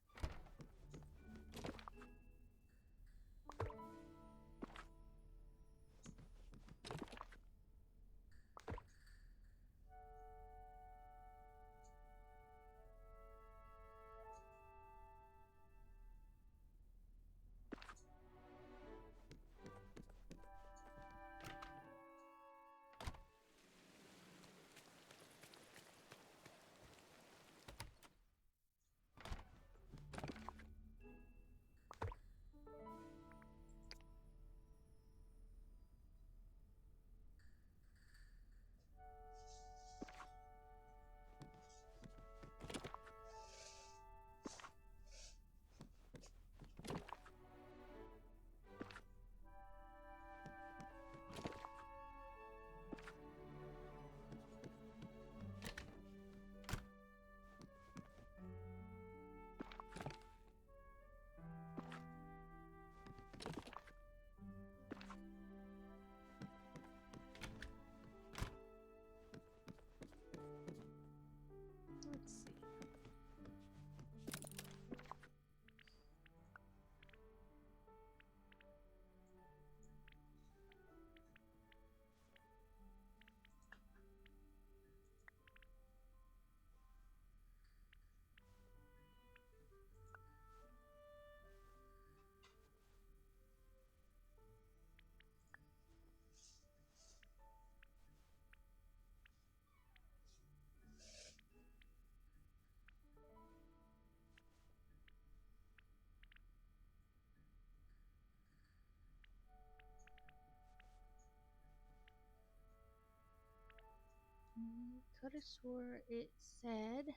could have swore it said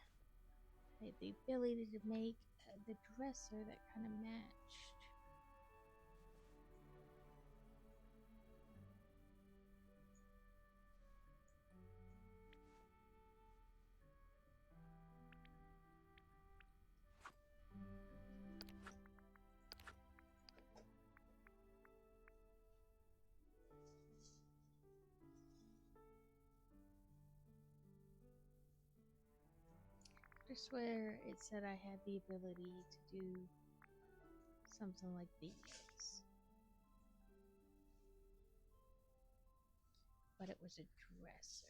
I had the ability to make the dresser that kind of matched. I swear it said I had the ability to do something like these. But it was a dresser.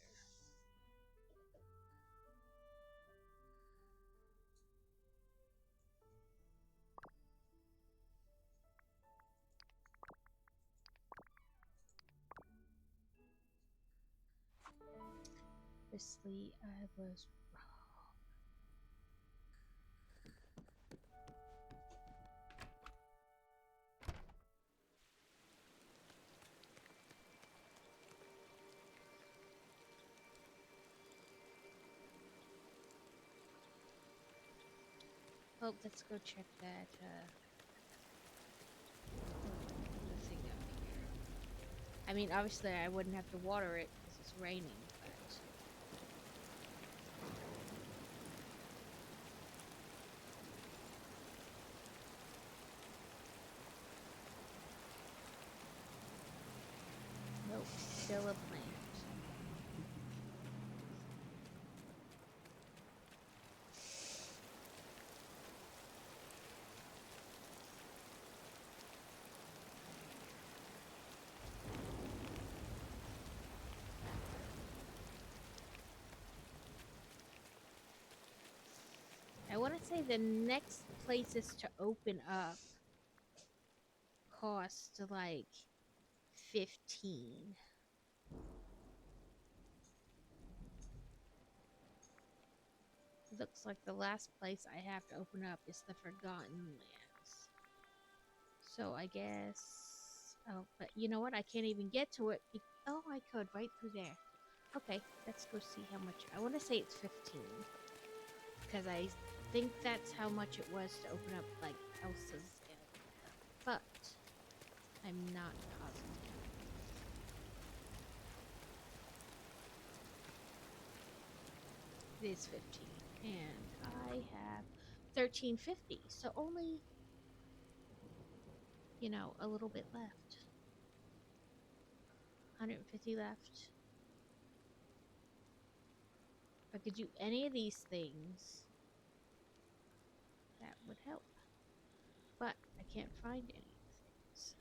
Obviously, I was wrong. Oh, let's go check that the thing up here. I mean, obviously I wouldn't have to water it because it's raining, but nope, still a plant. I want to say the next places to open up cost like 15. Looks like the last place I have to open up is the Forgotten Lands. So I guess... Oh, but you know what? I can't even get to it. Oh, I could, right through there. Okay, let's go see how much... I want to say it's 15. Because I think that's how much it was to open up, like, Elsa's area. But I'm not positive. It is 15. And I have 1350, so only, you know, a little bit left. 150 left. If I could do any of these things, that would help. But I can't find any things.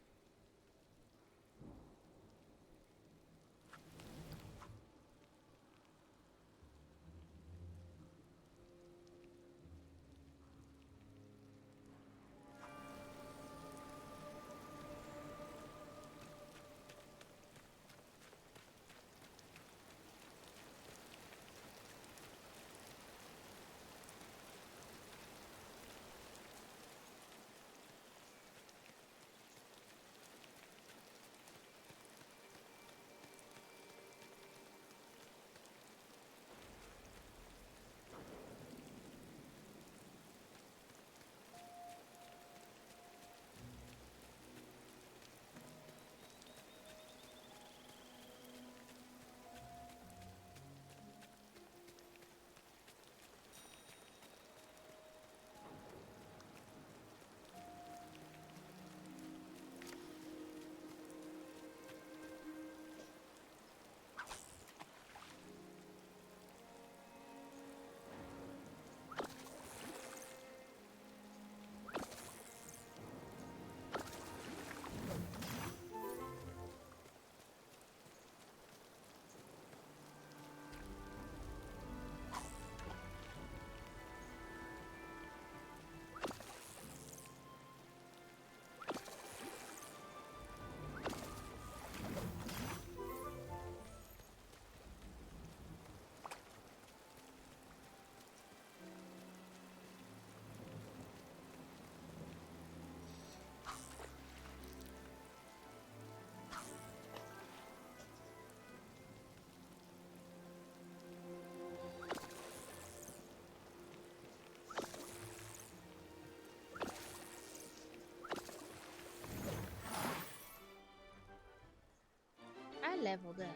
leveled up.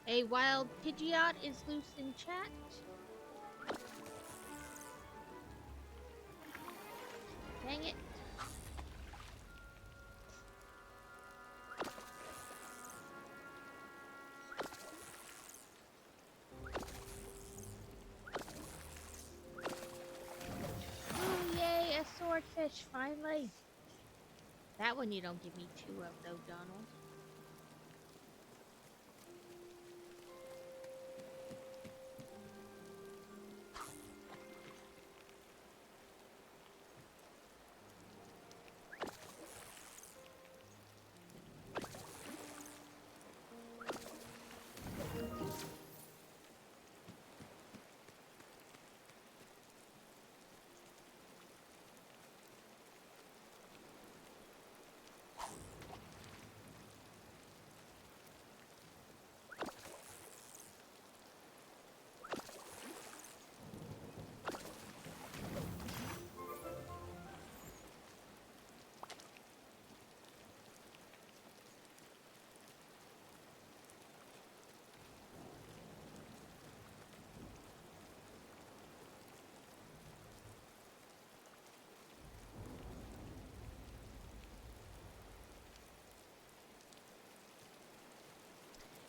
A wild Pidgeot is loose in chat. Dang it. Oh, yay, a swordfish, finally. That one you don't give me 2 of, though, Donald.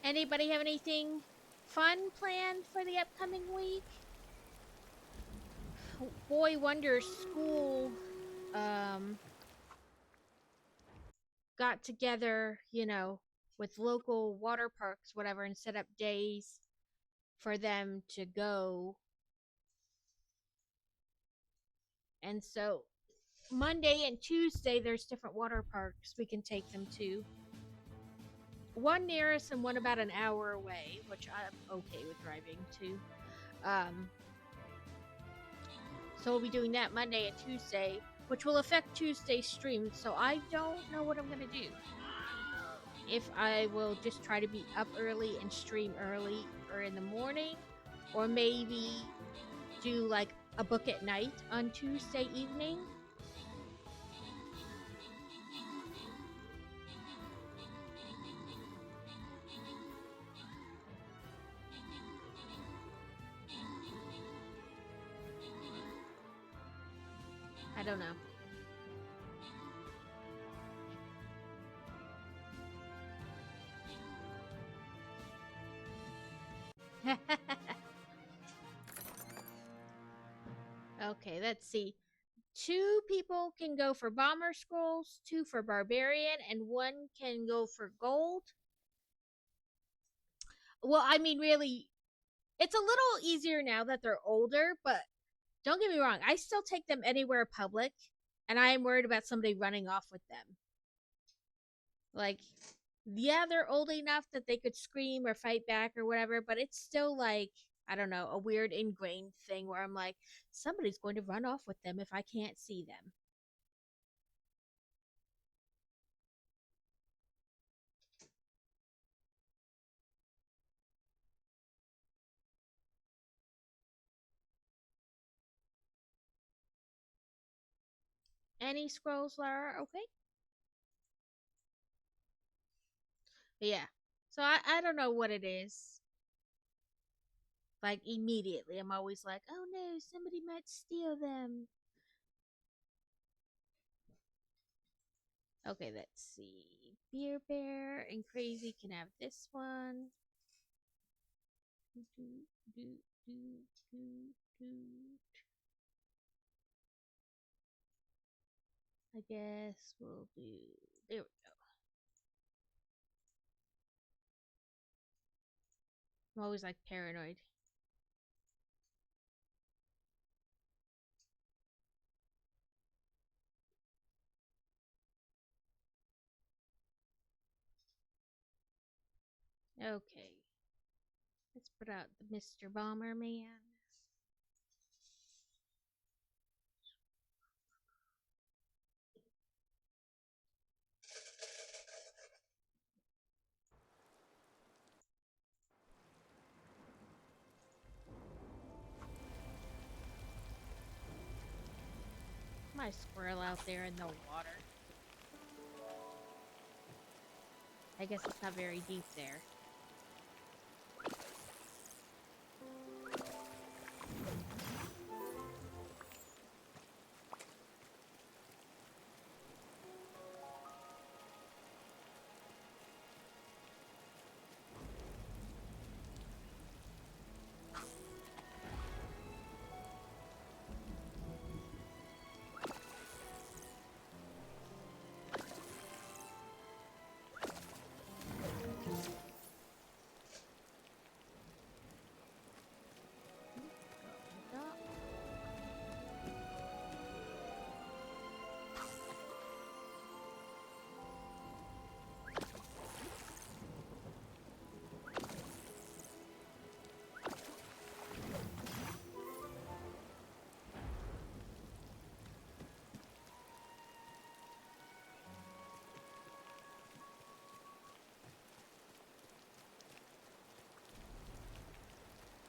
Anybody have anything fun planned for the upcoming week? Boy Wonder's school got together, you know, with local water parks, whatever, and set up days for them to go. And so Monday and Tuesday, there's different water parks we can take them to. One near us and one about an hour away, which I'm okay with driving to. So we'll be doing that Monday and Tuesday, which will affect Tuesday's stream. So I don't know what I'm going to do. If I will just try to be up early and stream early or in the morning, or maybe do like a book at night on Tuesday evening. I don't know. Okay, let's see. 2 people can go for Bomber Scrolls, 2 for Barbarian, and 1 can go for Gold. Well, I mean, really, it's a little easier now that they're older, but don't get me wrong, I still take them anywhere public, and I am worried about somebody running off with them. Like, yeah, they're old enough that they could scream or fight back or whatever, but it's still like, I don't know, a weird ingrained thing where I'm like, somebody's going to run off with them if I can't see them. Any scrolls, Lara? Okay. But yeah. So I don't know what it is. Like, immediately, I'm always like, oh no, somebody might steal them. Okay, let's see. Beer Bear and Crazy can have this one. I guess we'll do. There we go. I'm always like paranoid. Okay. Let's put out the Mr. Bomberman. my squirrel out there in the water. I guess it's not very deep there.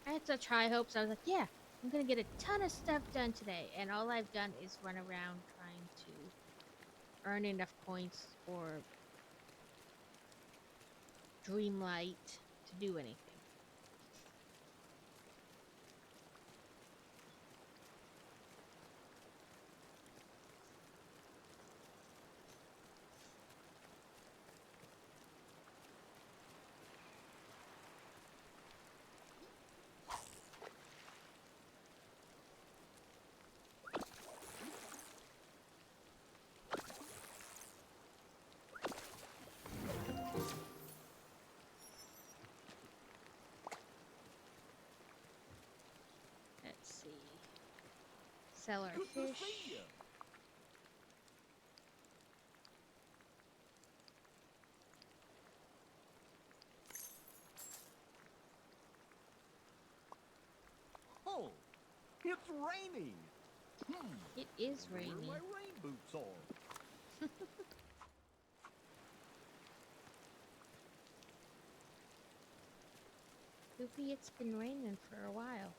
I had such high hopes. I was like, yeah, I'm gonna get a ton of stuff done today. And all I've done is run around trying to earn enough points for Dreamlight to do anything. Let's see. Sell our Good to fish. see ya. Oh, it's raining. It is Wonder raining. where my rain boots are. Goofy, it's been raining for a while.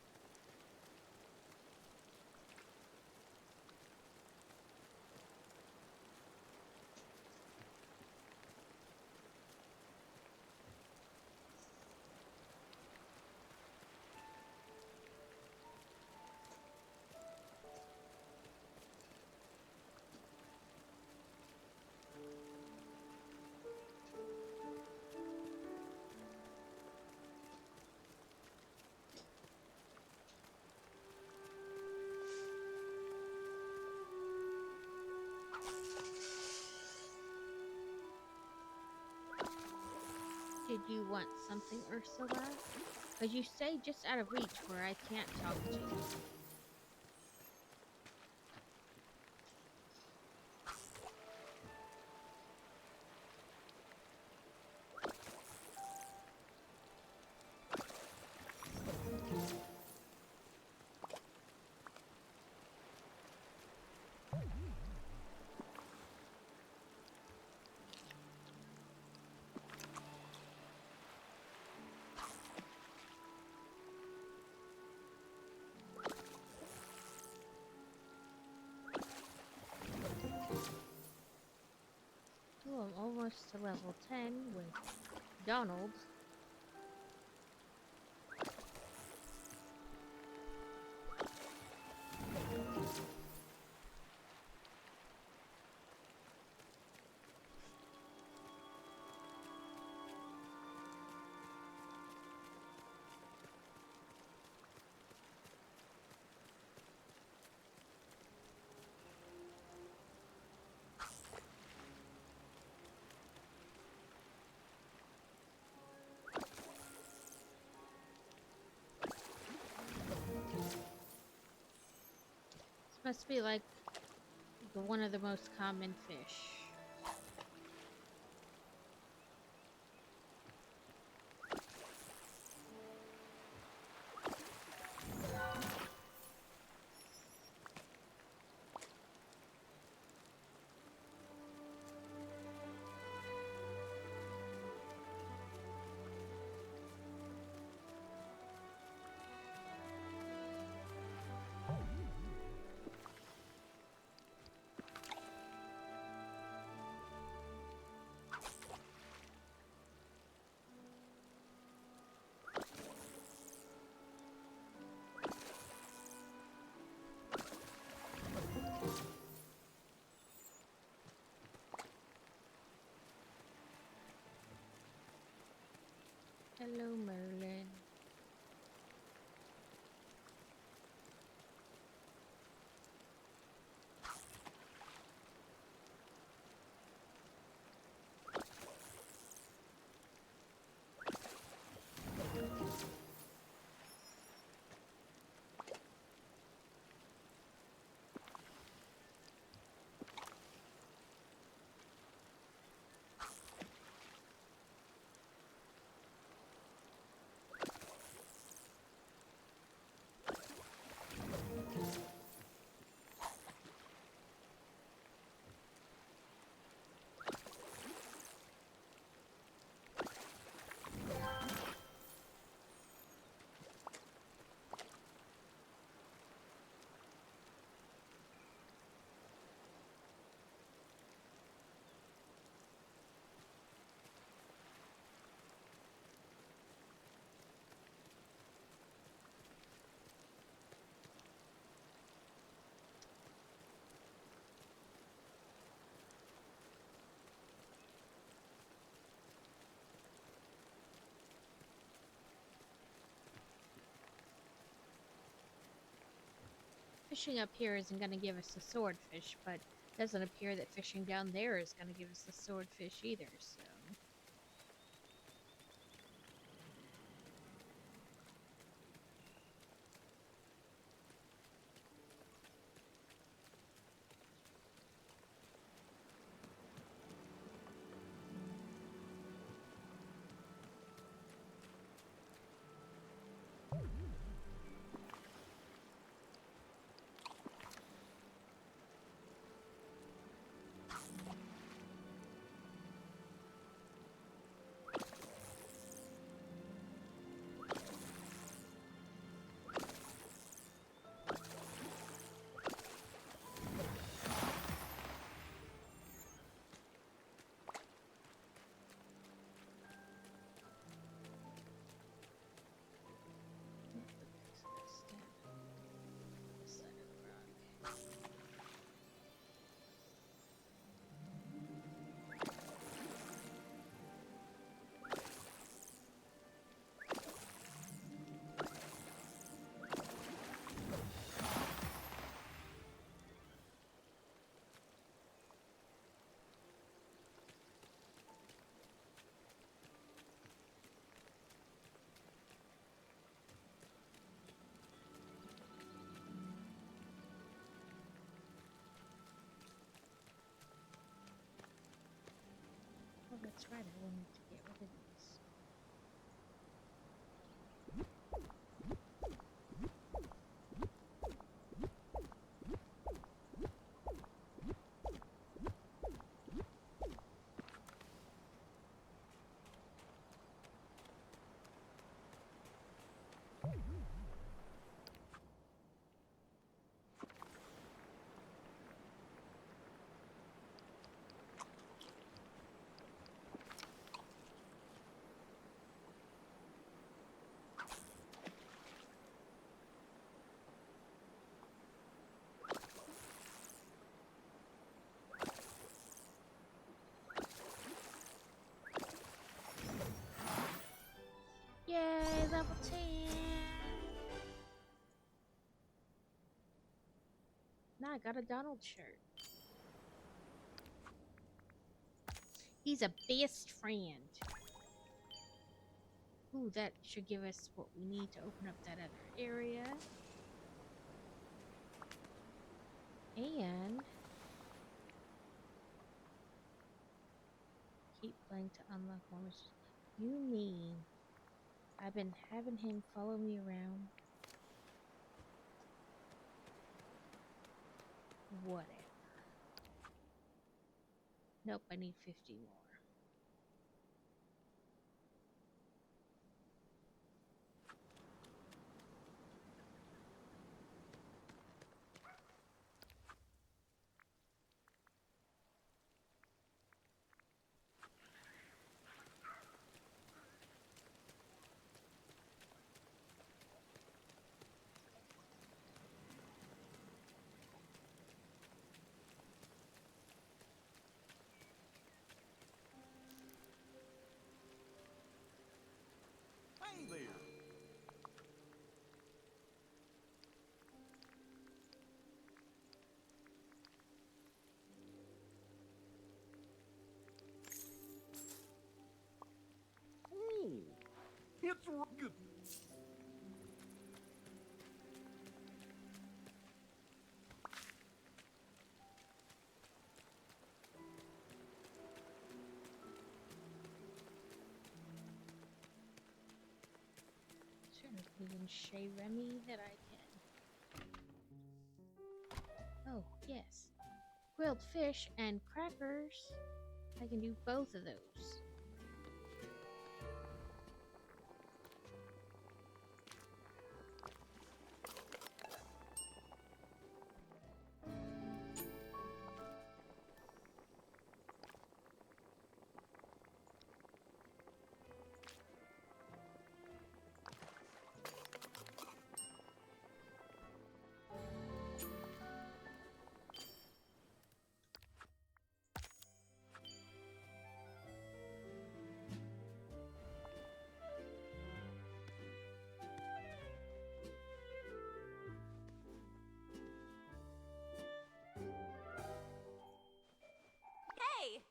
Did you want something, Ursula? Because you stay just out of reach where I can't talk to you. Oh, I'm almost to level 10 with Donald. This must be like one of the most common fish. Hello, Merlin. Fishing up here isn't going to give us the swordfish, but it doesn't appear that fishing down there is going to give us the swordfish either, so... Oh, that's right, I wanted to get rid of these. Yay, level 10! Now I got a Donald shirt. He's a best friend. Ooh, that should give us what we need to open up that other area. And keep playing to unlock more wishes. You mean I've been having him follow me around? Whatever. Nope, I need 50 more. good. Certainly in Chez Remy that I can. Oh, yes. Grilled fish and crackers. I can do both of those. Hey!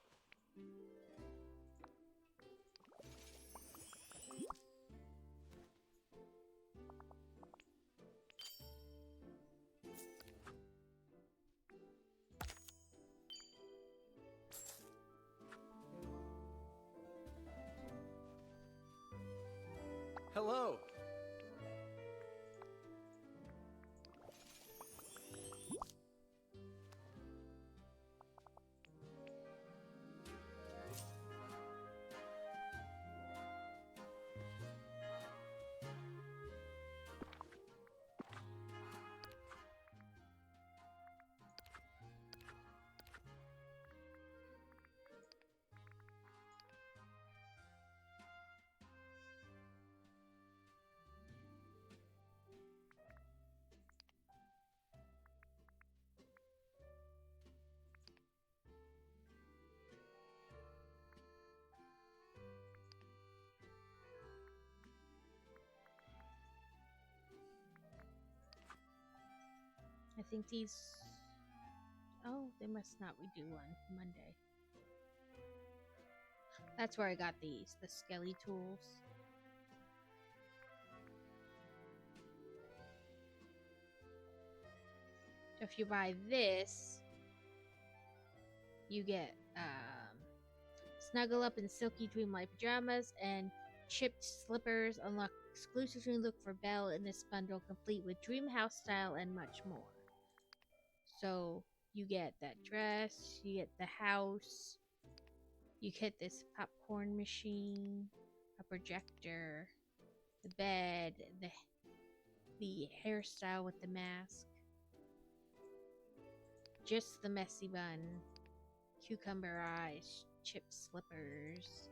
Hello. I think these... Oh, they must not redo on Monday. That's where I got these, the Skelly tools. If you buy this, you get Snuggle Up in Silky Dreamlight Pajamas and Chipped Slippers. Unlock exclusively look for Belle in this bundle, complete with Dream House style and much more. So you get that dress, you get the house, you get this popcorn machine, a projector, the bed, the hairstyle with the mask, just the messy bun, cucumber eyes, chipped slippers.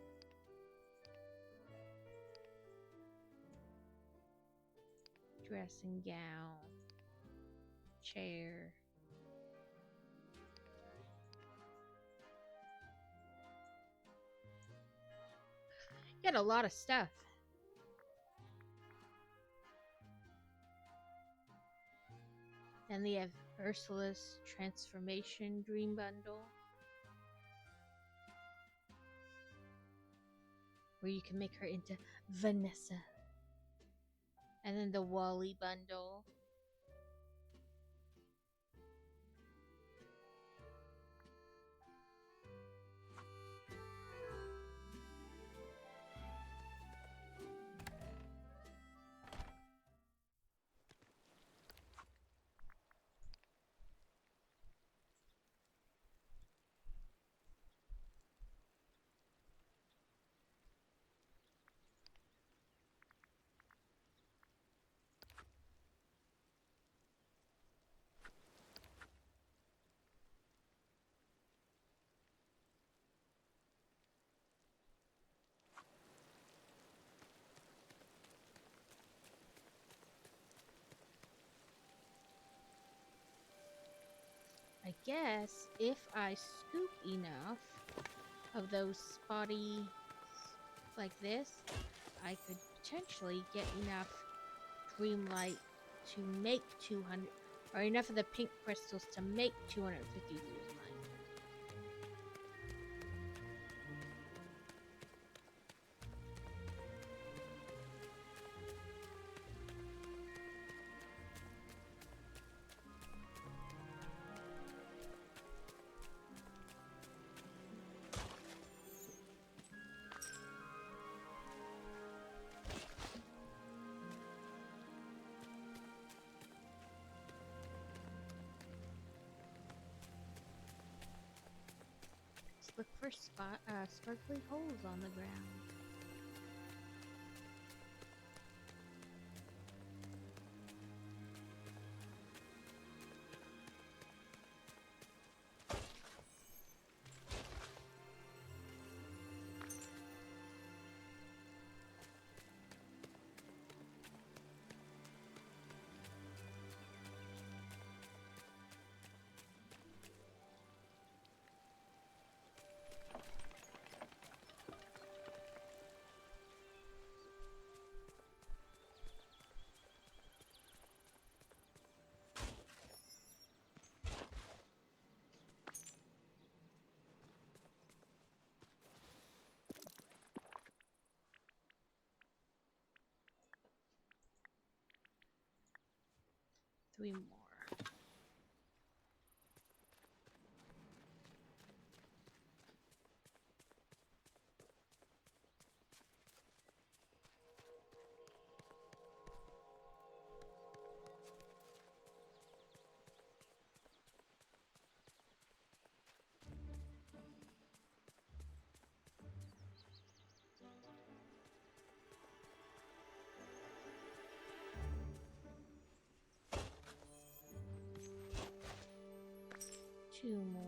Dressing gown, chair. Got a lot of stuff. And they have Ursula's Transformation Dream Bundle, where you can make her into Vanessa. And then the Wally Bundle. I guess if I scoop enough of those spotty like this, I could potentially get enough Dreamlight to make 200, or enough of the pink crystals to make 250 Dreamlight. for sparkly holes on the ground. Three more. Two more.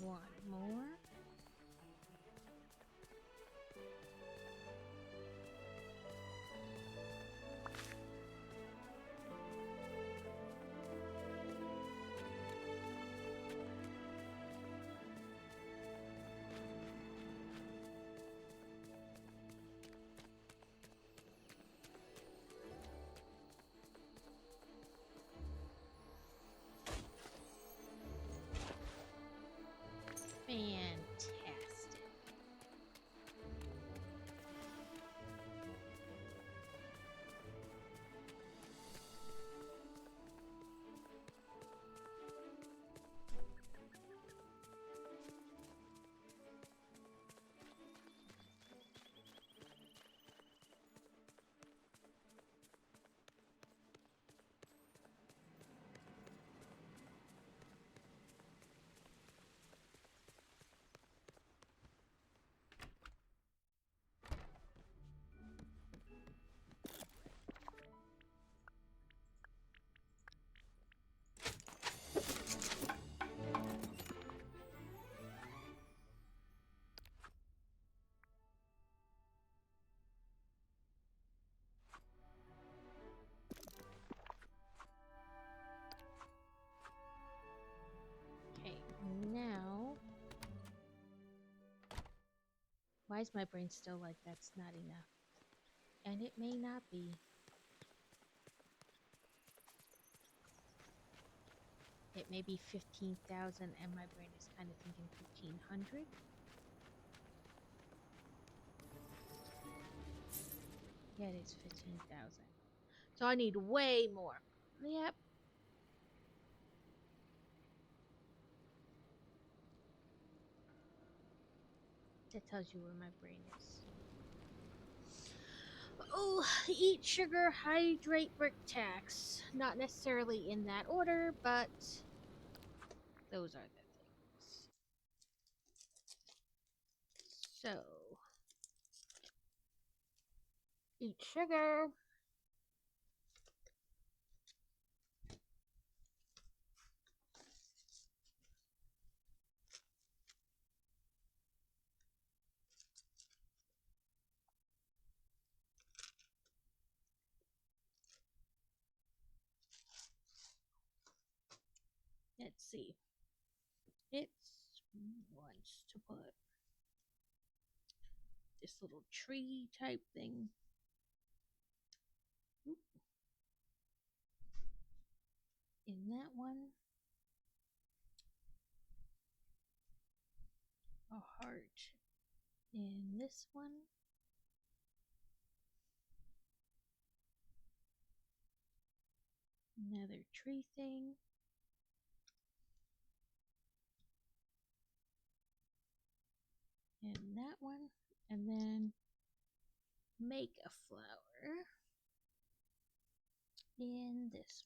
One more. Fantastic. Okay, now. Why is my brain still like that's not enough? And it may not be. It may be 15,000 and my brain is kind of thinking 1,500. Yeah, it is 15,000. So I need way more. Yep. That tells you where my brain is. Oh, eat sugar, hydrate, brick tax. Not necessarily in that order, but those are the things. So, eat sugar. see. It wants to put this little tree type thing. Oop. In that one. A heart in this one. Another tree thing. And that one. And then make a flower in this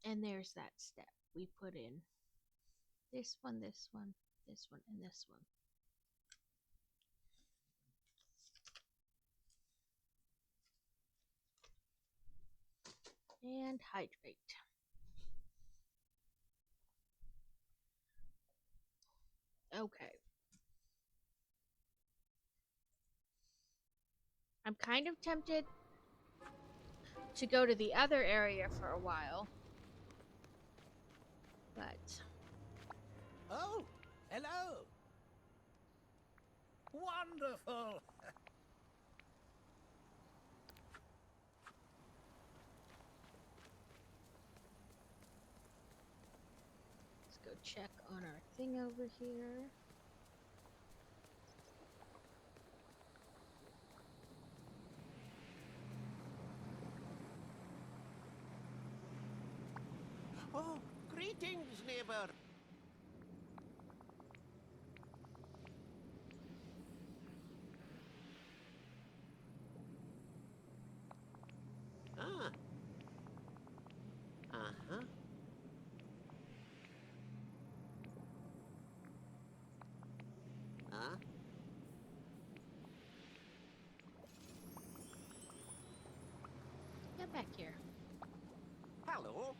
one. And there's that step. We put in this one, this one, this one, and this one. And hydrate. Okay. I'm kind of tempted to go to the other area for a while. But Oh, hello. Wonderful. let's go check on our thing over here. Oh, greetings, neighbor. Ah. Uh-huh. Huh? Get back here. Hello.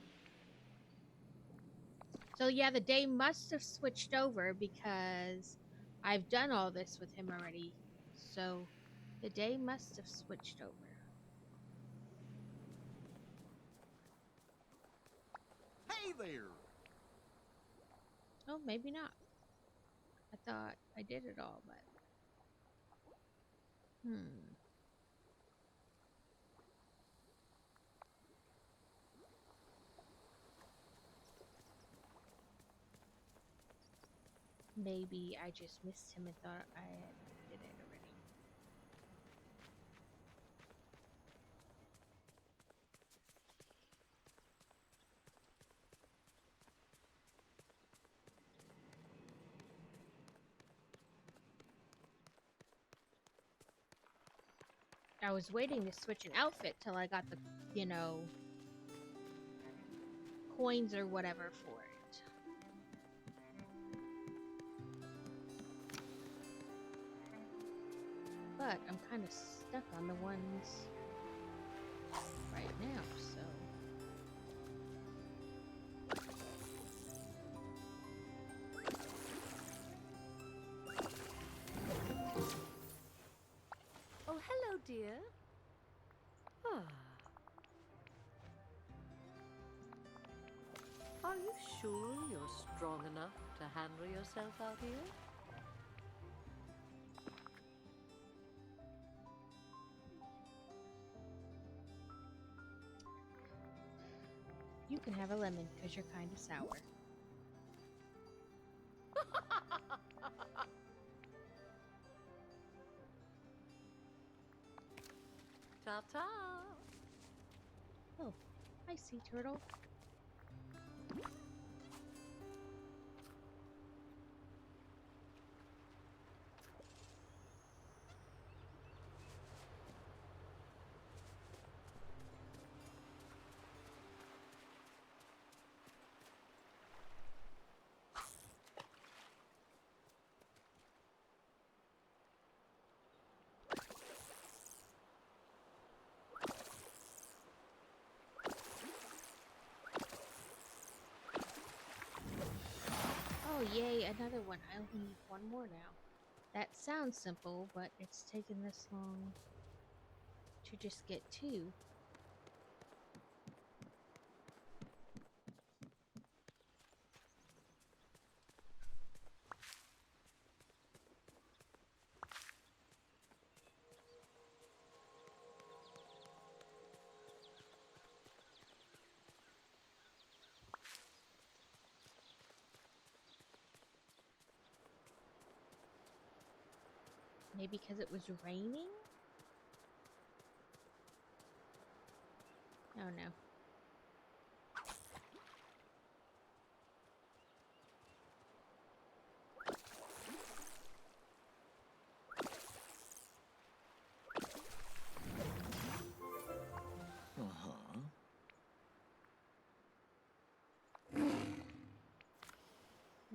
So yeah, the day must have switched over because I've done all this with him already. So the day must have switched over. Hey there! Oh, maybe not. I thought I did it all, but... Maybe I just missed him and thought I did it already. I was waiting to switch an outfit till I got the, coins or whatever for it. But I'm kind of stuck on the ones right now, so... Oh, hello, dear. Ah. Are you sure you're strong enough to handle yourself out here? You can have a lemon, because you're kind of sour. Ta-ta! Oh, hi, sea turtle. Oh, yay, another one. I only need one more now. That sounds simple, but it's taken this long to just get two. Maybe because it was raining? Oh no.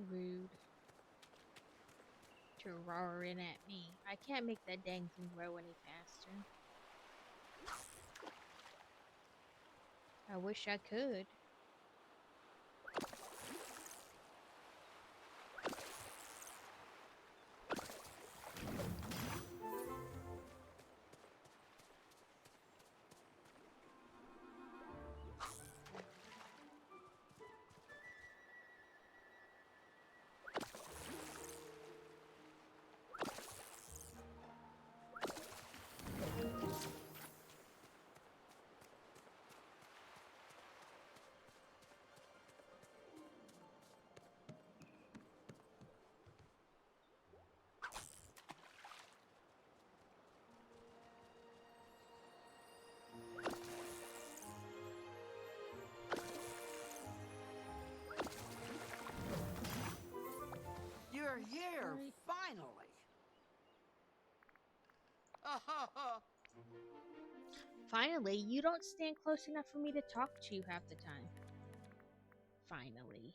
Rude. Roaring at me. I can't make that dang thing grow any faster. I wish I could. You're here, finally. Finally, you don't stand close enough for me to talk to you half the time. Finally.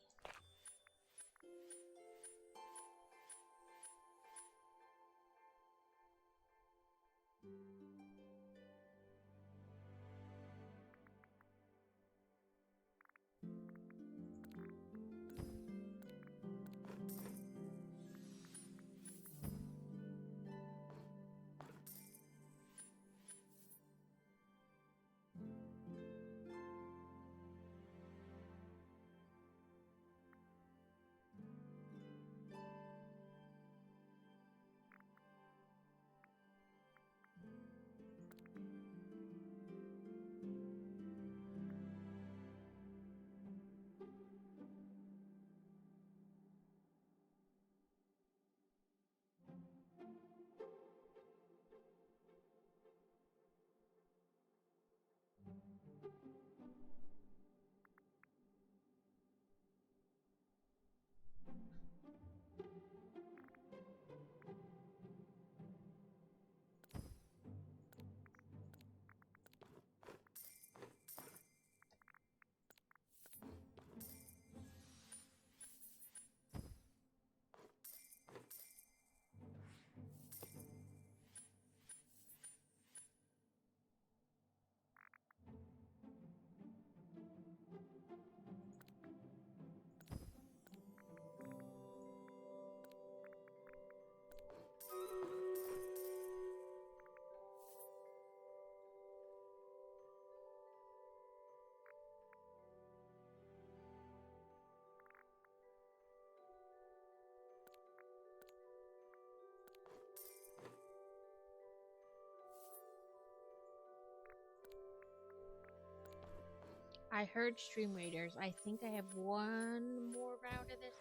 I heard Stream Raiders. I think I have one more round of this.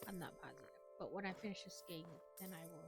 I'm not positive. But when I finish this game, then I will.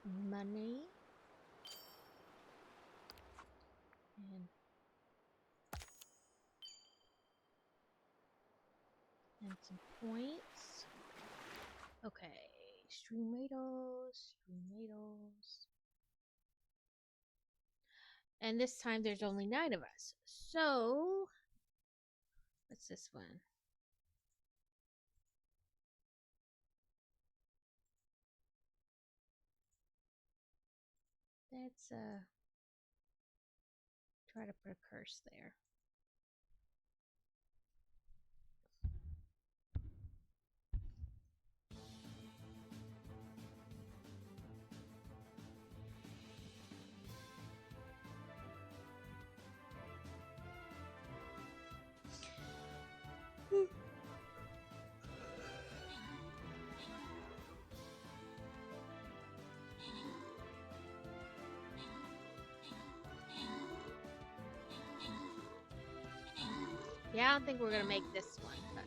money. And some points. Okay, tomatoes. And this time there's only 9 of us. So, what's this one? Let's try to put a curse there. Yeah, I don't think we're gonna make this one, but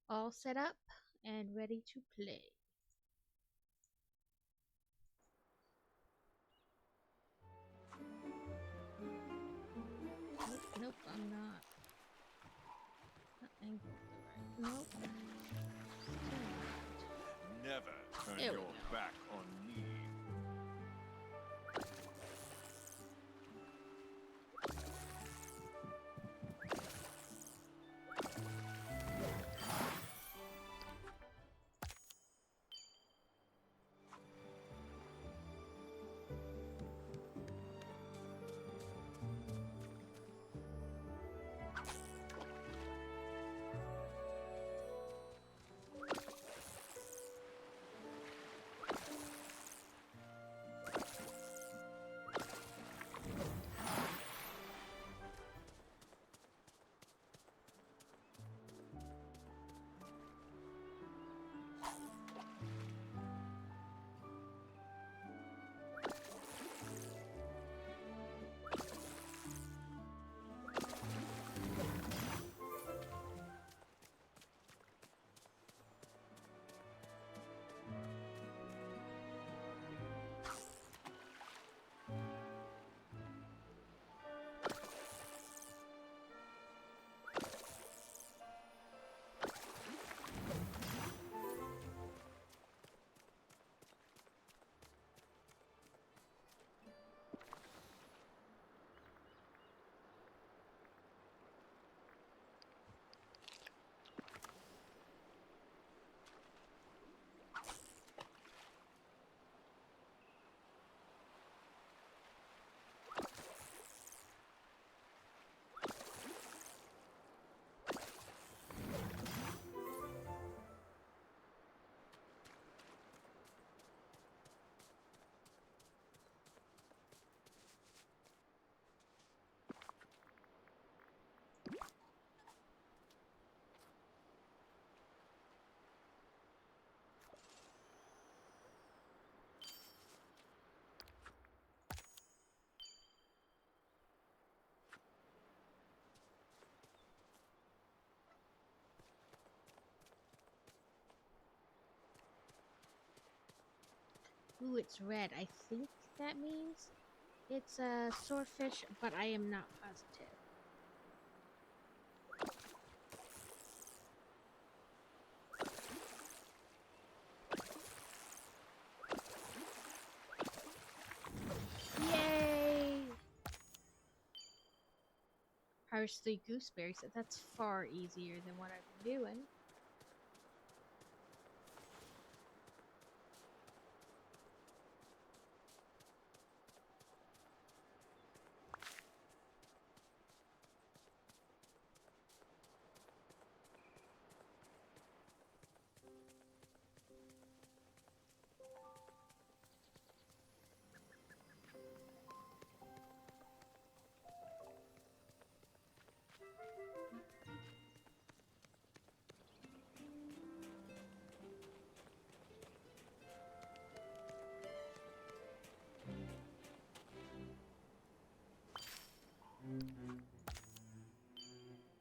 all set up and ready to play. Nope, I'm not. Not angled right. Nope. Never turn There we your go. back on me. Ooh, it's red. I think that means it's a swordfish, but I am not positive. harvest 3 gooseberries. That's far easier than what I've been doing.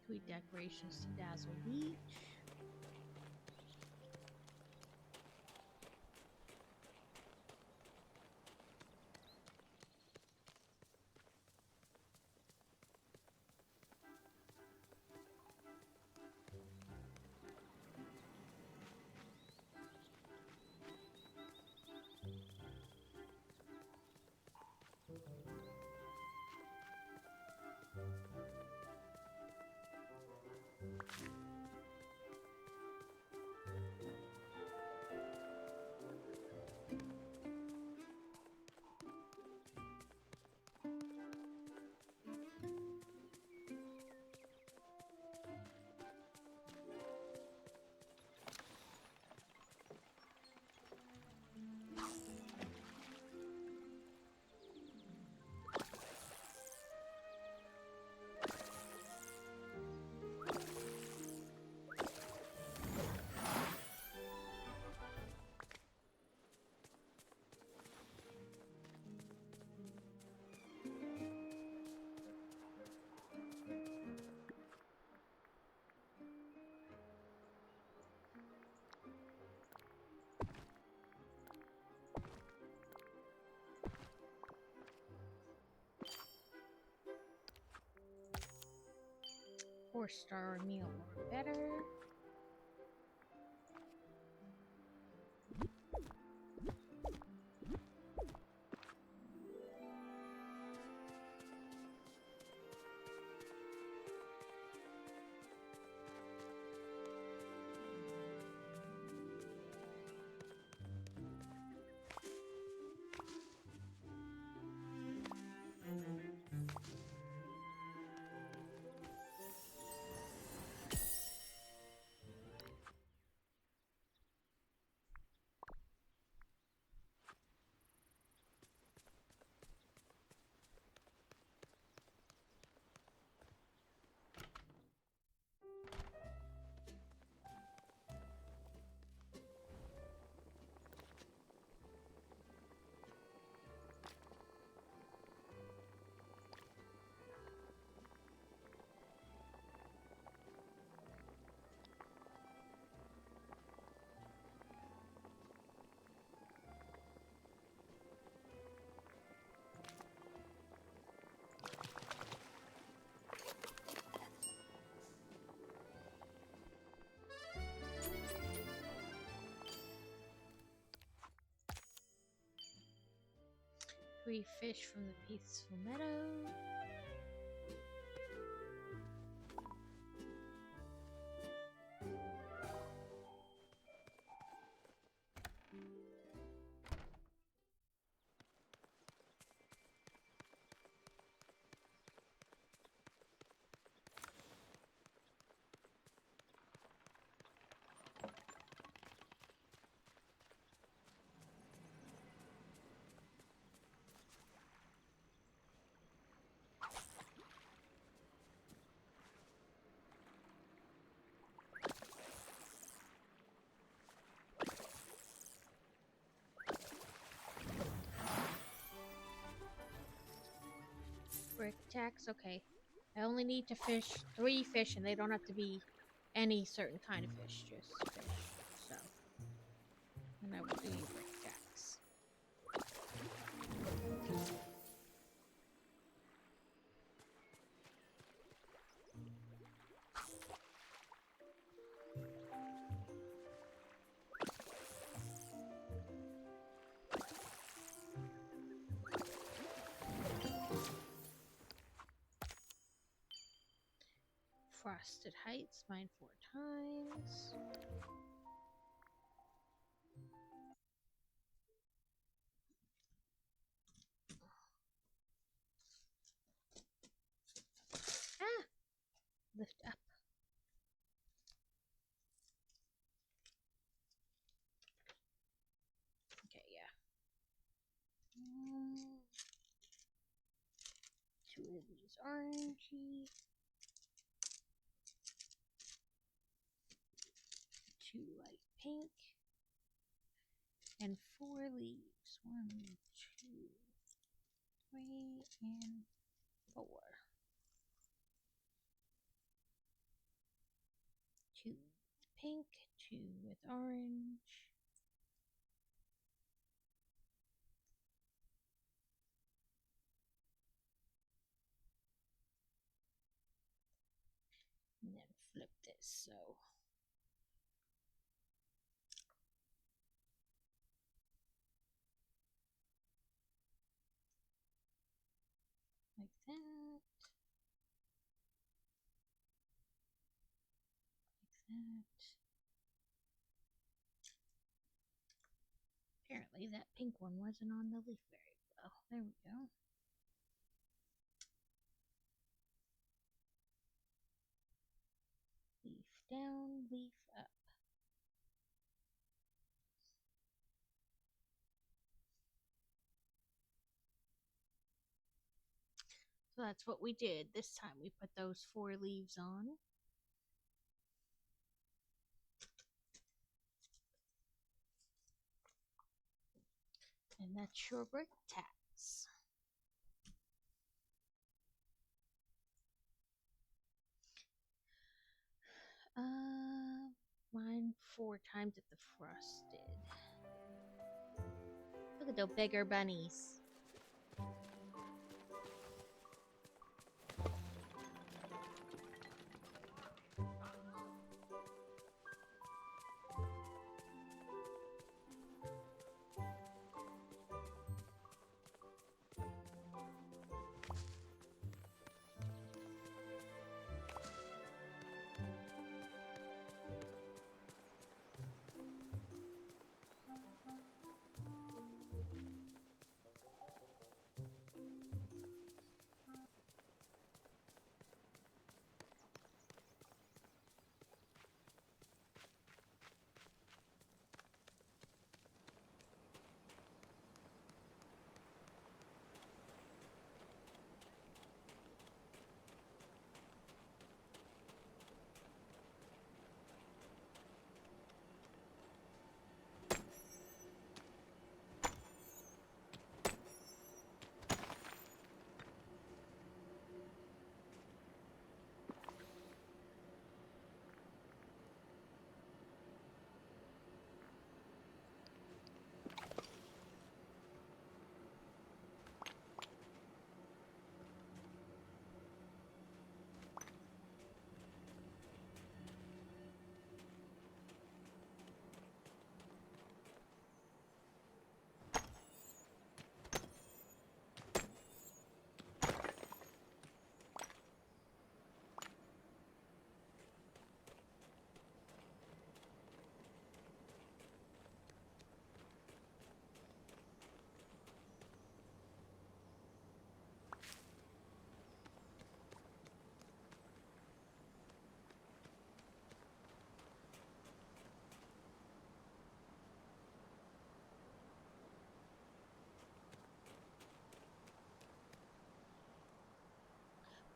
Tweet decorations to Dazzle Beach. Four-star meal or better. Free fish from the peaceful meadow. Brick tax, okay. I only need to fish 3 fish, and they don't have to be any certain kind of fish, just fish. So, and I will do brick tax. Frosted Heights, mine 4 times. Ah! Lift up. Okay, yeah. 2 of these orangey. 2 light pink. And 4 leaves. 1, 2, 3, and 4. 2 pink, 2 with orange. And then flip this so. Like that. Like that. Apparently that pink one wasn't on the leaf very well. There we go. Leaf down, leaf up. So that's what we did. This time we put those 4 leaves on. And that's your brick tax. Mine 4 times at the frosted. Look at those bigger bunnies.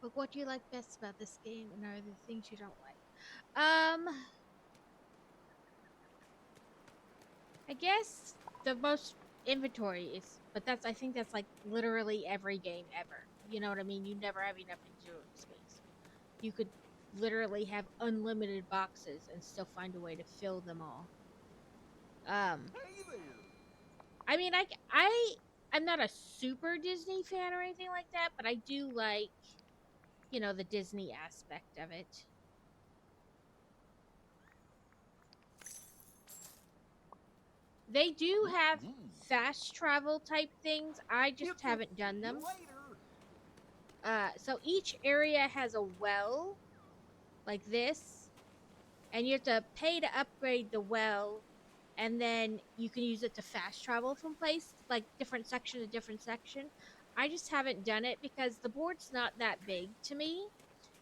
But what do you like best about this game, and are there things you don't like? I guess the most inventory is, but I think that's like literally every game ever. You know what I mean? You never have enough inventory space. You could literally have unlimited boxes and still find a way to fill them all. I mean, I'm not a super Disney fan or anything like that, but I do like, you know, the Disney aspect of it. They do have fast travel type things. I just haven't done them. So each area has a well, like this, and you have to pay to upgrade the well, and then you can use it to fast travel from place, like different section to different section. I just haven't done it because the board's not that big to me,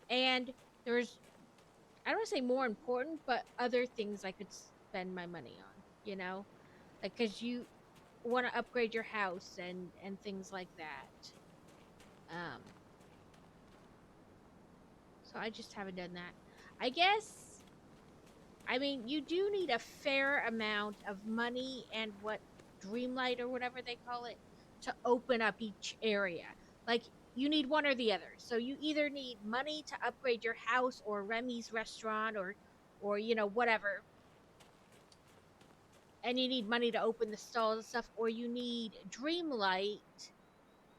and there's, I don't want to say more important, but other things I could spend my money on, you know? Like, because you want to upgrade your house and things like that. So I just haven't done that. I guess, I mean, you do need a fair amount of money and what, Dreamlight or whatever they call it, to open up each area. Like, you need one or the other. So you either need money to upgrade your house or Remy's restaurant or you know, whatever. And you need money to open the stalls and stuff, or you need Dreamlight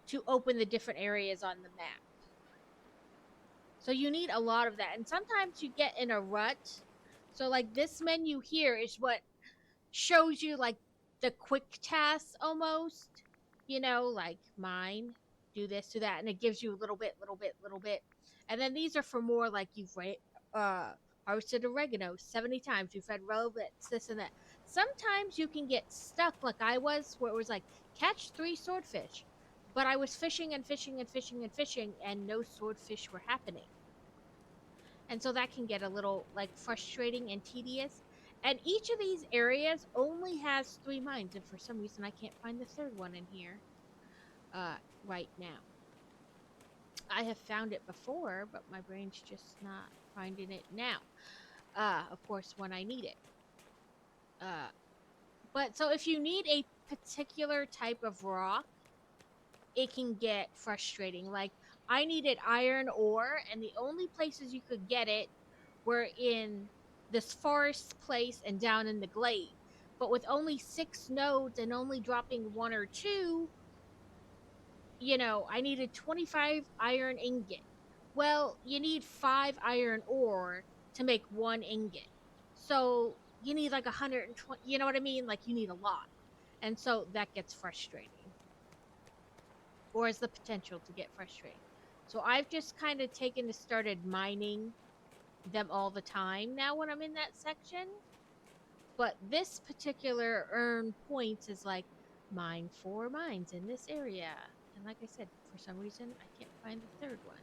to open the different areas on the map. So you need a lot of that. And sometimes you get in a rut. So like this menu here is what shows you like the quick tasks almost. You know, like mine, do this, do that, and it gives you a little bit. And then these are for more like you've harvested oregano 70 times, you've fed rabbits, this and that. Sometimes you can get stuck like I was, where it was like, catch 3 swordfish. But I was fishing and fishing and fishing and fishing, and no swordfish were happening. And so that can get a little like frustrating and tedious. And each of these areas only has 3 mines, and for some reason I can't find the 3rd one in here right now. I have found it before, but my brain's just not finding it now. Of course, when I need it. But so if you need a particular type of rock, it can get frustrating. Like, I needed iron ore, and the only places you could get it were in this forest place and down in the glade. But with only 6 nodes and only dropping 1 or 2, you know, I needed 25 iron ingot. Well, you need 5 iron ore to make 1 ingot. So you need like 120, you know what I mean? Like, you need a lot. And so that gets frustrating. Or has the potential to get frustrating. So I've just kind of started mining them all the time now when I'm in that section. But this particular earn points is like, mine 4 mines in this area. And like I said, for some reason, I can't find the 3rd one.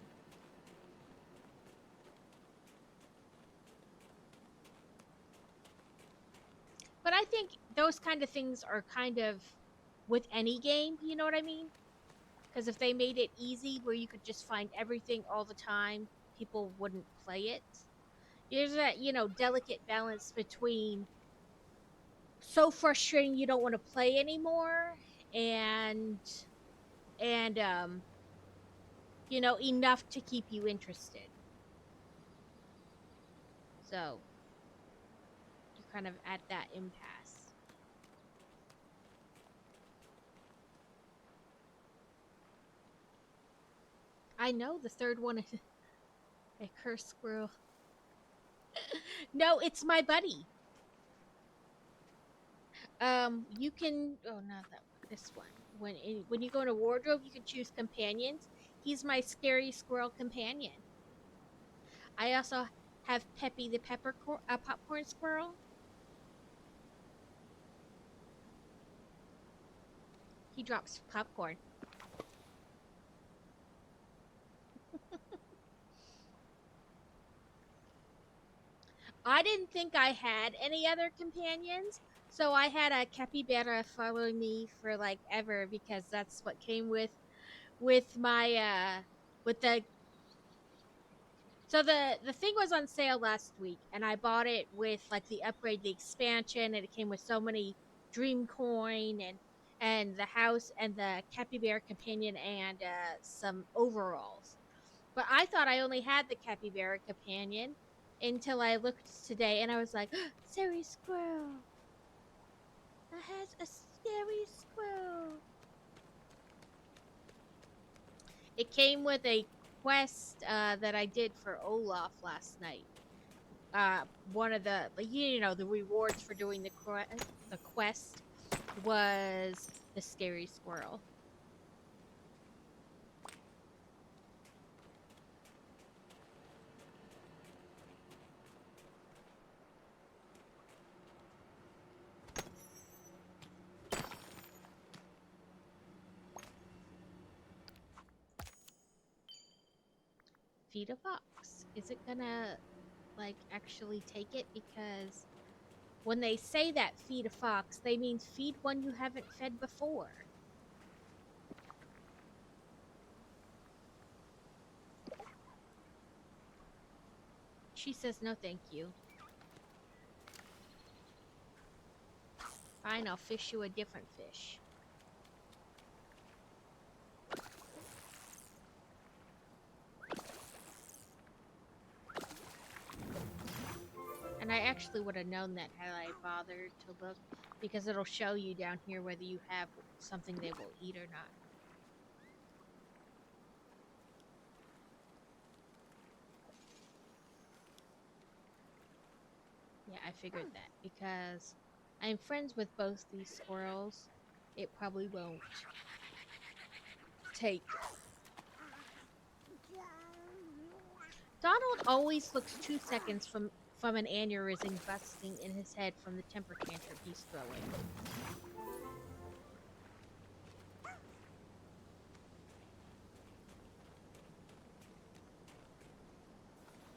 But I think those kind of things are kind of with any game, you know what I mean? Because if they made it easy where you could just find everything all the time, people wouldn't play it. There's that, you know, delicate balance between so frustrating you don't want to play anymore and you know, enough to keep you interested. So you're kind of at that impasse. I know the 3rd one is a cursed squirrel. No, it's my buddy. You can, oh, not that one, this one. When you go into wardrobe, you can choose companions. He's my scary squirrel companion. I also have Peppy the popcorn squirrel. He drops popcorn. I didn't think I had any other companions, so I had a capybara following me for like ever because that's what came with my with the. So the thing was on sale last week, and I bought it with like the upgrade, the expansion, and it came with so many dream coin and the house and the capybara companion and some overalls. But I thought I only had the capybara companion until I looked today, and I was like, scary squirrel. I had a scary squirrel. It came with a quest that I did for Olaf last night. One of the, you know, the rewards for doing the quest was the scary squirrel. feed a fox. Is it gonna, like, actually take it? Because when they say that feed a fox, they mean feed one you haven't fed before. She says no thank you. Fine, I'll fish you a different fish. And I actually would have known that had I bothered to look, because it'll show you down here whether you have something they will eat or not. Yeah, I figured that, because I'm friends with both these squirrels. It probably won't take. Donald always looks 2 seconds from an aneurysm busting in his head from the temper tantrum he's throwing.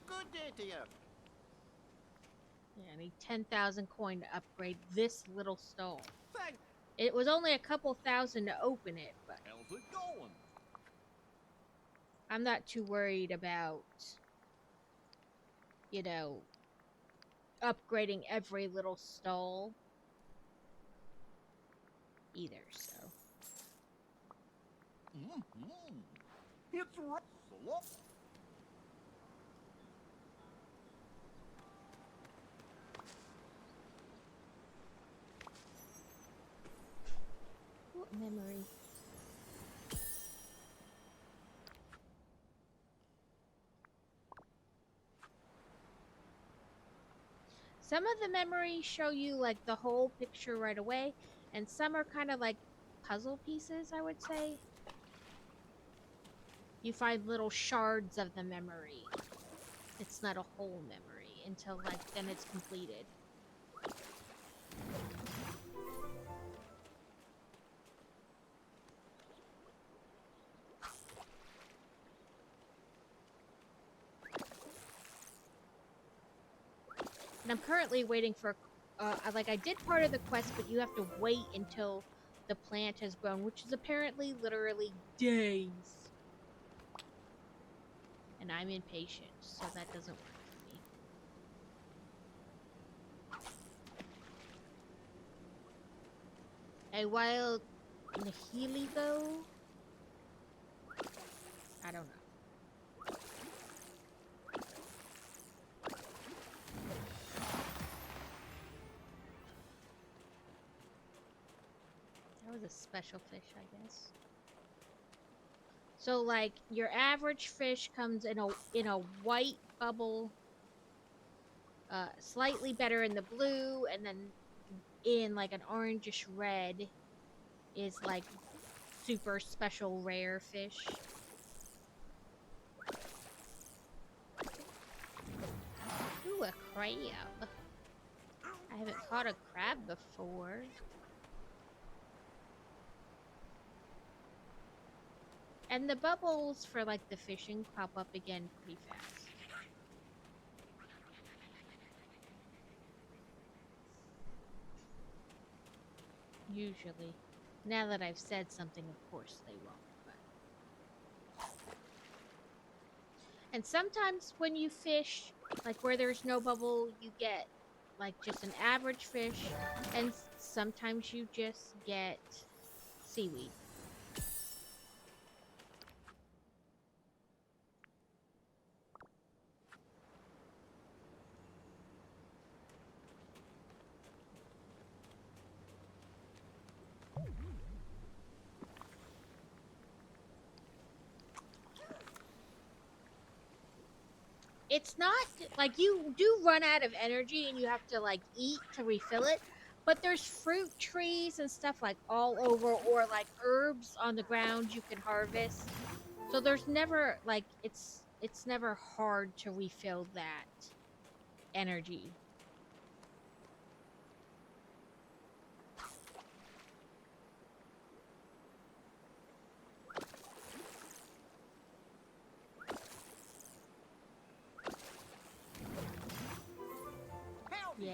Good day to you. Yeah, I need 10,000 coin to upgrade this little stone. Thank. It was only a couple thousand to open it, but How's it going? I'm not too worried about, you know, upgrading every little stall either, so. It's right. What memory? Some of the memories show you like the whole picture right away, and some are kind of like puzzle pieces, I would say. You find little shards of the memory. It's not a whole memory until like then it's completed. And I'm currently waiting for, like I did part of the quest, but you have to wait until the plant has grown, which is apparently literally days. And I'm impatient, so that doesn't work for me. A wild Nihiligo? I don't know. That was a special fish, I guess. So, like, your average fish comes in a white bubble, slightly better in the blue, and then in like an orangish red is like super special rare fish. Ooh, a crab. I haven't caught a crab before. And the bubbles for like the fishing pop up again pretty fast. Usually. Now that I've said something, of course they won't. But... And sometimes when you fish, like where there's no bubble, you get like just an average fish. And sometimes you just get seaweed. It's not like you do run out of energy and you have to like eat to refill it, but there's fruit trees and stuff like all over, or like herbs on the ground you can harvest. So there's never like it's never hard to refill that energy.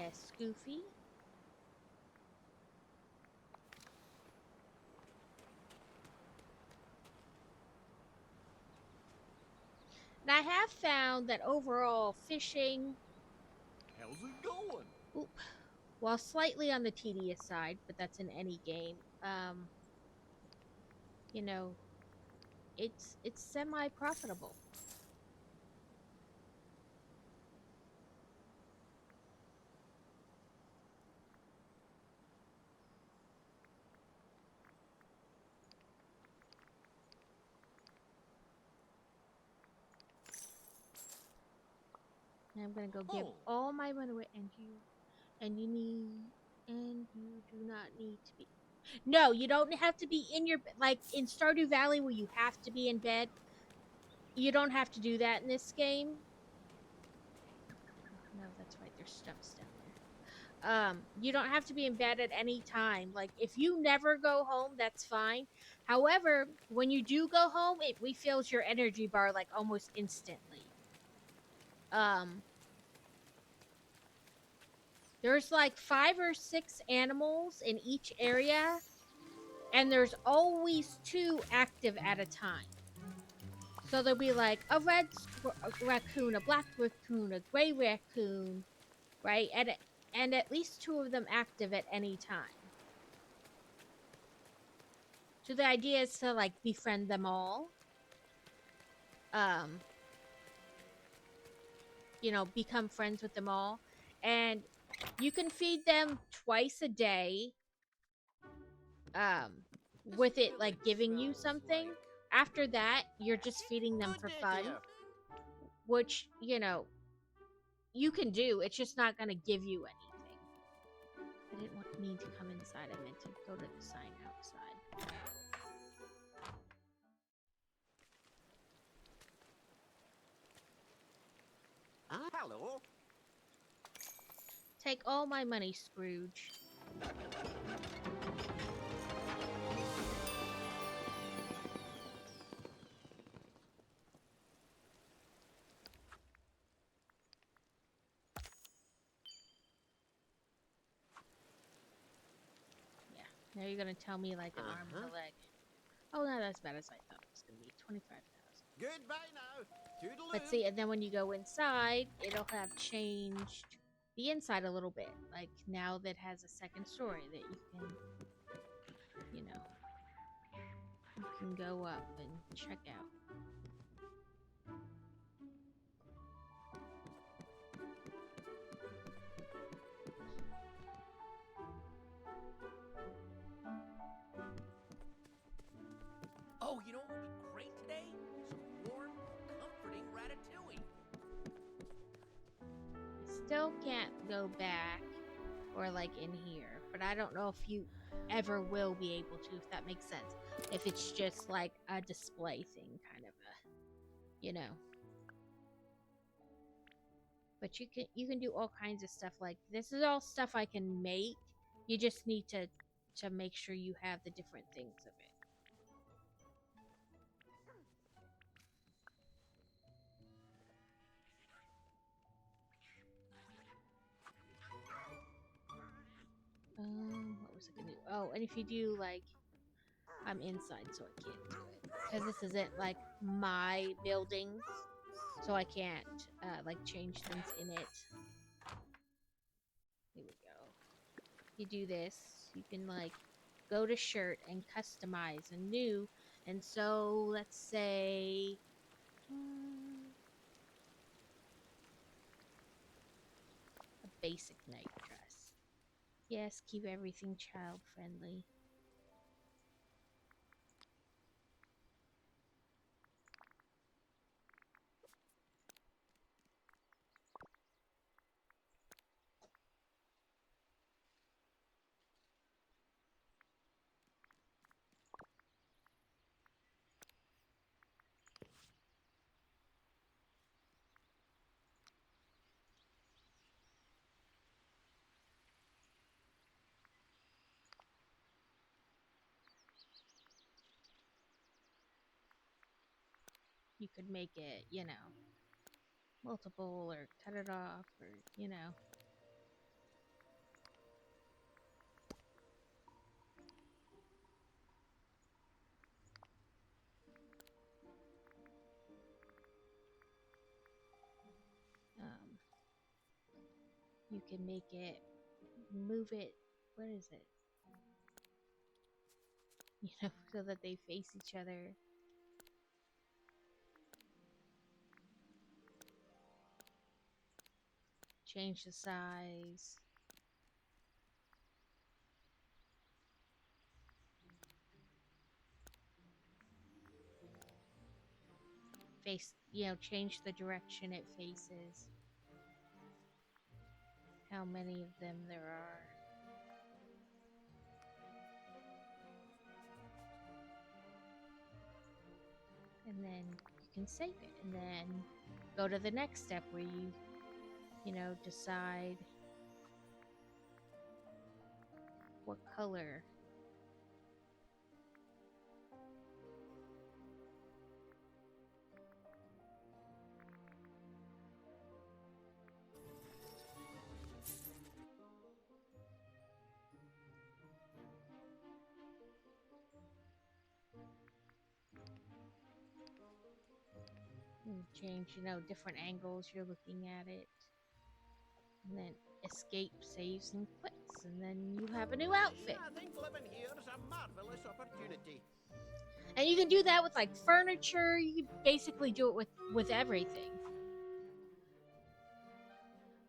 Yes, Goofy. And I have found that overall fishing, How's it going? oop, while slightly on the tedious side, but that's in any game, you know, it's semi-profitable. And I'm gonna go give Oh. all my money away, and you do not need to be. No, you don't have to be in your like in Stardew Valley where you have to be in bed. You don't have to do that in this game. No, that's right. There's stumps down there. You don't have to be in bed at any time. Like if you never go home, that's fine. However, when you do go home, it refills your energy bar like almost instantly. There's like 5 or 6 animals in each area, and there's always 2 active at a time. So there'll be like a red raccoon, a black raccoon, a gray raccoon, right? And at least 2 of them active at any time. So the idea is to like befriend them all. You know, become friends with them all. And you can feed them twice a day. With it like giving you something. After that, you're just feeding them for fun. Which, you know, you can do. It's just not going to give you anything. I didn't mean to come inside. I meant to go to the sign outside. Hello. Take all my money, Scrooge. Now you're gonna tell me like an arm and a leg. Oh, not as bad as I thought it was gonna be. 25,000. Goodbye now. Toodaloo. Let's see, and then when you go inside, it'll have changed the inside a little bit. Like now that has a second story that you can, you know, you can go up and check out. Oh, you know what would be great today? Some warm, comforting ratatouille. I still can't go back or like in here, but I don't know if you ever will be able to, if that makes sense. If it's just like a display thing, kind of a, you know. But you can do all kinds of stuff. Like this is all stuff I can make. You just need to make sure you have the different things of it. What was I gonna do? Oh, and if you do like, I'm inside, so I can't do it because this isn't like my building, so I can't like change things in it. Here we go. You do this, you can like go to shirt and customize a new, and so let's say. A basic night dress. Yes, keep everything child friendly. You could make it, you know, multiple or cut it off or, you know. you can make it, move it, what is it? You know, so that they face each other. Change the size. Face, you know, change the direction it faces. How many of them there are. And then you can save it, and then go to the next step where you know, decide what color. And change, you know, different angles you're looking at it. And then escape, saves, and quits. And then you have a new outfit. I think living here is a marvelous opportunity. And you can do that with like furniture. You can basically do it with everything.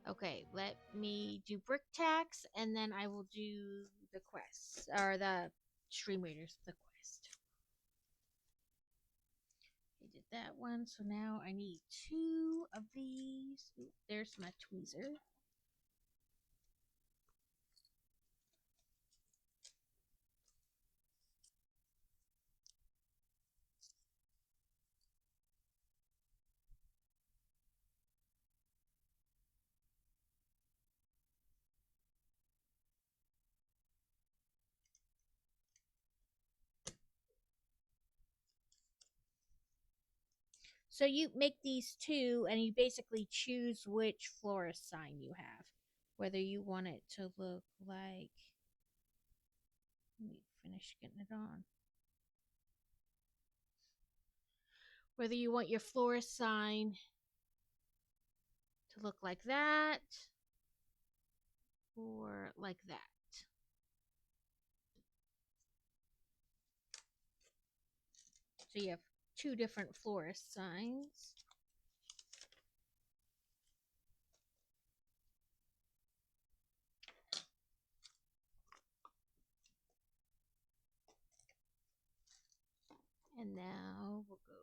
Okay, let me do brick tax, and then I will do the quests, or the stream readers, the quest. I did that one, so now I need 2 of these. Ooh, there's my tweezer. So you make these 2, and you basically choose which florist sign you have. Whether you want it to look like... Let me finish getting it on. Whether you want your florist sign to look like that, or like that. So you have 2 different florist signs. And now we'll go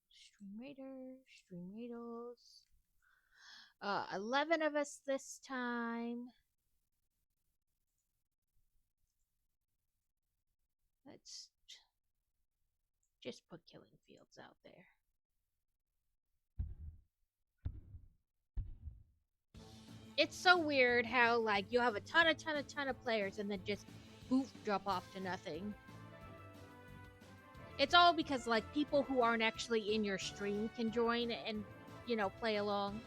Stream Raider, Stream Raiders. 11 of us this time. Let's just put Killing Fields out there. It's so weird how, like, you'll have a ton of players and then just poof, drop off to nothing. It's all because, like, people who aren't actually in your stream can join and, you know, play along.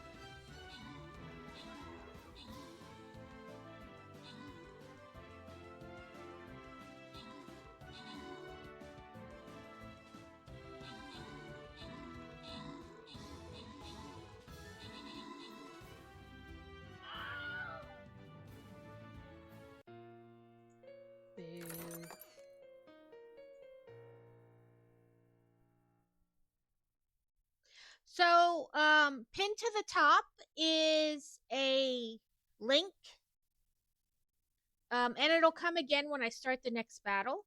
So, pinned to the top is a link. And it'll come again when I start the next battle.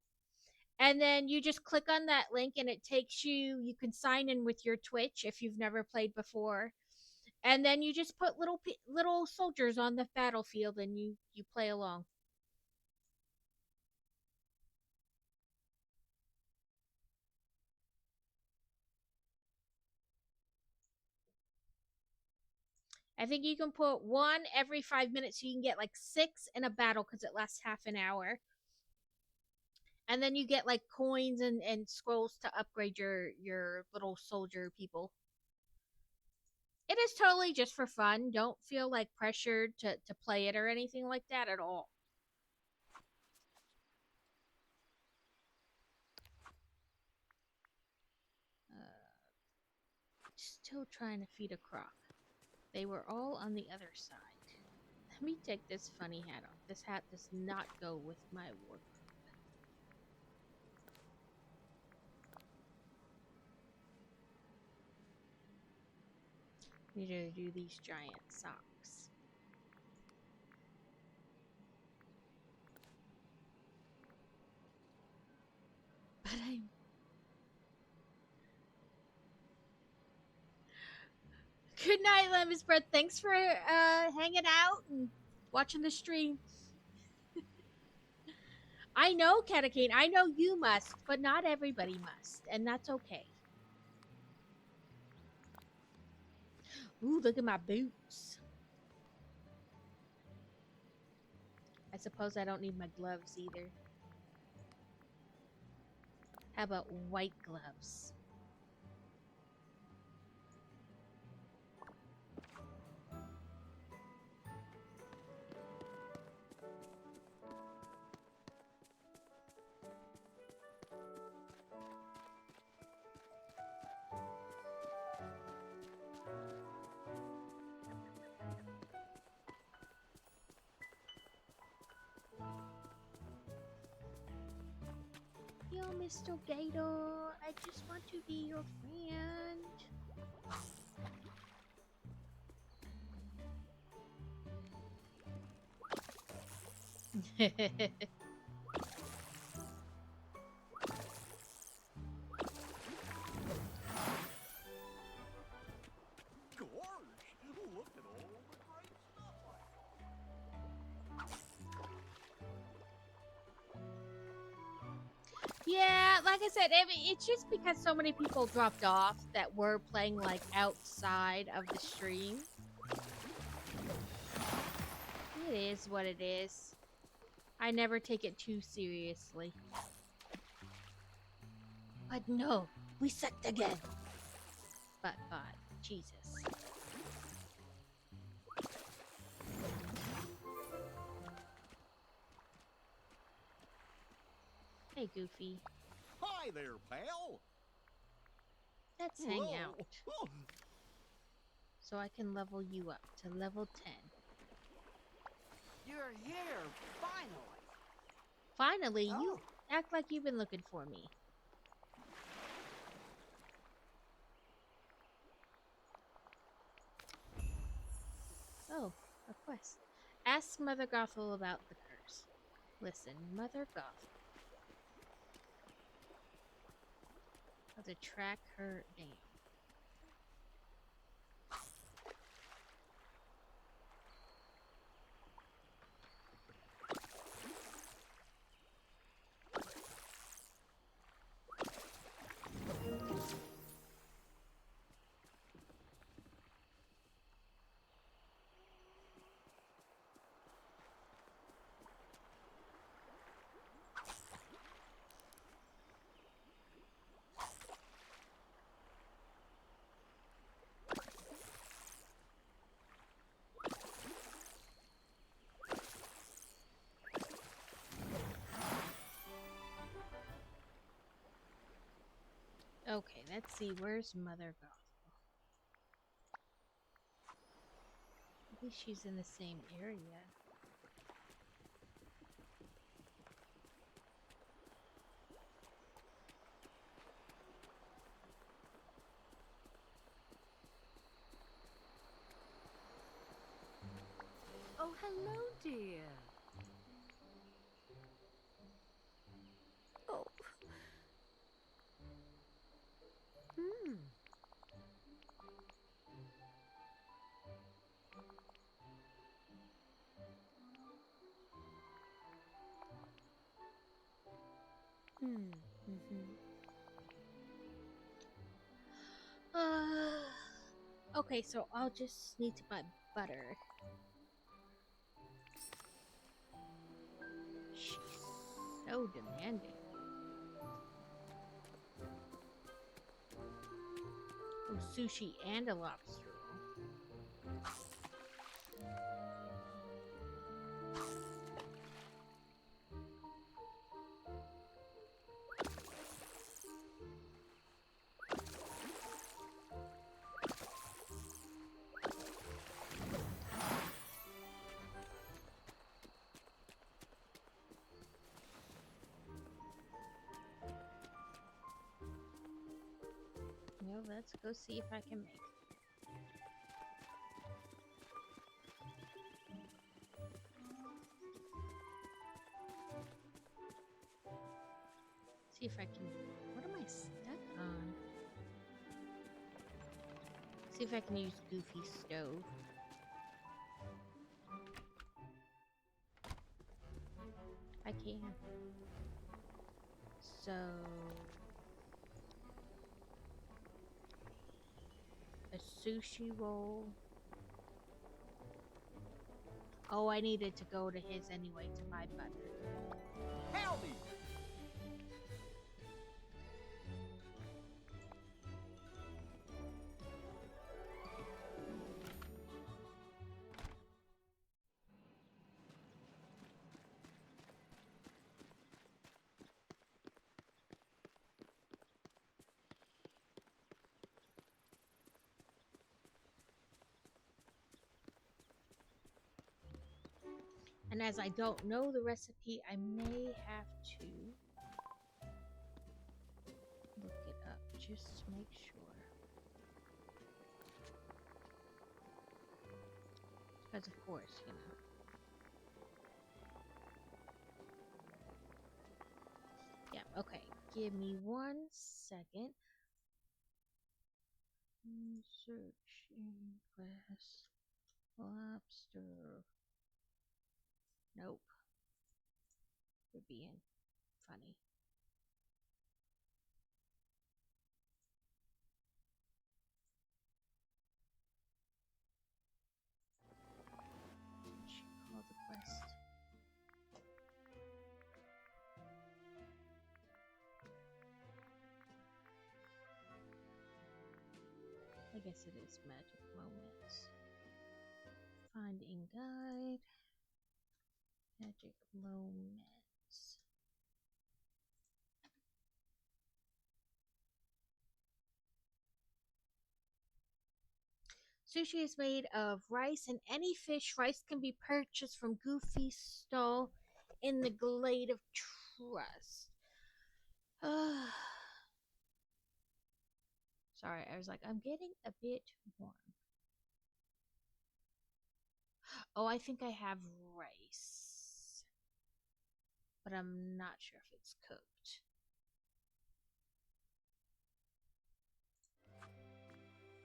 And then you just click on that link and it takes you, you can sign in with your Twitch if you've never played before. And then you just put little soldiers on the battlefield and you play along. I think you can put 1 every 5 minutes, so you can get like 6 in a battle because it lasts half an hour. And then you get like coins and scrolls to upgrade your little soldier people. It is totally just for fun. Don't feel like pressured to play it or anything like that at all. Still trying to feed a croc. They were all on the other side. Let me take this funny hat off. This hat does not go with my wardrobe. Need to do these giant socks. But I'm... Good night, Lemon Spread. Thanks for hanging out and watching the stream. I know, Catacane, I know you must, but not everybody must, and that's okay. Ooh, look at my boots. I suppose I don't need my gloves either. How about white gloves? Yo, Mr. Gator, I just want to be your friend. Gorge, look at all the great stuff. Yeah, like I said, I mean, it's just because so many people dropped off that were playing like outside of the stream. It is what it is. I never take it too seriously. But no, we sucked again. But Jesus. Hey, Goofy. Hi there, pal. Let's hang Whoa. out. So I can level you up to level 10. You're here, finally. Finally, you Oh. act like you've been looking for me. Oh, a quest. Ask Mother Gothel about the curse. Listen, Mother Gothel. How to track her down. Okay, let's see. Where's Mother Gothel? Maybe she's in the same area. Oh, hello, dear. Oh. Hmm. Okay, so I'll just need to buy butter. She's so demanding. Oh, sushi and a lobster roll. let's go see if I can make it. See if I can. What am I stuck on? See if I can use Goofy Stove. I can. So a sushi roll. Oh, I needed to go to his anyway to buy butter. Help me! And as I don't know the recipe, I may have to look it up just to make sure. Because of course, you know. Yeah, okay. Give me 1 second. Search in class lobster. Nope. You're being funny. What should call the quest? I guess it is magic moments. Find in guide. Magic moments. Sushi is made of rice and any fish. Rice can be purchased from Goofy stall in the Glade of Trust. Sorry, I was like, I'm getting a bit warm. Oh, I think I have rice. But I'm not sure if it's cooked.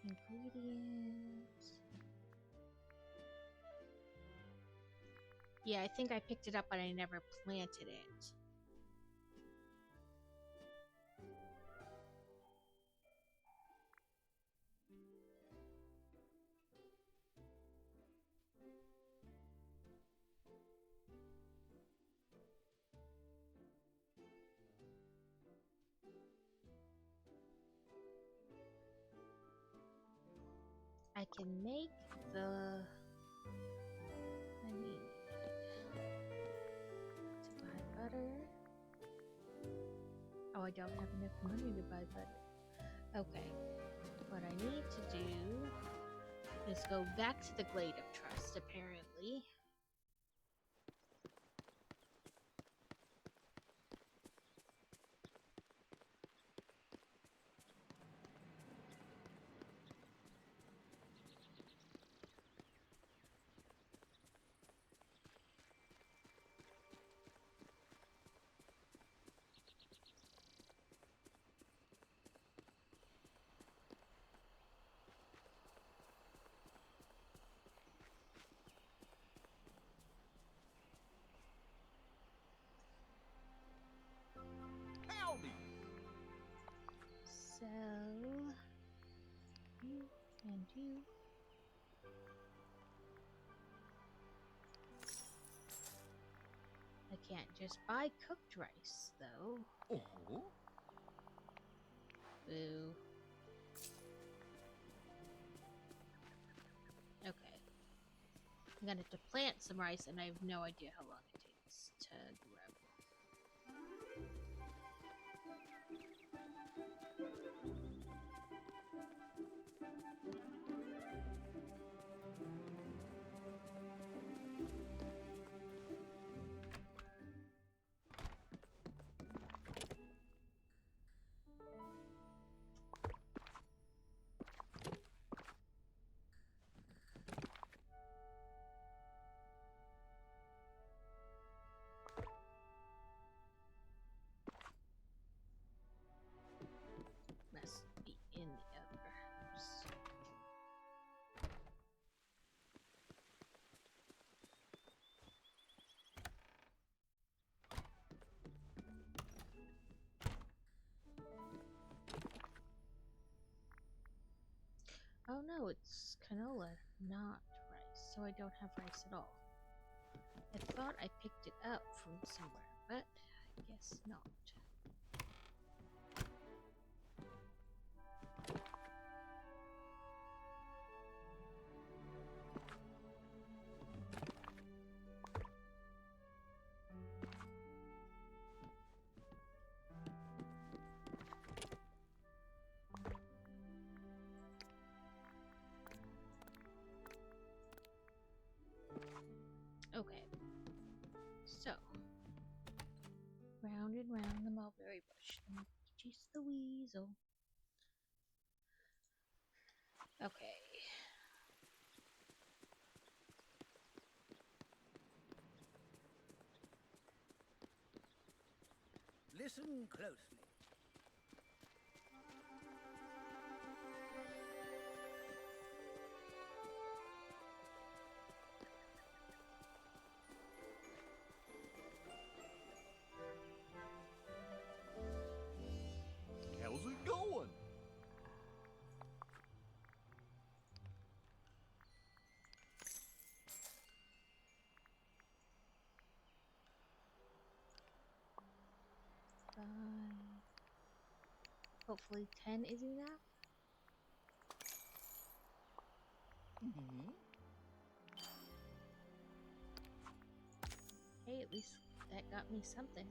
Ingredients. Yeah, I think I picked it up, but I never planted it. I can make the... I need to buy butter. Oh, I don't have enough money to buy butter. Okay. What I need to do is go back to the Glade of Trust, apparently. Help me! Sell you and you. I can't just buy cooked rice, though. Oh? Boo. Okay. I'm gonna have to plant some rice, and I have no idea how long it takes to grow. No, it's canola, not rice. So I don't have rice at all. I thought I picked it up from somewhere, but I guess not. Okay. So, round and round the mulberry bush, the monkey chased the weasel. Okay. Listen closely. How's it going? Fine. Hopefully 10 is enough. Mm-hmm. Hey, at least that got me something.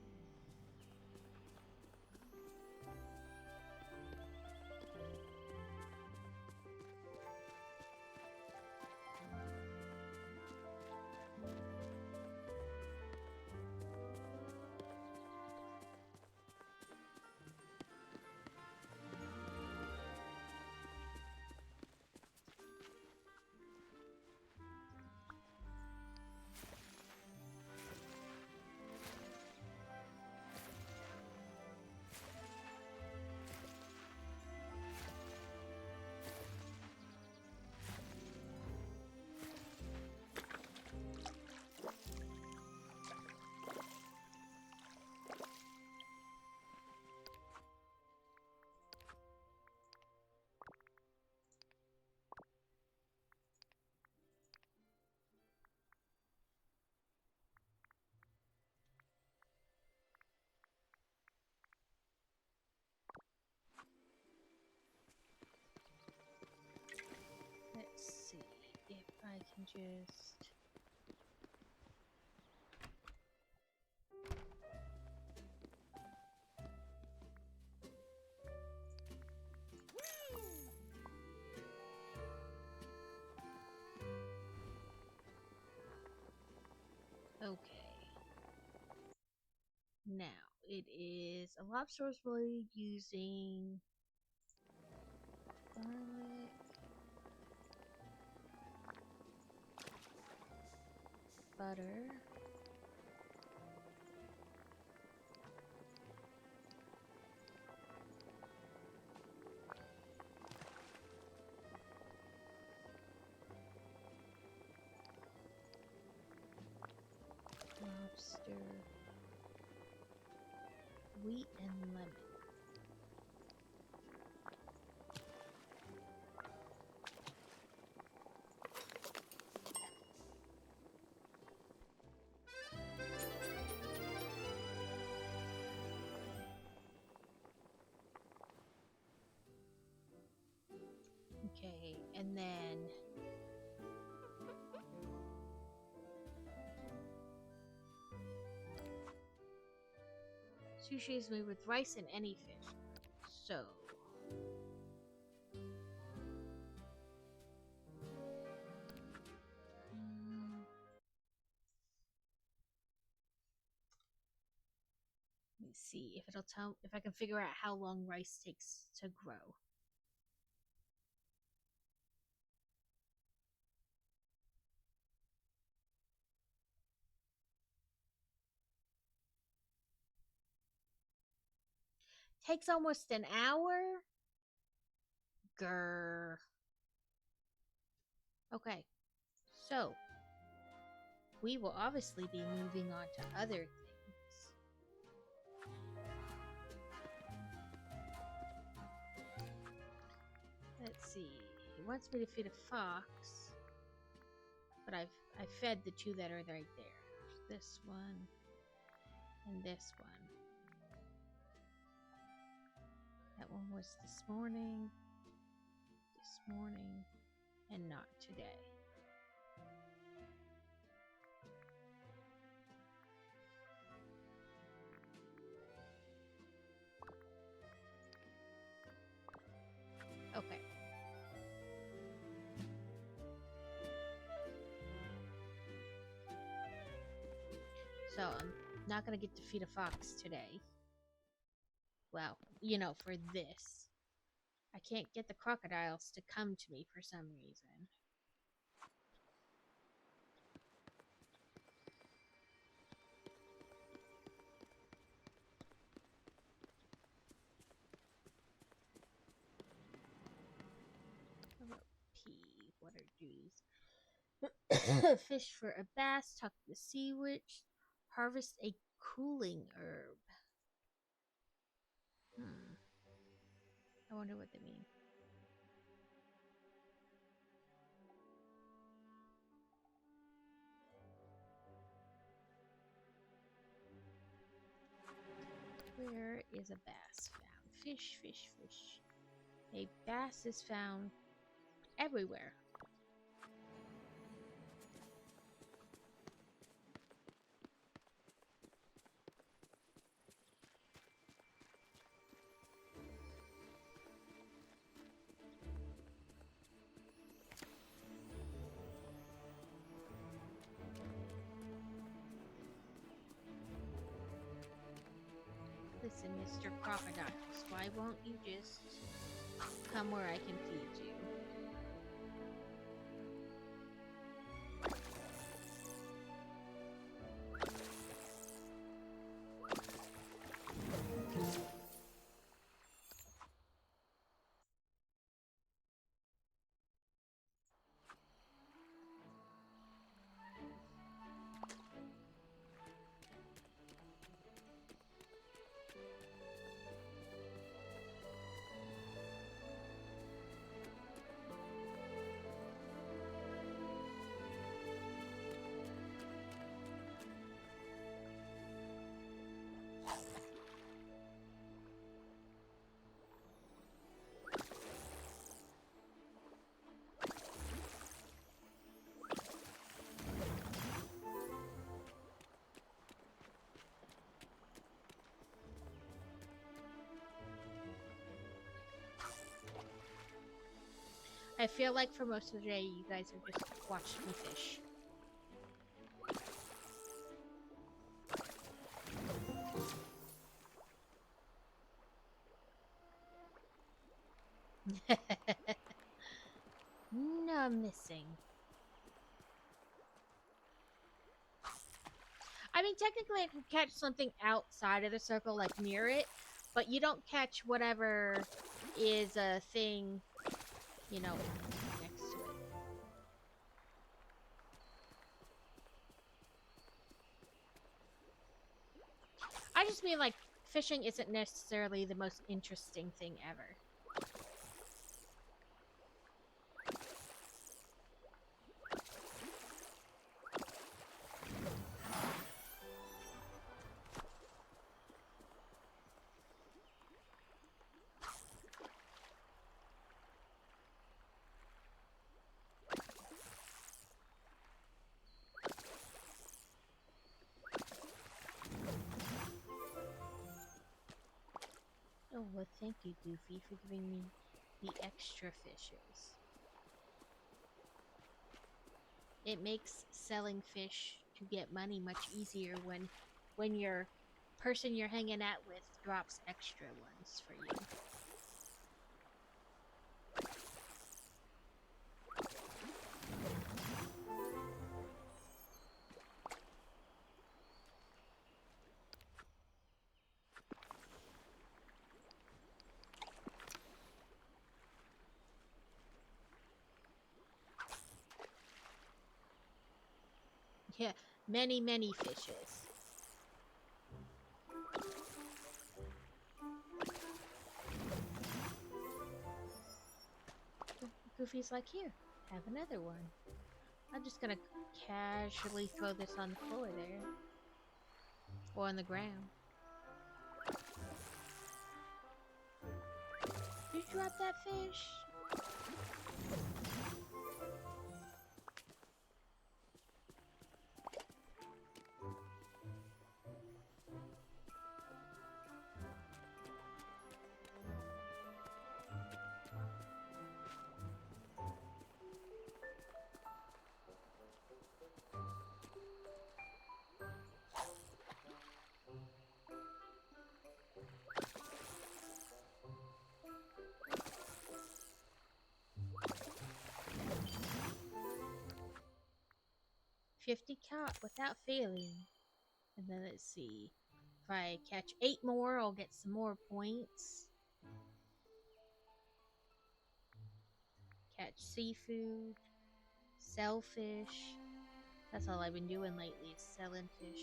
Let's see if I can just... Okay. Now, it is a lobster's blade using garlic, butter, lobster, wheat, and lemon. Okay, and then sushi is made with rice and any fish. So let me see if it'll tell if I can figure out how long rice takes to grow. Takes almost an hour? Grr. Okay. So, we will obviously be moving on to other things. Let's see. It wants me to feed a fox, but I've fed the two that are right there. This one and this one. That one was this morning, and not today. Okay. So I'm not gonna get to feed a fox today. Well, you know, for this. I can't get the crocodiles to come to me for some reason. How about P? What are these? Fish for a bass, talk to the sea witch, harvest a cooling herb. I wonder what they mean. Where is a bass found? Fish, fish, fish. A bass is found everywhere. Listen, Mr. Crocodiles, why won't you just come where I can feed you? I feel like for most of the day, you guys have just watched me fish. No missing. I mean, technically I can catch something outside of the circle, like near it, but you don't catch whatever is a thing, you know, next to it. I just mean, like, fishing isn't necessarily the most interesting thing ever. Oh, well, thank you, Goofy, for giving me the extra fishes. It makes selling fish to get money much easier when your person you're hanging out with drops extra ones for you. Yeah, many, many fishes. Goofy's like, here, have another one. I'm just gonna casually throw this on the floor there. Or on the ground. Did you drop that fish? $50 caught without failing. And then let's see. If I catch 8 more, I'll get some more points. Catch seafood. Sell fish. That's all I've been doing lately is selling fish.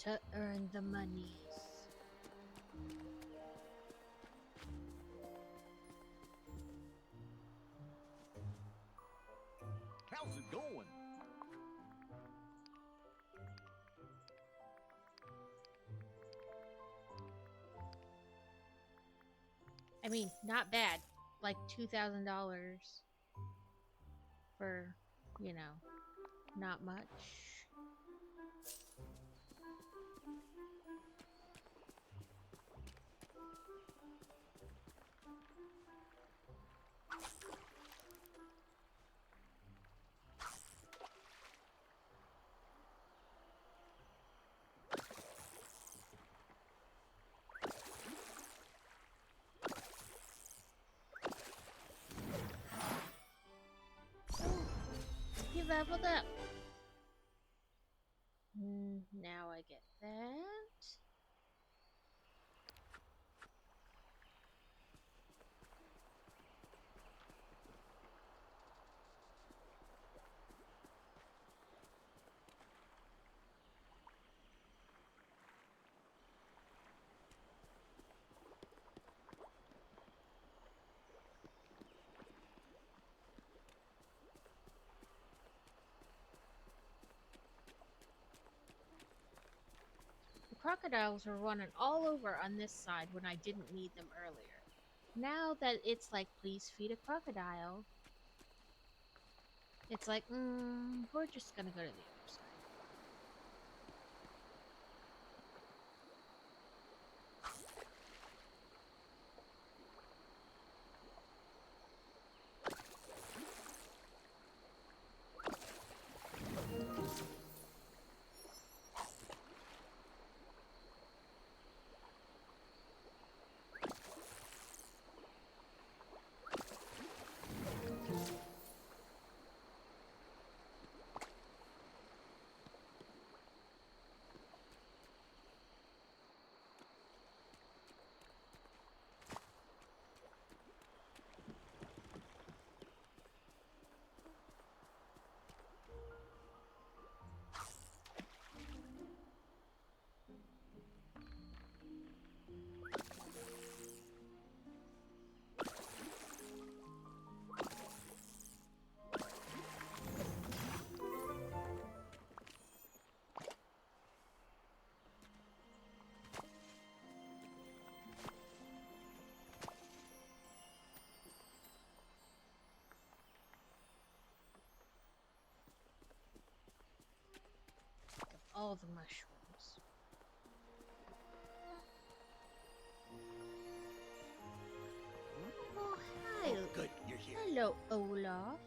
To earn the monies. How's it going? I mean, not bad. Like $2,000 for, you know, not much. You leveled up. Now I get that. Crocodiles were running all over on this side when I didn't need them earlier. Now that it's like, please feed a crocodile, it's like, we're just gonna go to the other side. All the mushrooms. Oh, hi. Good, you're here. Hello, Olaf.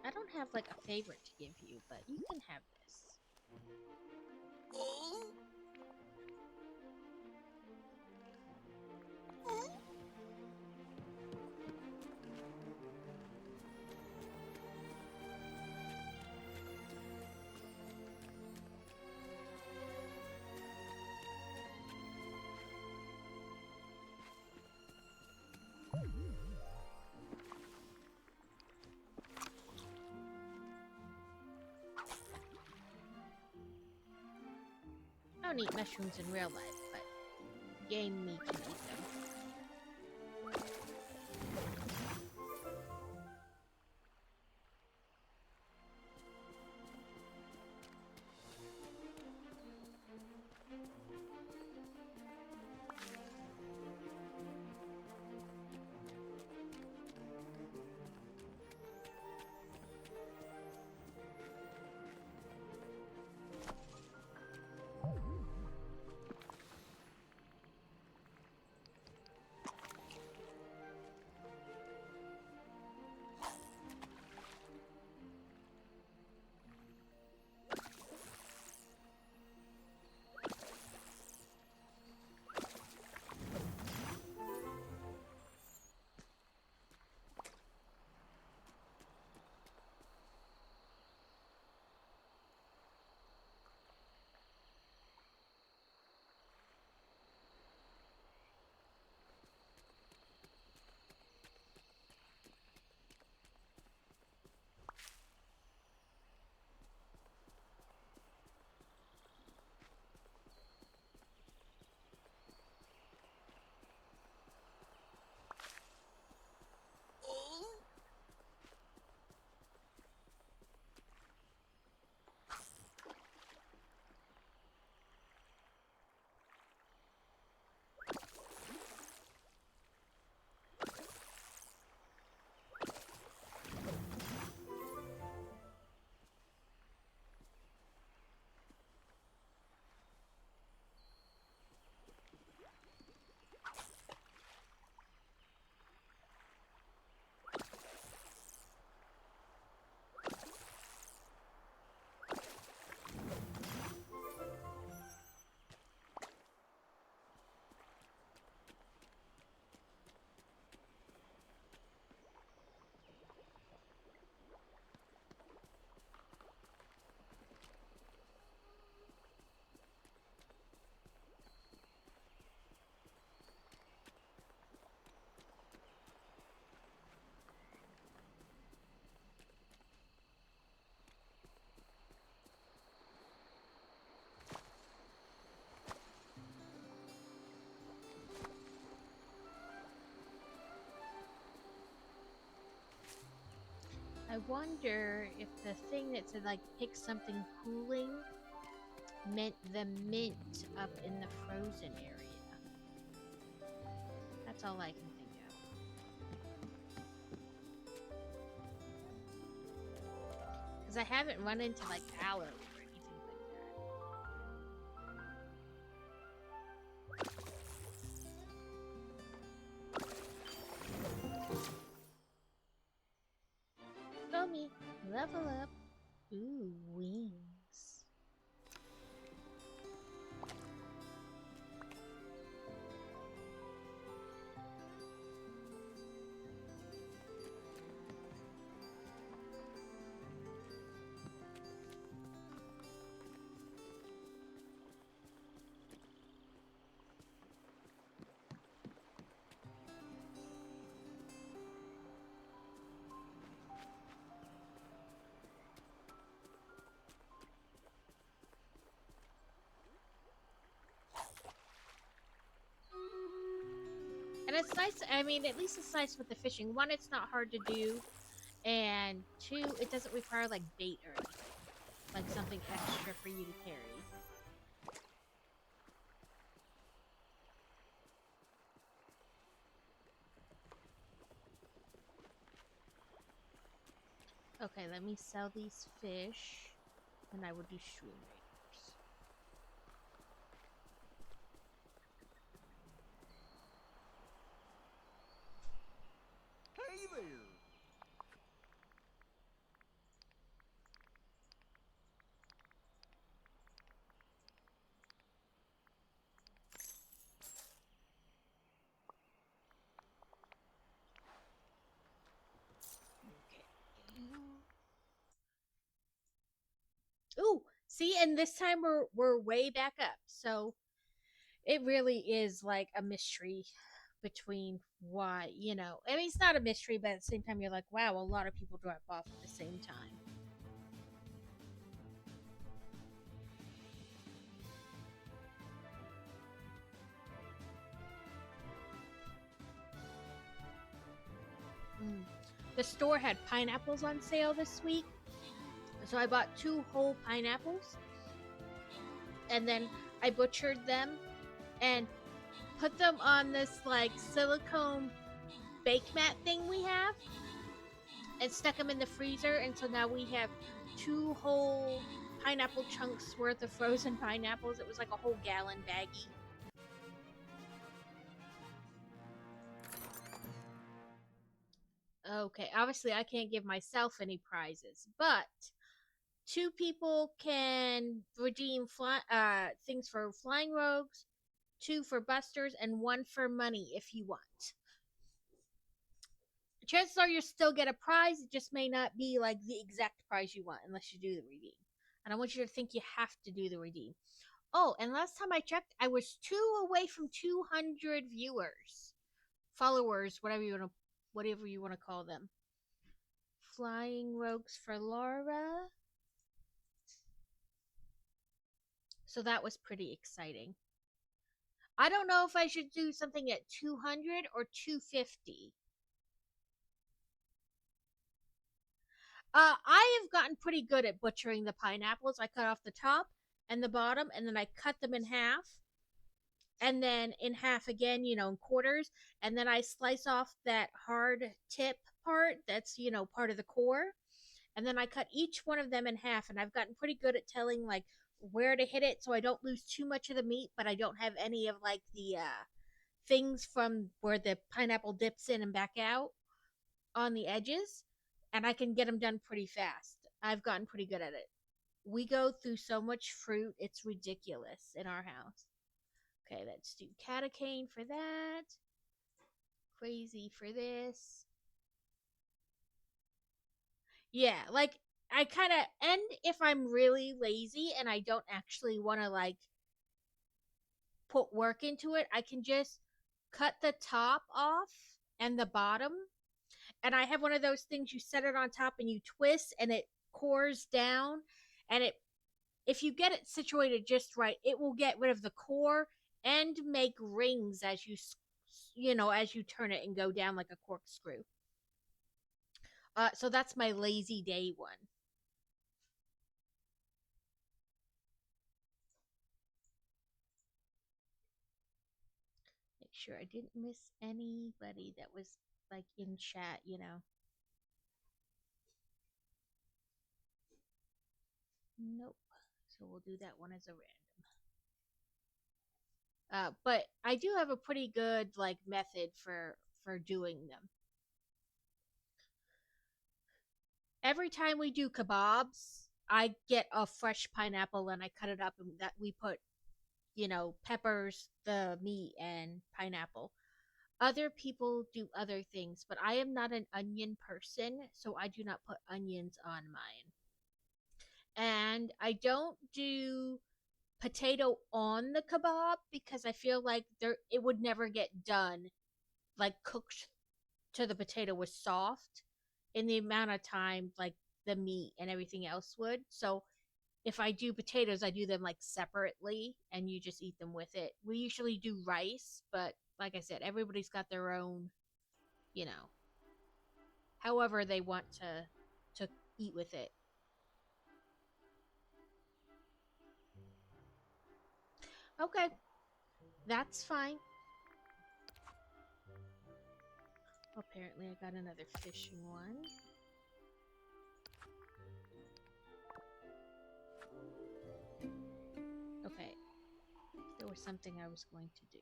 I don't have like a favorite to give you, but you can have this. Oh! I don't eat mushrooms in real life, but game meat can eat them. wonder if the thing that said like pick something cooling meant the mint up in the frozen area. That's all I can think of. Because I haven't run into like aloe or anything like that. Go me, level up. Ooh, wings. And it's nice, I mean, at least it's nice with the fishing. One, it's not hard to do. And two, it doesn't require like bait or anything. Like something extra for you to carry. Okay, let me sell these fish. And I will do shroom raiders. Hey there! Ooh, see, and this time we're way back up. So it really is like a mystery between why, you know. I mean, it's not a mystery, but at the same time, you're like, wow, a lot of people drop off at the same time. The store had pineapples on sale this week. So I bought 2 whole pineapples. And then I butchered them and put them on this like silicone bake mat thing we have. And stuck them in the freezer. And so now we have 2 whole pineapple chunks worth of frozen pineapples. It was like a whole gallon baggie. Okay, obviously I can't give myself any prizes, but 2 people can redeem things for flying rogues, 2 for busters, and 1 for money if you want. Chances are you'll still get a prize, it just may not be like the exact prize you want unless you do the redeem. And I want you to think you have to do the redeem. Oh, and last time I checked, I was 2 away from 200 viewers. Followers, whatever you want to call them. Flying rogues for Laura. So that was pretty exciting. I don't know if I should do something at 200 or 250. I have gotten pretty good at butchering the pineapples. I cut off the top and the bottom, and then I cut them in half. And then in half again, you know, in quarters. And then I slice off that hard tip part that's, you know, part of the core. And then I cut each one of them in half. And I've gotten pretty good at telling, like, where to hit it so I don't lose too much of the meat, but I don't have any of, like, the things from where the pineapple dips in and back out on the edges. And I can get them done pretty fast. I've gotten pretty good at it. We go through so much fruit, it's ridiculous in our house. Okay, let's do catacane for that. Crazy for this. Yeah, like, I kind of, and if I'm really lazy and I don't actually want to, like, put work into it, I can just cut the top off and the bottom. And I have one of those things you set it on top and you twist and it cores down. And it, if you get it situated just right, it will get rid of the core and make rings as you know, as you turn it and go down like a corkscrew. So that's my lazy day one. Make sure I didn't miss anybody that was like in chat, you know. Nope. So we'll do that one as a random. But I do have a pretty good like method for doing them. Every time we do kebabs, I get a fresh pineapple and I cut it up and that we put, you know, peppers, the meat, and pineapple. Other people do other things, but I am not an onion person, so I do not put onions on mine. And I don't do potato on the kebab because I feel like it would never get done, like cooked to the potato was soft in the amount of time like the meat and everything else would. So if I do potatoes, I do them like separately and you just eat them with it. We usually do rice, but like I said, everybody's got their own, you know, however they want to eat with it. Okay. That's fine. Apparently I got another fishing one. Okay. There was something I was going to do.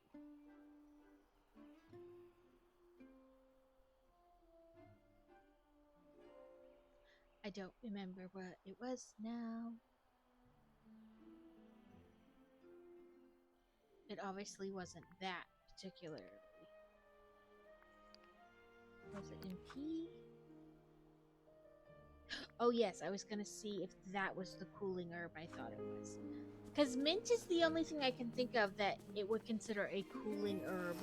I don't remember what it was now. It obviously wasn't that particularly. Was it in P? Oh yes, I was gonna see if that was the cooling herb I thought it was. Because mint is the only thing I can think of that it would consider a cooling herb.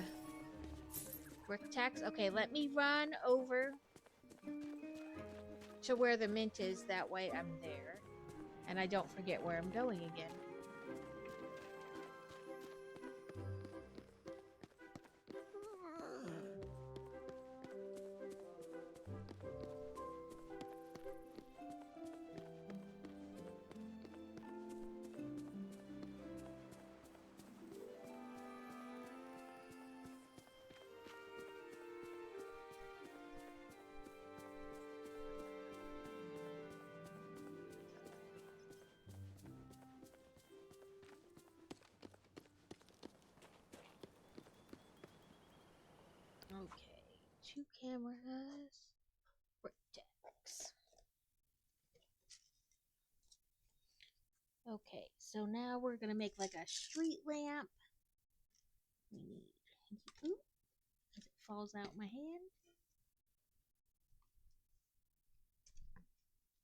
Brick tax? Okay, let me run over to where the mint is. That way I'm there. And I don't forget where I'm going again. Okay, 2 cameras, brick decks. Okay, so now we're gonna make like a street lamp. We need hinky poop as it falls out my hand.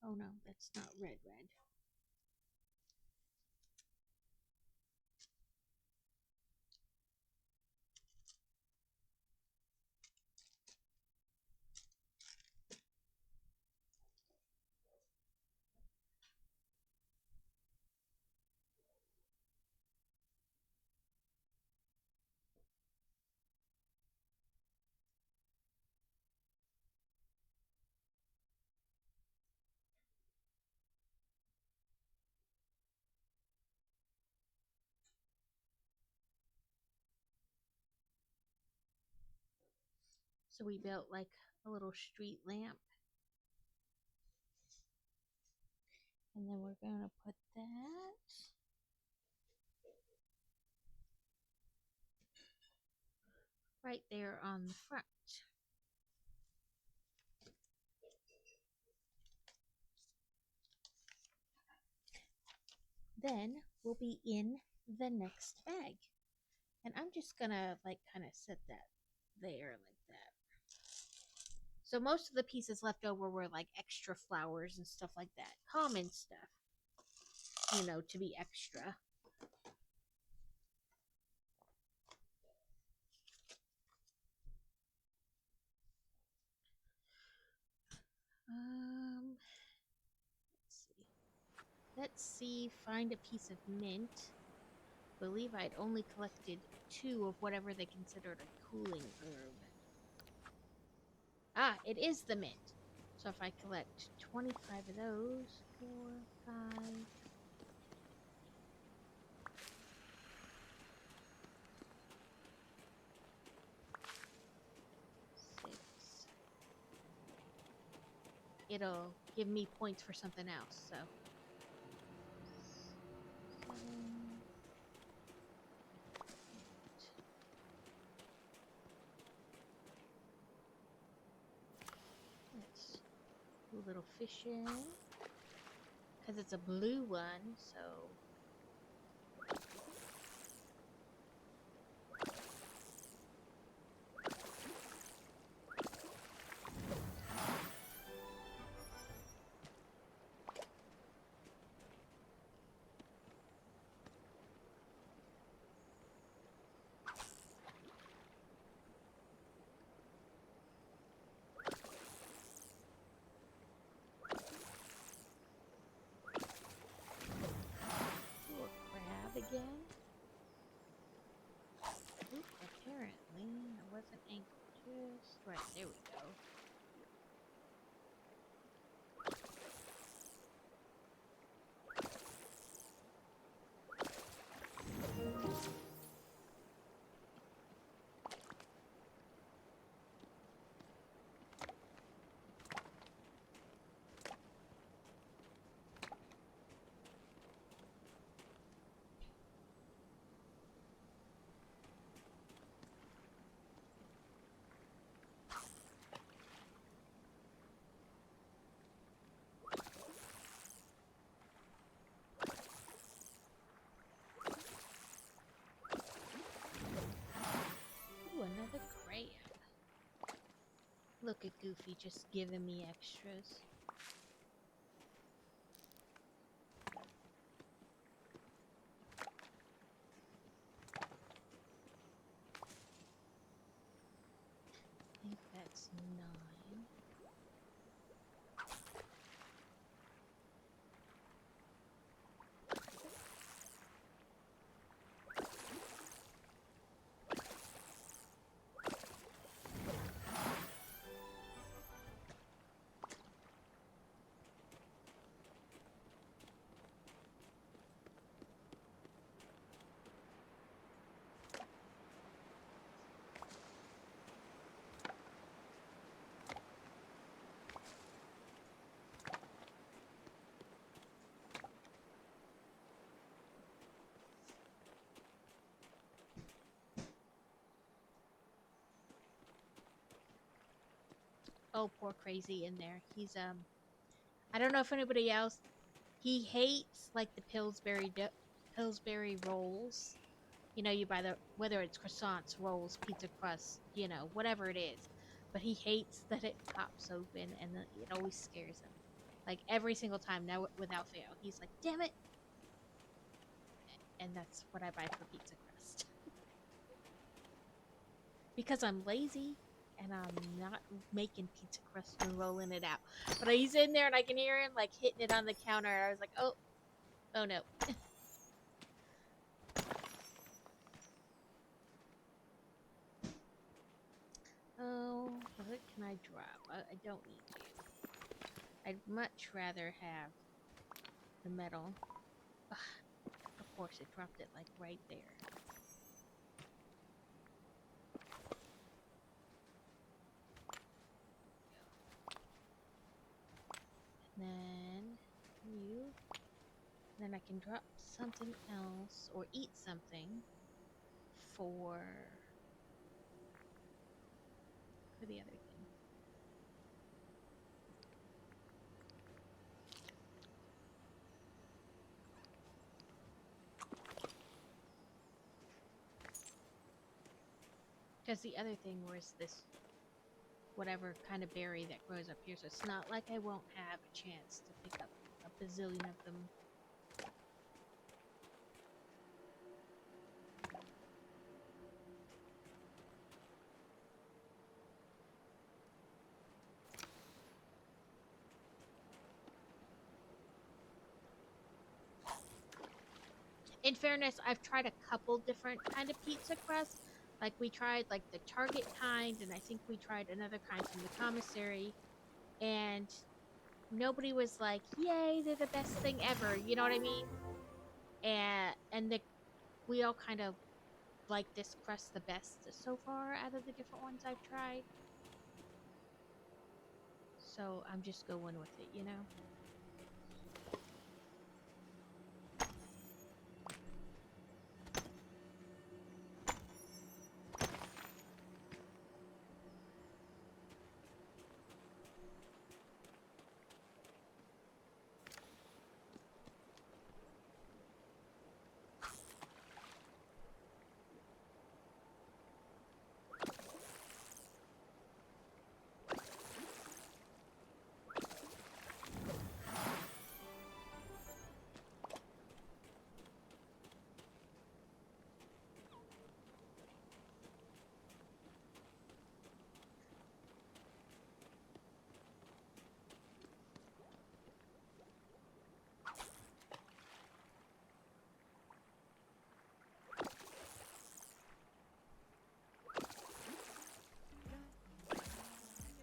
Oh no, that's not red. So we built like a little street lamp. And then we're going to put that right there on the front. Then we'll be in the next bag. And I'm just going to like kind of set that there like that. So most of the pieces left over were like extra flowers and stuff like that. Common stuff, you know, to be extra. Let's see, find a piece of mint. I believe I'd only collected 2 of whatever they considered a cooling herb. Ah, it is the mint. So if I collect 25 of those, 4, 5. It'll give me points for something else, so 7, 8. Let's do a little fishing because it's a blue one, so ooh, a crab again. Oop, apparently I wasn't anchored just right. There we go. Ooh, another crab. Look at Goofy just giving me extras. I think that's 9. Oh, poor Crazy in there. He's I don't know if anybody else. He hates like the Pillsbury rolls. You know, you buy the whether it's croissants, rolls, pizza crust, you know, whatever it is. But he hates that it pops open and it always scares him. Like every single time, now without fail, he's like, "Damn it!" And that's what I buy for pizza crust because I'm lazy. And I'm not making pizza crust and rolling it out. But he's in there and I can hear him like hitting it on the counter. I was like, oh no. Oh, what can I drop? I don't need you. I'd much rather have the metal. Ugh, of course, it dropped it like right there. Then you. Then I can drop something else or eat something for the other thing. Because the other thing was this whatever kind of berry that grows up here, so it's not like I won't have a chance to pick up a bazillion of them. In fairness, I've tried a couple different kind of pizza crusts. Like we tried like the Target kind, and I think we tried another kind from the commissary. and nobody was like, "Yay, they're the best thing ever." You know what I mean? And we all kind of like this crust the best so far out of the different ones I've tried. So I'm just going with it, you know?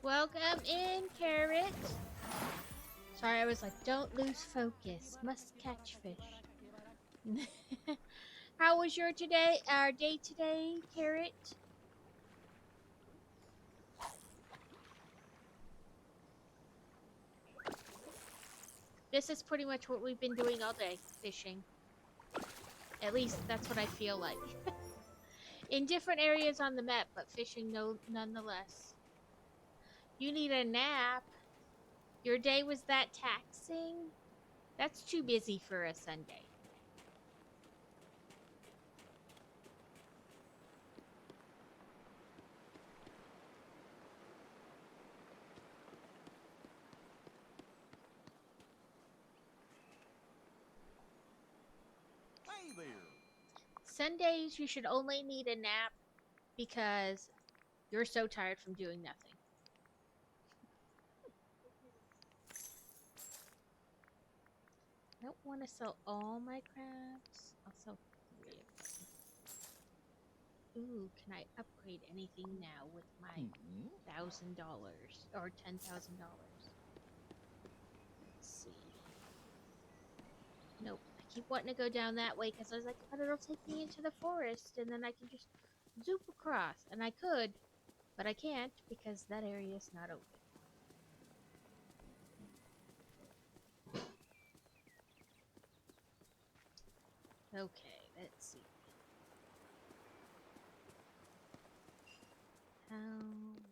Welcome in, Carrot. Sorry, I was like, don't lose focus. Must catch fish. How was your day today, Carrot? This is pretty much what we've been doing all day, fishing. At least that's what I feel like. In different areas on the map, but fishing nonetheless. You need a nap. Your day was that taxing? That's too busy for a Sunday. Hey there. Sundays, you should only need a nap because you're so tired from doing nothing. I don't want to sell all my crabs. I'll sell 3 of them. Ooh, can I upgrade anything now with my $1,000 or $10,000? Let's see. Nope. I keep wanting to go down that way because I was like, but it'll take me into the forest and then I can just zoop across. And I could, but I can't because that area is not open. Okay, let's see. How much?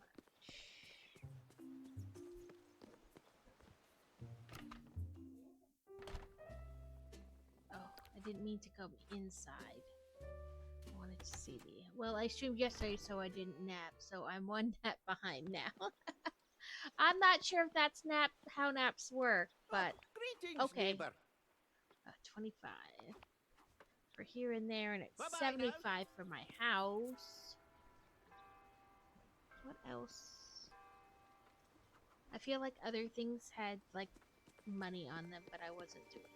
Oh, I didn't mean to come inside. I wanted to see the... Well, I streamed yesterday, so I didn't nap, so I'm 1 nap behind now. I'm not sure if that's how naps work, but Greetings, okay. neighbor. 25 for here and there, and it's Bye-bye 75 now. for my house. What else? I feel like other things had like money on them, but I wasn't doing them.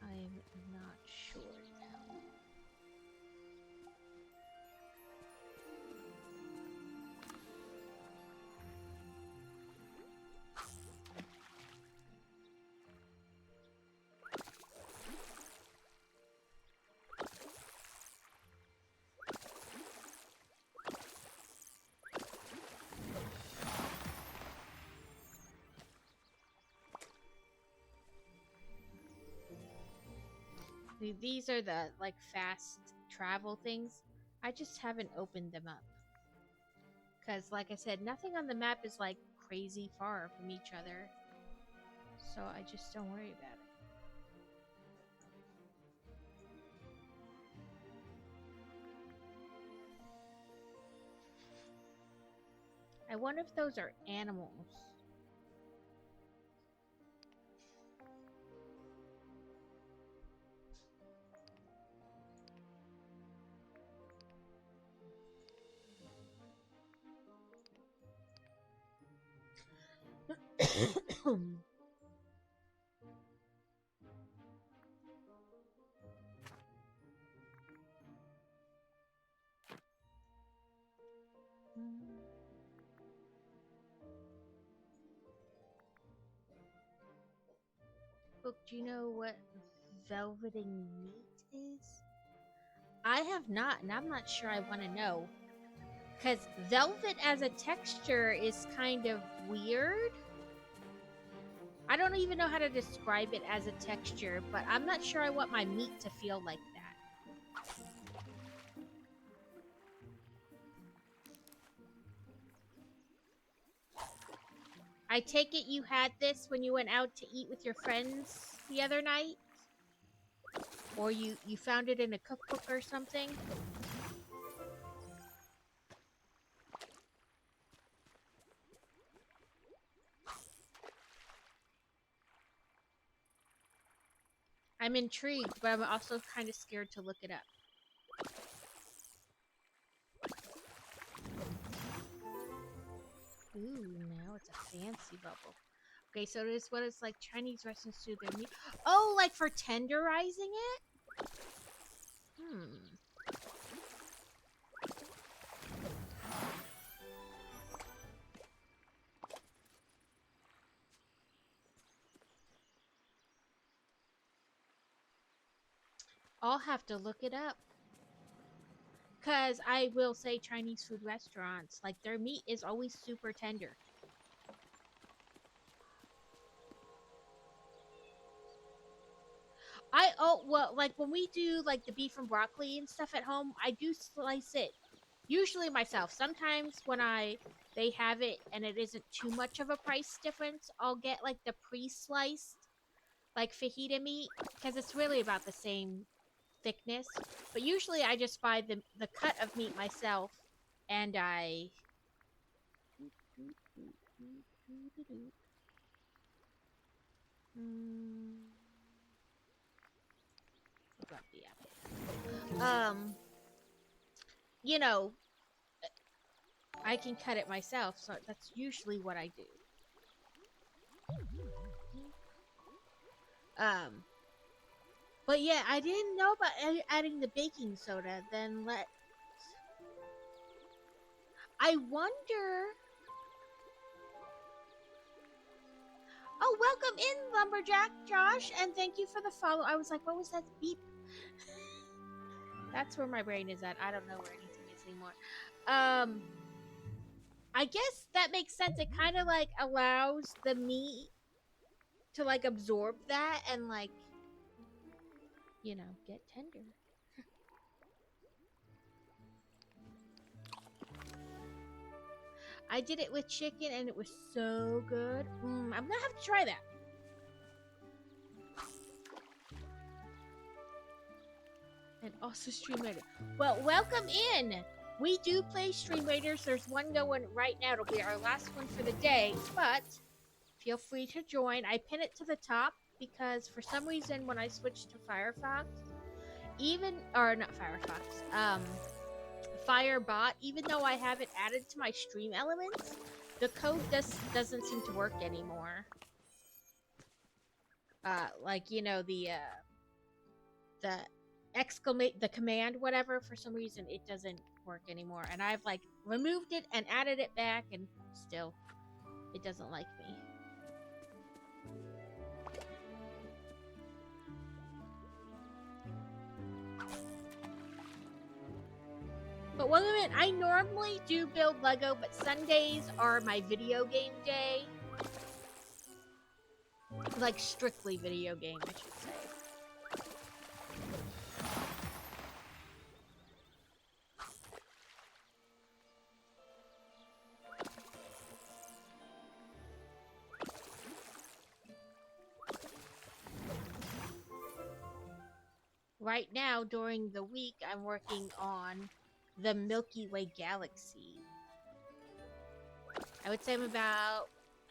I'm not sure now. These are the like fast travel things. I just haven't opened them up. Because like I said, nothing on the map is like crazy far from each other. So I just don't worry about it. I wonder if those are animals. Book, do you know what velveting meat is? I have not, and I'm not sure I want to know. Because velvet as a texture is kind of weird. I don't even know how to describe it as a texture, but I'm not sure I want my meat to feel like that. I take it you had this when you went out to eat with your friends the other night? Or you found it in a cookbook or something? I'm intrigued, but I'm also kind of scared to look it up. Ooh, now it's a fancy bubble. Okay, so this is what it's like Chinese restaurants do their meat. Oh, like for tenderizing it? I'll have to look it up. Because I will say Chinese food restaurants, like their meat is always super tender. Well, like when we do like the beef and broccoli and stuff at home, I do slice it. Usually myself. Sometimes when they have it and it isn't too much of a price difference, I'll get like the pre-sliced like fajita meat because it's really about the same thickness. But usually I just buy the cut of meat myself and I you know, I can cut it myself, so that's usually what I do. But yeah, I didn't know about adding the baking soda. Then I wonder. Oh, welcome in, Lumberjack Josh, and thank you for the follow. I was like, what was that beep? That's where my brain is at. I don't know where anything is anymore. I guess that makes sense. It kind of like allows the meat to like absorb that and like, you know, get tender. I did it with chicken and it was so good. I'm gonna have to try that. And also Stream Raider. Well, welcome in. We do play Stream Raiders. There's one going right now. It'll be our last one for the day, but feel free to join. I pin it to the top because for some reason when I switched to Firefox, Firebot, even though I have it added to my stream elements, the code doesn't seem to work anymore. Like, you know, the command, whatever, for some reason it doesn't work anymore. And I've like removed it and added it back and still it doesn't like me. But wait a minute, I normally do build Lego, but Sundays are my video game day. Like strictly video game, I should say. Right now, during the week, I'm working on the Milky Way galaxy. I would say I'm about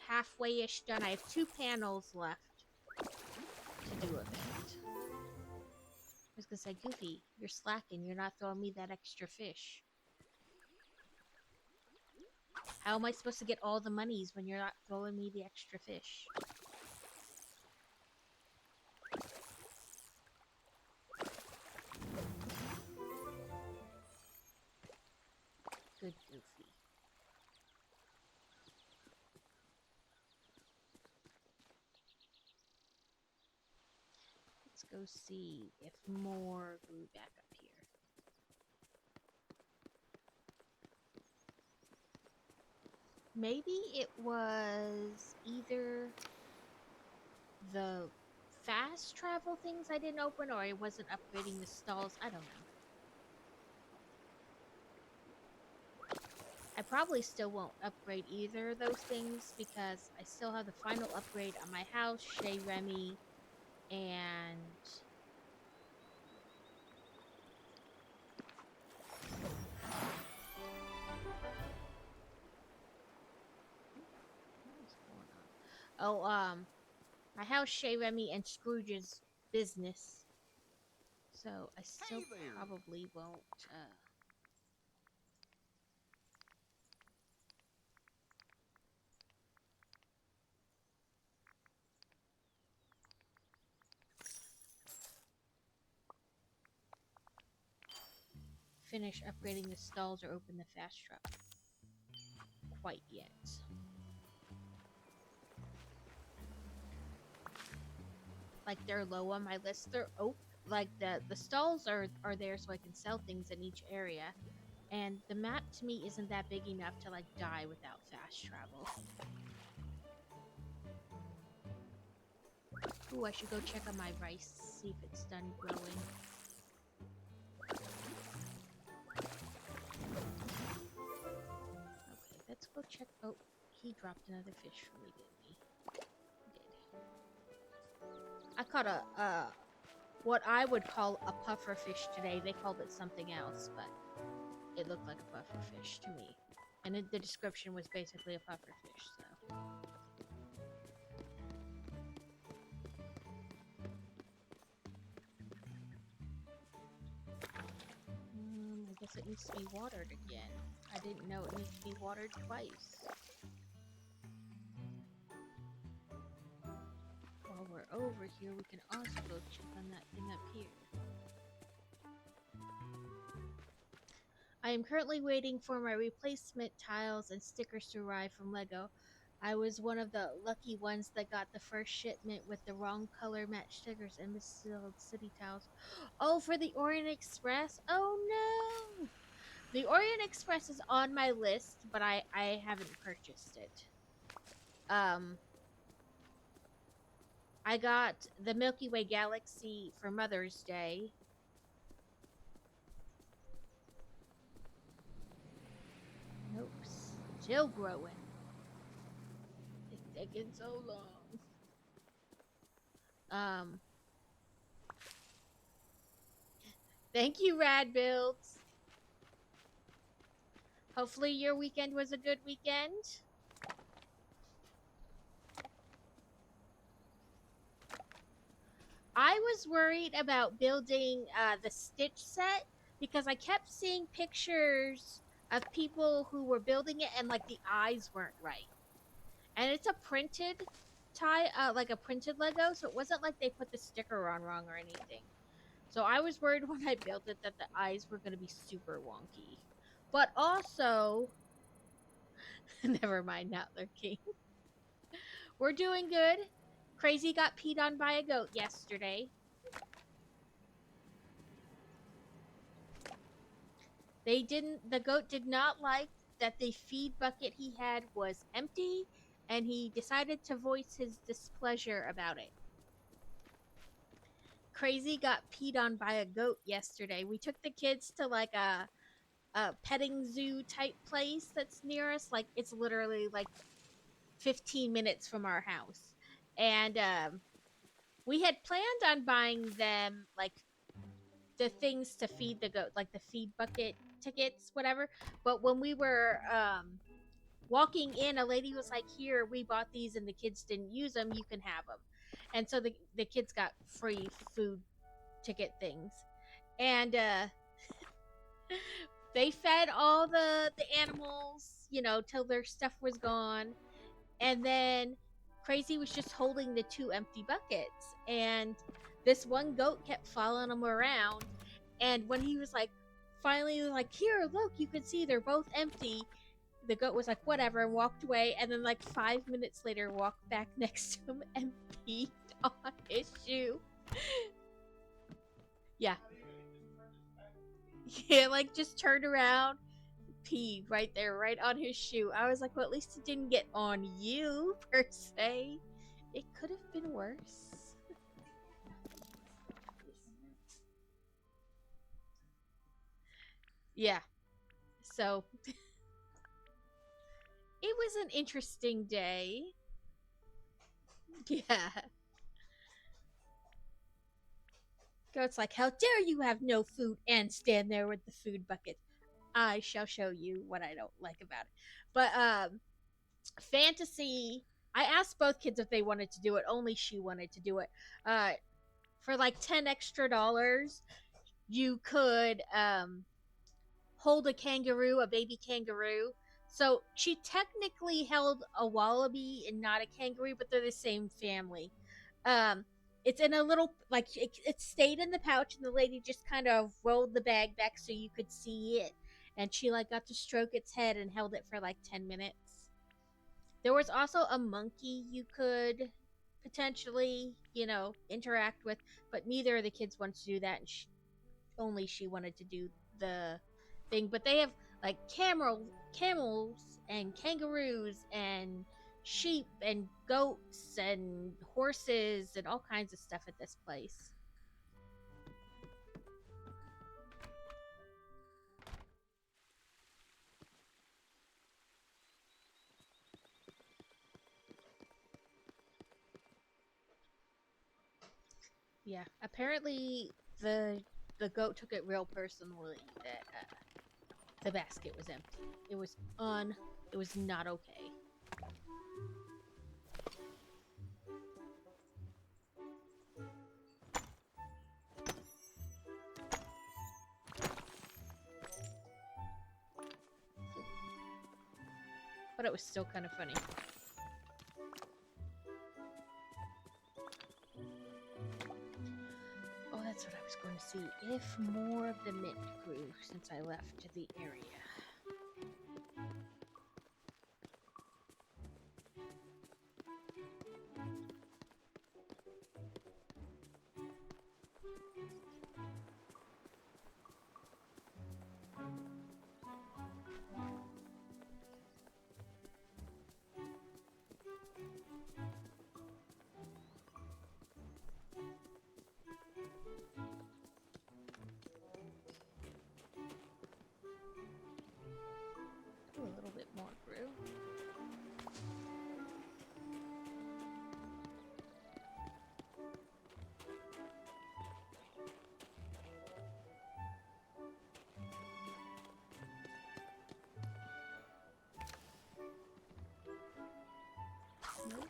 halfway-ish done. I have 2 panels left to do of it. I was gonna say, Goofy, you're slacking. You're not throwing me that extra fish. How am I supposed to get all the monies when you're not throwing me the extra fish? Good Goofy. Let's go see if more grew back up here. Maybe it was either the fast travel things I didn't open, or I wasn't upgrading the stalls. I don't know. I probably still won't upgrade either of those things because I still have the final upgrade on my house, Chez Remy, and my house, Chez Remy, and Scrooge's business. So I still Hey there. probably won't. Finish upgrading the stalls or open the fast truck quite yet. Like, they're low on my list. They're like the stalls are there so I can sell things in each area, and the map to me isn't that big enough to like die without fast travel. Ooh, I should go check on my rice, see if it's done growing. Okay, let's go check. Oh, he dropped another fish for me, didn't he? He did. I caught a what I would call a puffer fish today. They called it something else, but it looked like a puffer fish to me. And the description was basically a puffer fish, so. I guess it needs to be watered again. I didn't know it needs to be watered twice. While we're over here, we can also go check on that thing up here. I am currently waiting for my replacement tiles and stickers to arrive from LEGO. I was one of the lucky ones that got the first shipment with the wrong color match stickers and misspelled city tiles. Oh, for the Orient Express? Oh no! The Orient Express is on my list, but I haven't purchased it. I got the Milky Way Galaxy for Mother's Day. Nope, still growing. It's taking so long. Thank you, Rad Builds. Hopefully your weekend was a good weekend. I was worried about building the Stitch set because I kept seeing pictures of people who were building it and like the eyes weren't right. And it's a printed like a printed Lego, so it wasn't like they put the sticker on wrong or anything. So I was worried when I built it that the eyes were going to be super wonky. But also, never mind, now they're king. We're doing good. Crazy got peed on by a goat yesterday. The goat did not like that the feed bucket he had was empty, and he decided to voice his displeasure about it. Crazy got peed on by a goat yesterday. We took the kids to like a petting zoo type place that's near us. Like, it's literally like 15 minutes from our house. And we had planned on buying them like the things to feed the goat, like the feed bucket tickets, whatever. But when we were walking in, a lady was like, "Here, we bought these and the kids didn't use them. You can have them." And so the kids got free food ticket things. And they fed all the animals, till their stuff was gone. And then Crazy was just holding the 2 empty buckets. And this one goat kept following him around. And when he was like, finally, like, here, look, you can see they're both empty. The goat was like, whatever, and walked away. And then, like, 5 minutes later, walked back next to him and peed on his shoe. Yeah. Yeah, like, just turned around, peed right there, right on his shoe. I was like, well, at least it didn't get on you, per se. It could have been worse. Yeah. So, it was an interesting day. Yeah. Goat's like, how dare you have no food and stand there with the food bucket. I shall show you what I don't like about it. But, Fantasy, I asked both kids if they wanted to do it. Only she wanted to do it. For like $10 extra, you could, hold a kangaroo, a baby kangaroo. So she technically held a wallaby and not a kangaroo, but they're the same family. It's in a little, like, it stayed in the pouch, and the lady just kind of rolled the bag back so you could see it. And she, like, got to stroke its head and held it for, like, 10 minutes. There was also a monkey you could potentially, interact with, but neither of the kids wanted to do that, and only she wanted to do the thing. But they have, like, camels and kangaroos and sheep and goats and horses and all kinds of stuff at this place. Yeah, apparently the goat took it real personally that the basket was empty. It was not okay. But it was still kind of funny. Oh, that's what I was going to see. If more of the mint grew since I left the area. A little bit more grew. Nope.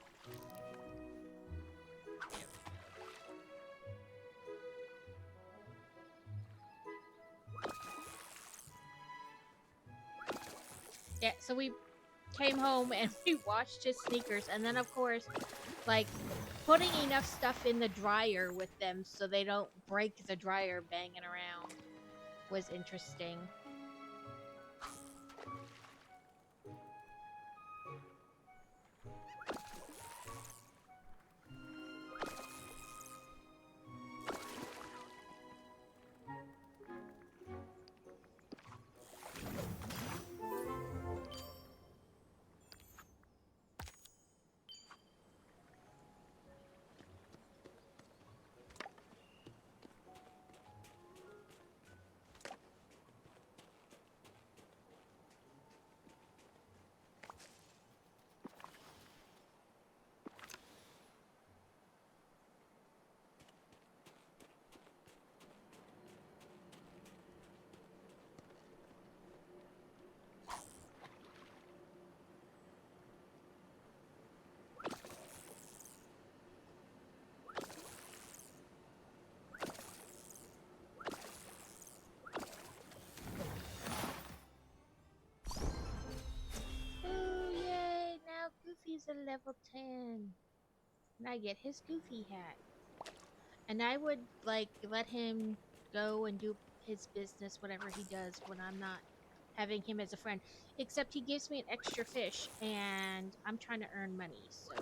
Yeah, so we came home and we washed his sneakers, and then of course, like, putting enough stuff in the dryer with them so they don't break the dryer banging around was interesting. level 10. And I get his goofy hat. And I would, like, let him go and do his business, whatever he does, when I'm not having him as a friend. Except he gives me an extra fish, and I'm trying to earn money, so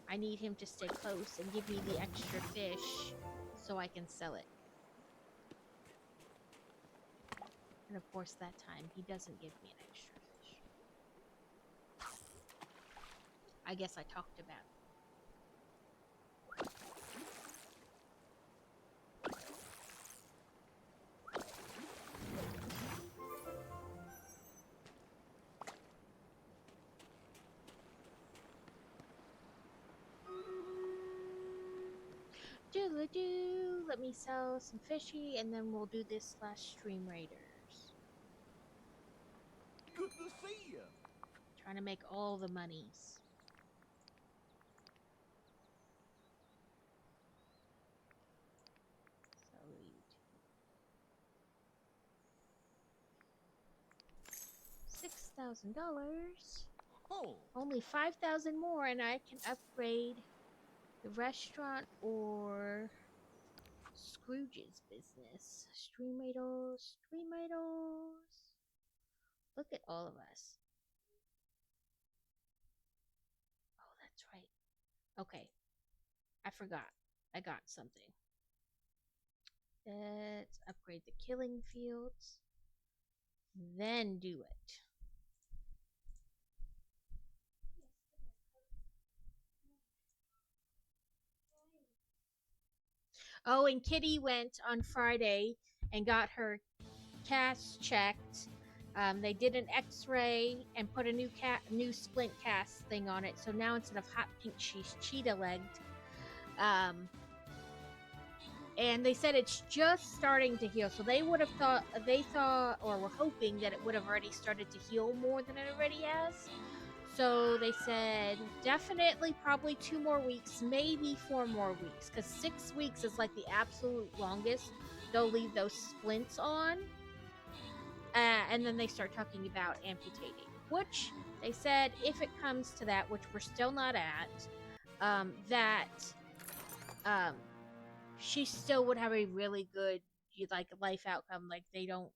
I need him to stay close and give me the extra fish so I can sell it. And of course, that time, he doesn't give me an extra fish. I guess I talked about it. Doodle-doo. Let me sell some fishy, and then we'll do this last Stream Raiders. Good to see you. Trying to make all the monies. $6,000. Oh, Only 5,000 more, and I can upgrade the restaurant or Scrooge's business. Stream Idols, Stream Idols. Look at all of us. Oh, that's right. Okay. I forgot. I got something. Let's upgrade the killing fields. Then do it. Oh, and Kitty went on Friday and got her cast checked. They did an X-ray and put a new splint cast thing on it. So now instead of hot pink, she's cheetah-legged. And they said it's just starting to heal. So they thought, or were hoping that it would have already started to heal more than it already has. So they said definitely probably 2 more weeks, maybe 4 more weeks, because 6 weeks is like the absolute longest they'll leave those splints on. And then they start talking about amputating, which they said if it comes to that, which we're still not at, she still would have a really good like life outcome. Like they don't,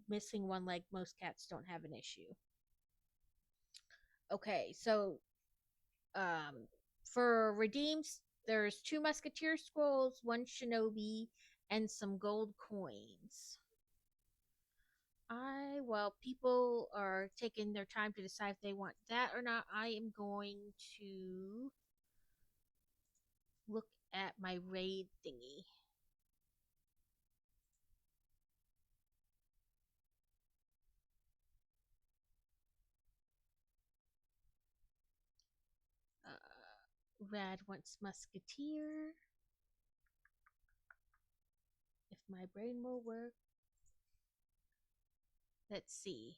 missing one leg, most cats don't have an issue. Okay, so for redeems, there's 2 musketeer scrolls, 1 shinobi, and some gold coins. While people are taking their time to decide if they want that or not, I am going to look at my raid thingy. Rad wants musketeer. If my brain will work. Let's see.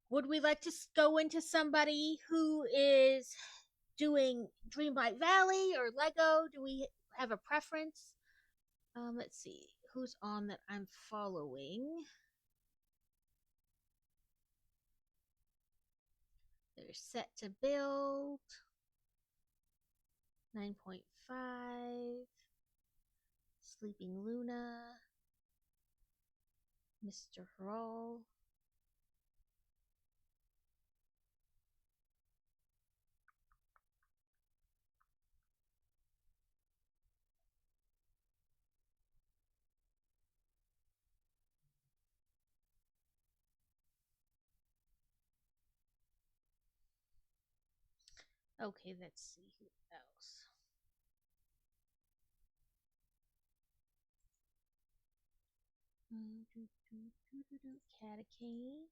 Would we like to go into somebody who is doing Dreamlight Valley or Lego? Do we have a preference? Let's see. Who's on that I'm following? They're set to build. 9.5. Sleeping Luna. Mr. Hurl. Okay, let's see who else. Catacane.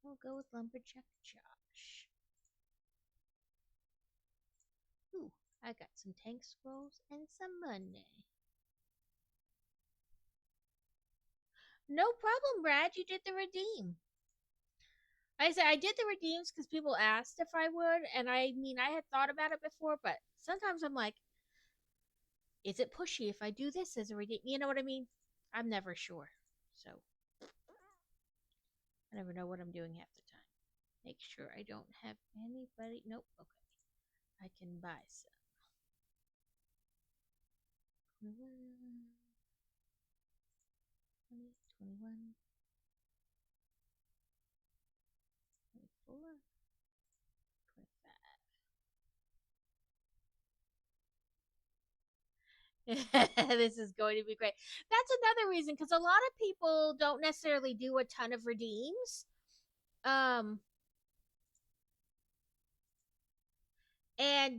We'll go with Lumberjack Josh. Ooh, I got some tank scrolls and some money. No problem, Brad. You did the redeem. I said I did the redeems because people asked if I would, and I mean I had thought about it before, but sometimes I'm like, is it pushy if I do this as a redeem? You know what I mean? I'm never sure. So I never know what I'm doing half the time. Make sure I don't have anybody. Nope. Okay. I can buy some. 21, 20, 21, 24, 25. This is going to be great. That's another reason because a lot of people don't necessarily do a ton of redeems. And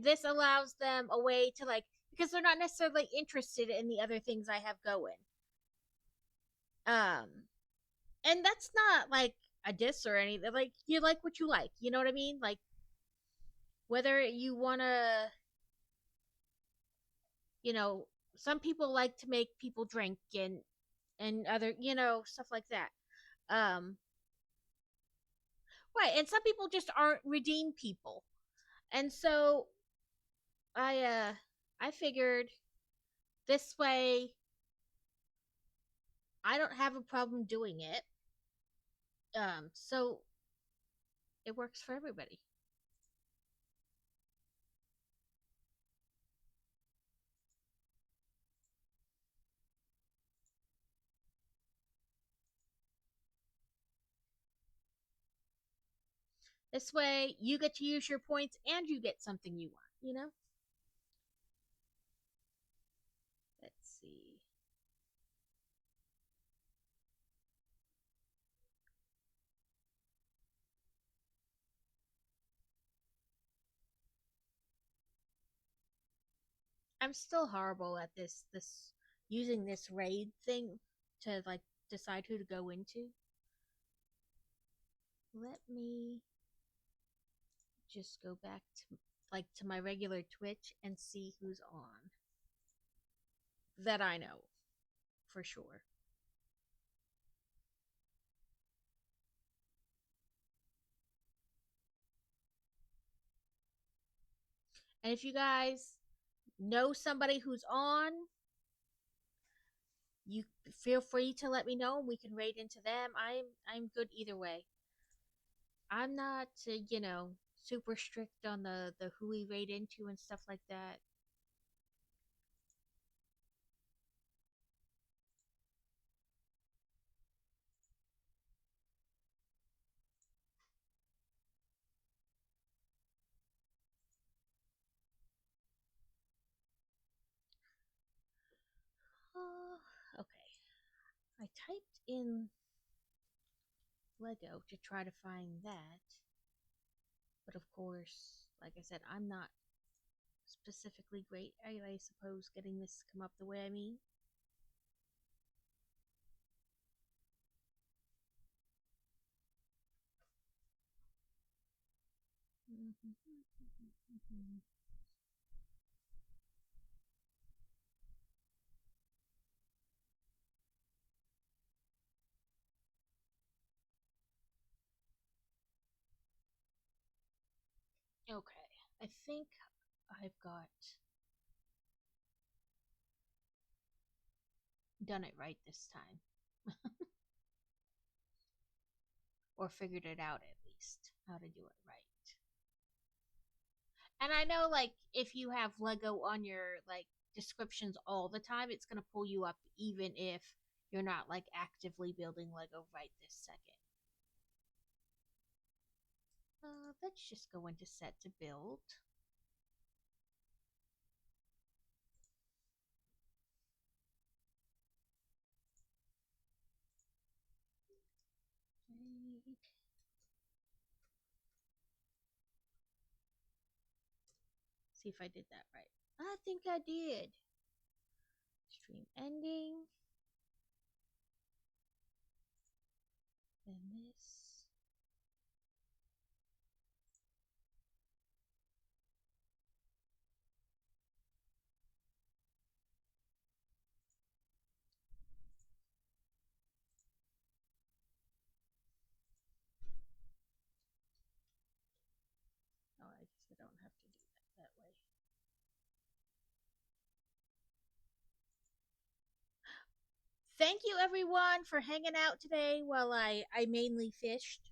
this allows them a way to like because they're not necessarily interested in the other things I have going. And that's not like a diss or anything. Like you like what you like. You know what I mean? Like whether you wanna, you know, some people like to make people drink and other, you know, stuff like that. Right, and some people just aren't redeem people. And so I figured this way I don't have a problem doing it. So it works for everybody. This way you get to use your points and you get something you want, you know? Let's see. I'm still horrible at this using this raid thing to like decide who to go into. Let me just go back to like to my regular Twitch and see who's on. That I know for sure. And if you guys know somebody who's on, you feel free to let me know and we can raid into them. I'm good either way. I'm not, you know, super strict on the who we raid into and stuff like that. Okay. I typed in Lego to try to find that. But of course, like I said, I'm not specifically great at, I suppose, getting this to come up the way I mean. Okay, I think I've got done it right this time. Or figured it out at least, how to do it right. And I know, like, if you have Lego on your, like, descriptions all the time, it's gonna pull you up even if you're not, like, actively building Lego right this second. Let's just go into set to build. See if I did that right. I think I did. Stream ending. Then this. Oh, I guess I don't have to do that way. thank you everyone for hanging out today while I mainly fished.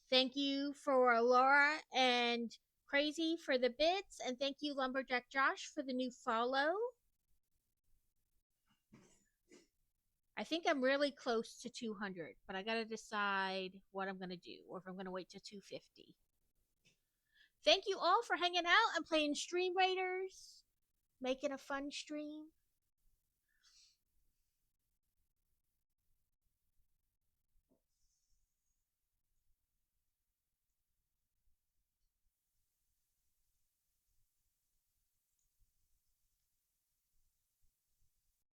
Thank you for Laura and Crazy for the bits, and thank you Lumberjack Josh for the new follow. I think I'm really close to 200, but I gotta decide what I'm gonna do, or if I'm gonna wait to 250. Thank you all for hanging out and playing Stream Raiders, making a fun stream.